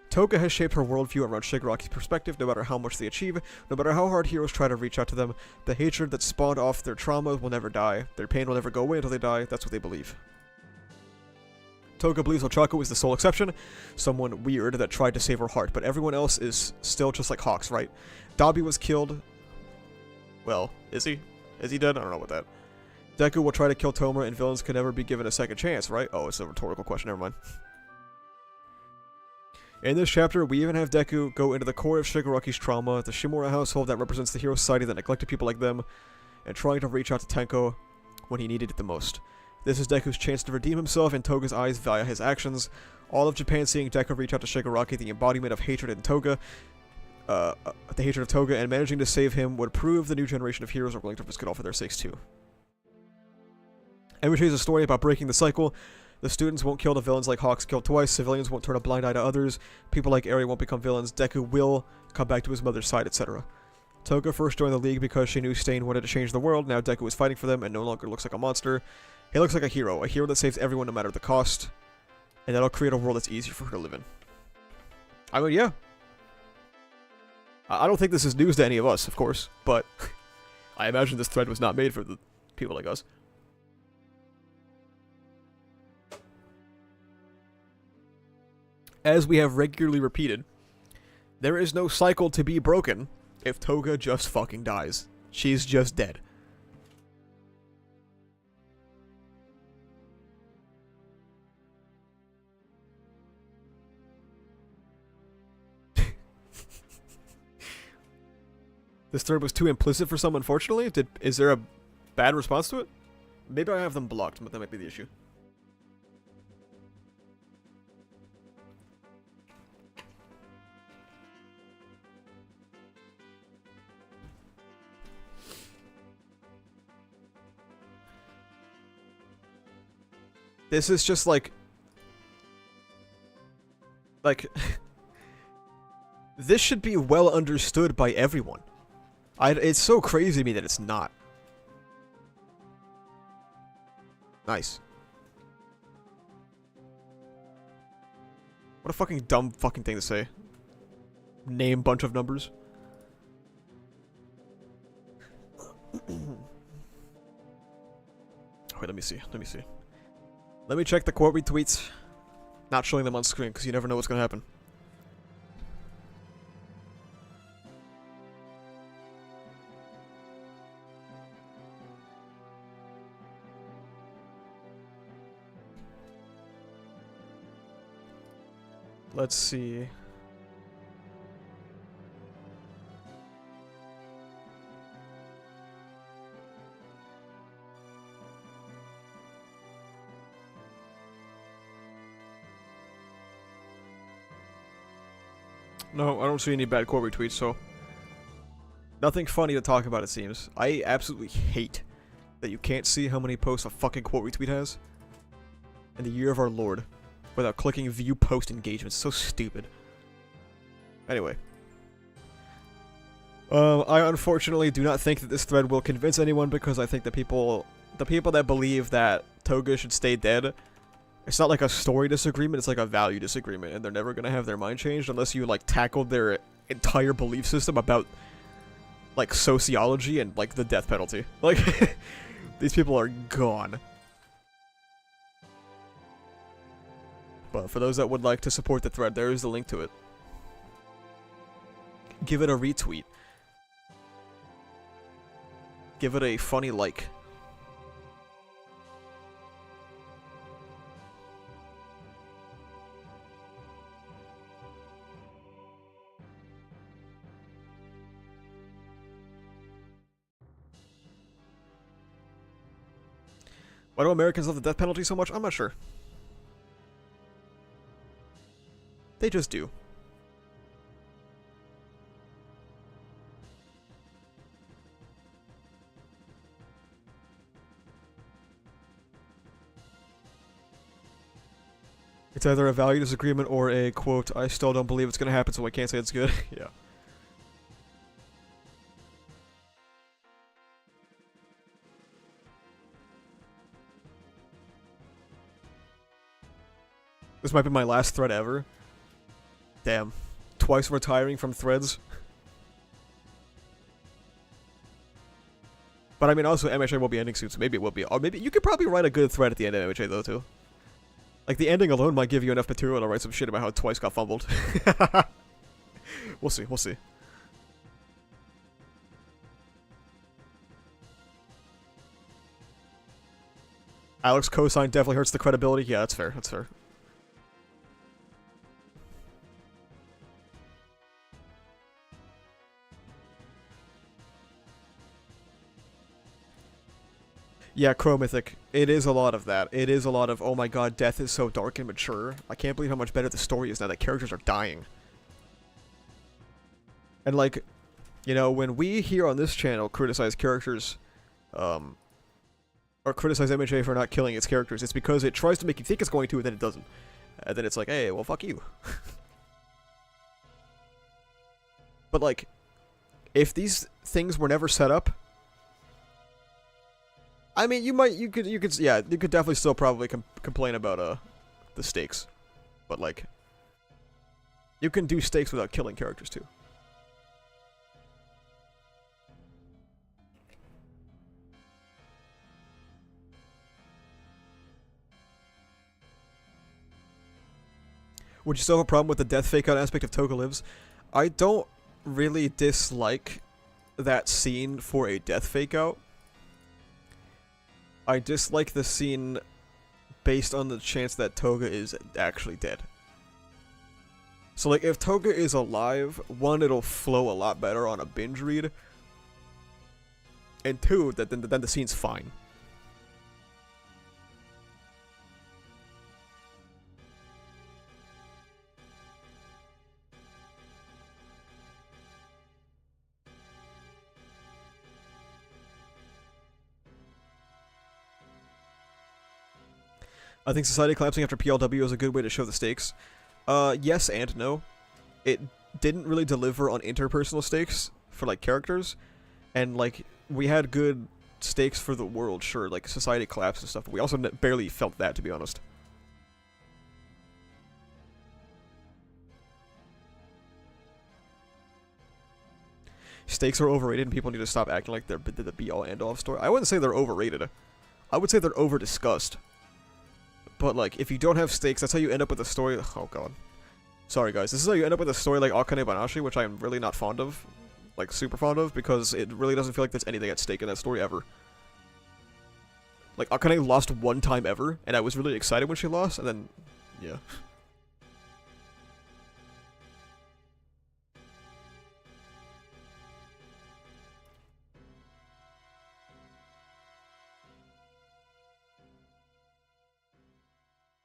Toga has shaped her worldview around Shigaraki's perspective. No matter how much they achieve, no matter how hard heroes try to reach out to them, the hatred that spawned off their trauma will never die. Their pain will never go away until they die. That's what they believe. Toga believes Ochako is the sole exception, someone weird that tried to save her heart, but everyone else is still just like Hawks, right? Dabi was killed. Well, is he? Is he dead? I don't know about that. Deku will try to kill Tomura, and villains can never be given a second chance, right? Oh, it's a rhetorical question, never mind. In this chapter, we even have Deku go into the core of Shigaraki's trauma, the Shimura household that represents the hero society that neglected people like them, and trying to reach out to Tenko when he needed it the most. This is Deku's chance to redeem himself in Toga's eyes via his actions. All of Japan seeing Deku reach out to Shigaraki, the embodiment of hatred in Toga, the hatred of Toga, and managing to save him would prove the new generation of heroes are willing to risk it all for their sakes too. MHA is a story about breaking the cycle. The students won't kill the villains like Hawks killed twice, civilians won't turn a blind eye to others, people like Eri won't become villains, Deku will come back to his mother's side, etc. Toga first joined the League because she knew Stain wanted to change the world. Now Deku is fighting for them and no longer looks like a monster. He looks like a hero that saves everyone no matter the cost, and that'll create a world that's easier for her to live in. I mean, yeah. I don't think this is news to any of us, of course, but I imagine this thread was not made for the people like us. As we have regularly repeated, there is no cycle to be broken if Toga just fucking dies. She's just dead. This thread was too implicit for some, unfortunately. Is there a bad response to it? Maybe I have them blocked, but that might be the issue. This is just like this should be well understood by everyone. It's so crazy to me that it's not. Nice. What a fucking dumb fucking thing to say. Name bunch of numbers. Wait, let me see. Let me check the quote retweets. Not showing them on screen, because you never know what's going to happen. Let's see. No, I don't see any bad quote retweets, so nothing funny to talk about, it seems. I absolutely hate that you can't see how many posts a fucking quote retweet has in the year of our Lord without clicking view post engagement. It's so stupid. Anyway. I unfortunately do not think that this thread will convince anyone, because I think the people that believe that Toga should stay dead, it's not like a story disagreement, it's like a value disagreement, and they're never gonna have their mind changed unless you, like, tackled their entire belief system about, like, sociology and, like, the death penalty. Like, these people are gone. But for those that would like to support the thread, there is the link to it. Give it a retweet. Give it a funny like. Why do Americans love the death penalty so much? I'm not sure. They just do. It's either a value disagreement or a, quote, I still don't believe it's gonna happen, so I can't say it's good. Yeah. This might be my last thread ever. Damn. Twice retiring from threads. But I mean, also, MHA will be ending soon, so maybe it will be. Or maybe you could probably write a good thread at the end of MHA, though, too. Like, the ending alone might give you enough material to write some shit about how Twice got fumbled. We'll see, we'll see. Alex cosign definitely hurts the credibility. Yeah, that's fair, that's fair. Yeah, Crow Mythic. It is a lot of that. It is a lot of, oh my god, death is so dark and mature. I can't believe how much better the story is now that characters are dying. And like, you know, when we here on this channel criticize characters, or criticize MHA for not killing its characters, it's because it tries to make you think it's going to, and then it doesn't. And then it's like, hey, well, fuck you. But like, if these things were never set up, I mean, you could definitely still probably complain about, the stakes. But, like, you can do stakes without killing characters, too. Would you still have a problem with the death fake-out aspect of Toga Lives? I don't really dislike that scene for a death fake-out. I dislike the scene based on the chance that Toga is actually dead. So, like, if Toga is alive, one, it'll flow a lot better on a binge read, and two, then the scene's fine. I think society collapsing after PLW is a good way to show the stakes. Yes and no. It didn't really deliver on interpersonal stakes for, like, characters. And, like, we had good stakes for the world, sure, like, society collapse and stuff, but we also barely felt that, to be honest. Stakes are overrated and people need to stop acting like they're the be-all, end-all of story. I wouldn't say they're overrated. I would say they're over-discussed. But, like, if you don't have stakes, that's how you end up with a story. Oh, God. Sorry, guys. This is how you end up with a story like Akane Banashi, which I am really not fond of. Like, super fond of, because it really doesn't feel like there's anything at stake in that story ever. Like, Akane lost one time ever, and I was really excited when she lost, and then, yeah.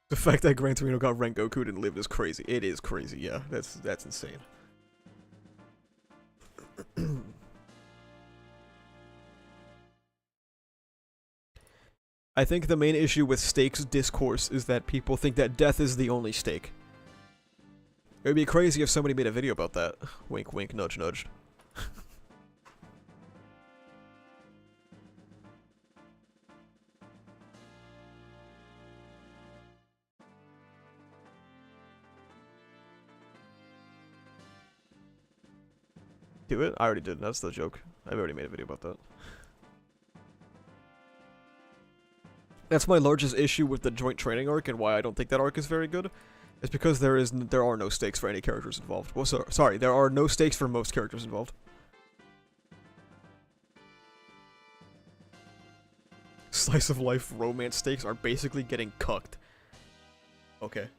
The fact that Gran Torino got Rengoku'd and lived is crazy. It is crazy, yeah. That's insane. I think the main issue with stakes discourse is that people think that death is the only stake. It would be crazy if somebody made a video about that. Wink, wink, nudge, nudge. Do it? I already did. That's the joke. I've already made a video about that. That's my largest issue with the joint training arc and why I don't think that arc is very good. It's because there are no stakes for any characters involved. Well, sorry, there are no stakes for most characters involved. Slice of life romance stakes are basically getting cucked. Okay.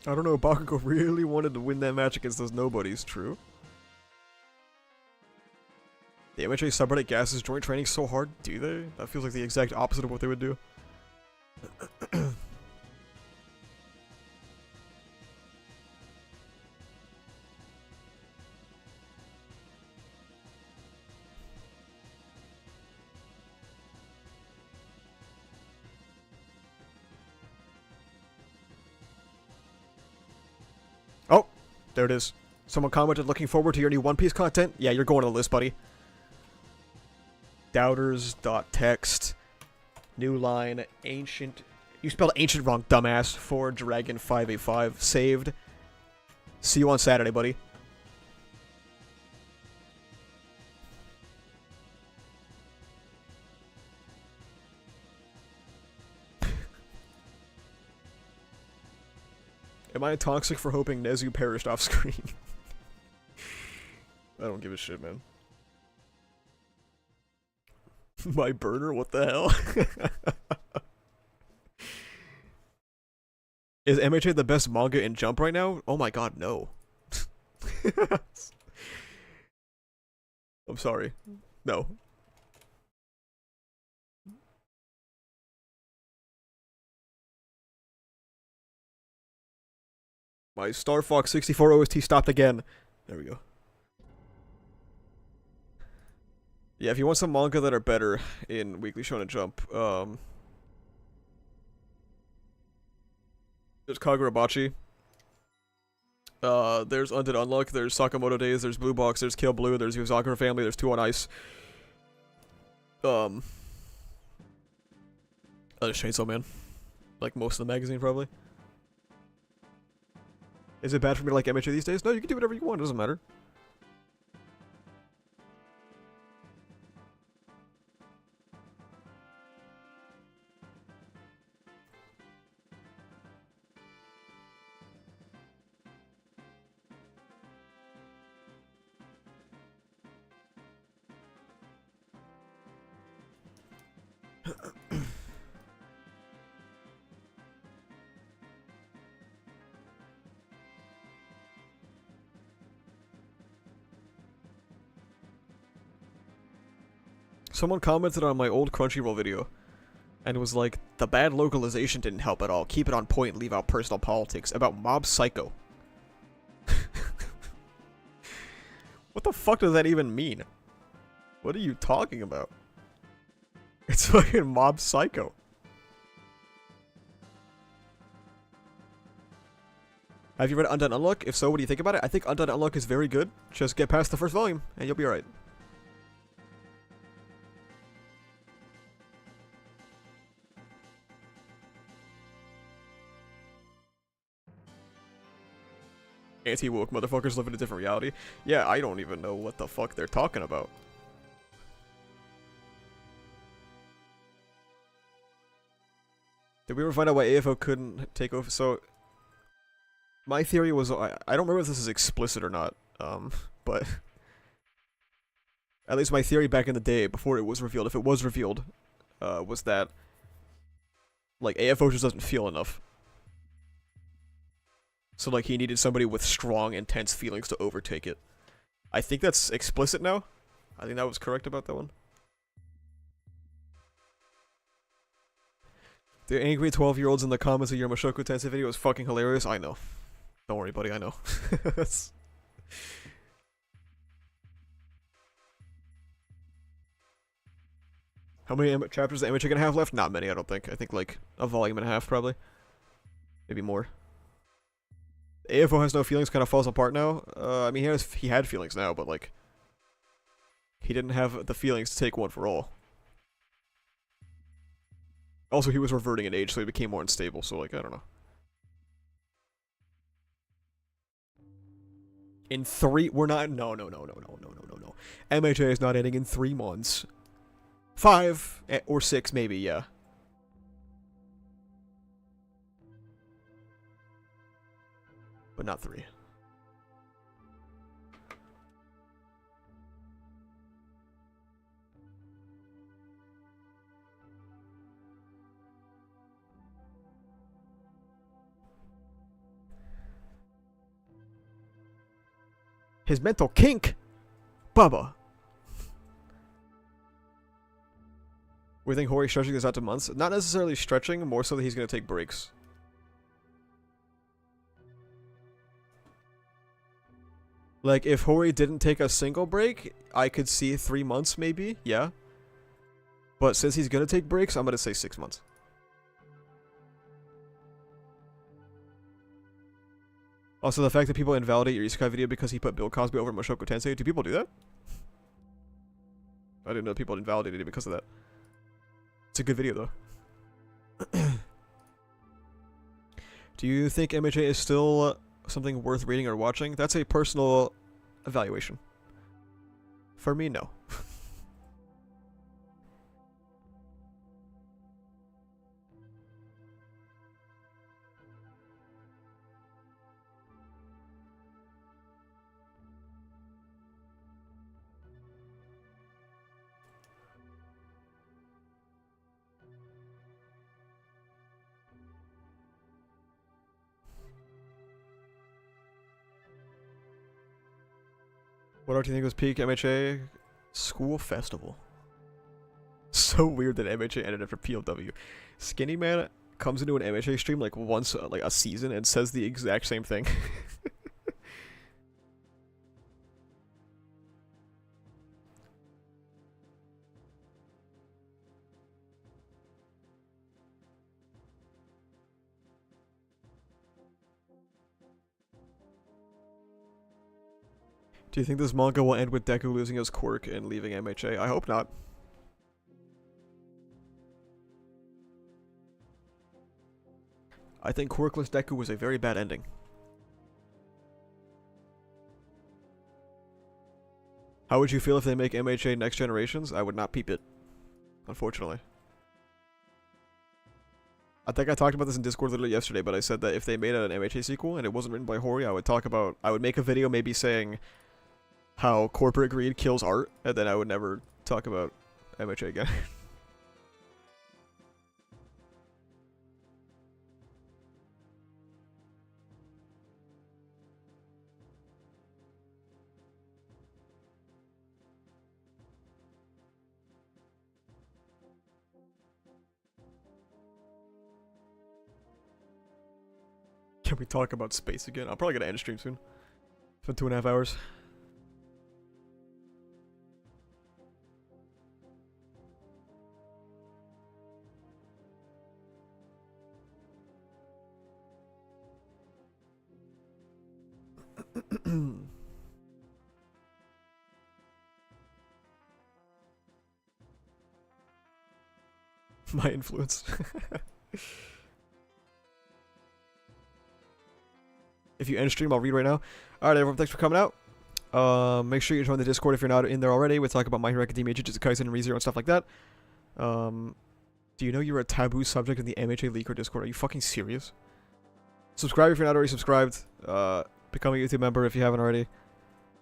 I don't know, Bakugo really wanted to win that match against those nobodies, true. The MHA subreddit gasses joint training so hard, do they? That feels like the exact opposite of what they would do. There it is. Someone commented, looking forward to your new One Piece content? Yeah, you're going on the list, buddy. Doubters.text. New line. Ancient. You spelled ancient wrong, dumbass. 4 Dragon 585. Saved. See you on Saturday, buddy. Am I toxic for hoping Nezu perished off screen? I don't give a shit, man. My burner? What the hell? Is MHA the best manga in Jump right now? Oh my god, no. I'm sorry. No. My Star Fox 64 OST stopped again. There we go. Yeah, if you want some manga that are better in Weekly Shonen Jump, there's Kagurabachi. There's Undead Unluck, there's Sakamoto Days, there's Blue Box, there's Kill Blue, there's Yuzakura Family, there's 2 on Ice. There's Chainsaw Man. Like most of the magazine, probably. Is it bad for me to like MHA these days? No, you can do whatever you want, it doesn't matter. Someone commented on my old Crunchyroll video and was like, the bad localization didn't help at all. Keep it on point and leave out personal politics about Mob Psycho. What the fuck does that even mean? What are you talking about? It's fucking Mob Psycho. Have you read Undead Unluck? If so, what do you think about it? I think Undead Unluck is very good. Just get past the first volume and you'll be alright. Anti-woke motherfuckers live in a different reality. Yeah, I don't even know what the fuck they're talking about. Did we ever find out why AFO couldn't take over? So, my theory was, I don't remember if this is explicit or not, but at least my theory back in the day, before it was revealed, if it was revealed, was that, like, AFO just doesn't feel enough. So, like, he needed somebody with strong, intense feelings to overtake it. I think that's explicit now. I think that was correct about that one. The angry 12-year-olds in the comments of your Mushoku Tensei video was fucking hilarious. I know. Don't worry, buddy, I know. How many chapters is the MHA gonna have left? Not many, I don't think. I think, like, a volume and a half, probably. Maybe more. AFO has no feelings, kind of falls apart now. I mean, he had feelings now, but, like, he didn't have the feelings to take one for all. Also, he was reverting in age, so he became more unstable, so, like, I don't know. In 3, we're not, no. MHA is not ending in 3 months. 5, or 6, maybe, yeah. But not 3. His mental kink! Bubba! We think Hori's stretching this out to months? Not necessarily stretching, more so that he's gonna take breaks. Like, if Hori didn't take a single break, I could see 3 months maybe, yeah. But since he's gonna take breaks, I'm gonna say 6 months. Also, the fact that people invalidate your Isekai video because he put Bill Cosby over Mushoku Tensei. Do people do that? I didn't know people invalidated it because of that. It's a good video, though. Do you think MHA is still something worth reading or watching? That's a personal evaluation. For me, no. What art do you think was peak MHA? School Festival. So weird that MHA ended after PLW. Skinny Man comes into an MHA stream like once, like a season, and says the exact same thing. Do you think this manga will end with Deku losing his quirk and leaving MHA? I hope not. I think quirkless Deku was a very bad ending. How would you feel if they make MHA Next Generations? I would not peep it, unfortunately. I think I talked about this in Discord literally yesterday, but I said that if they made an MHA sequel and it wasn't written by Hori, I would make a video maybe saying how corporate greed kills art, and then I would never talk about MHA again. Can we talk about space again? I'm probably gonna end stream soon. It's been 2.5 hours. My influence. If you end stream, I'll read right now. Alright, everyone, thanks for coming out. Make sure you join the Discord if you're not in there already. We talk about My Hero Academia, Jujutsu Kaisen, and ReZero and stuff like that. Do you know you're a taboo subject in the MHA Leaker Discord? Are you fucking serious? Subscribe if you're not already subscribed. Become a YouTube member if you haven't already.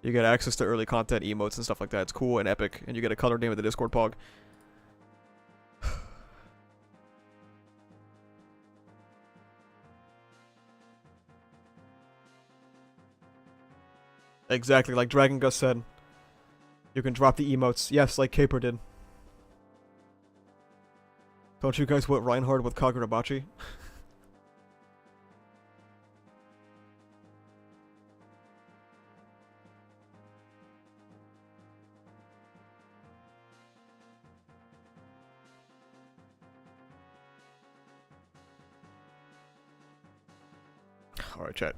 You get access to early content, emotes, and stuff like that. It's cool and epic, and you get a color name of the Discord pog. Exactly, like Dragon Gus said. You can drop the emotes. Yes, like Caper did. Don't you guys want Reinhard with Kagurabachi? Alright, chat.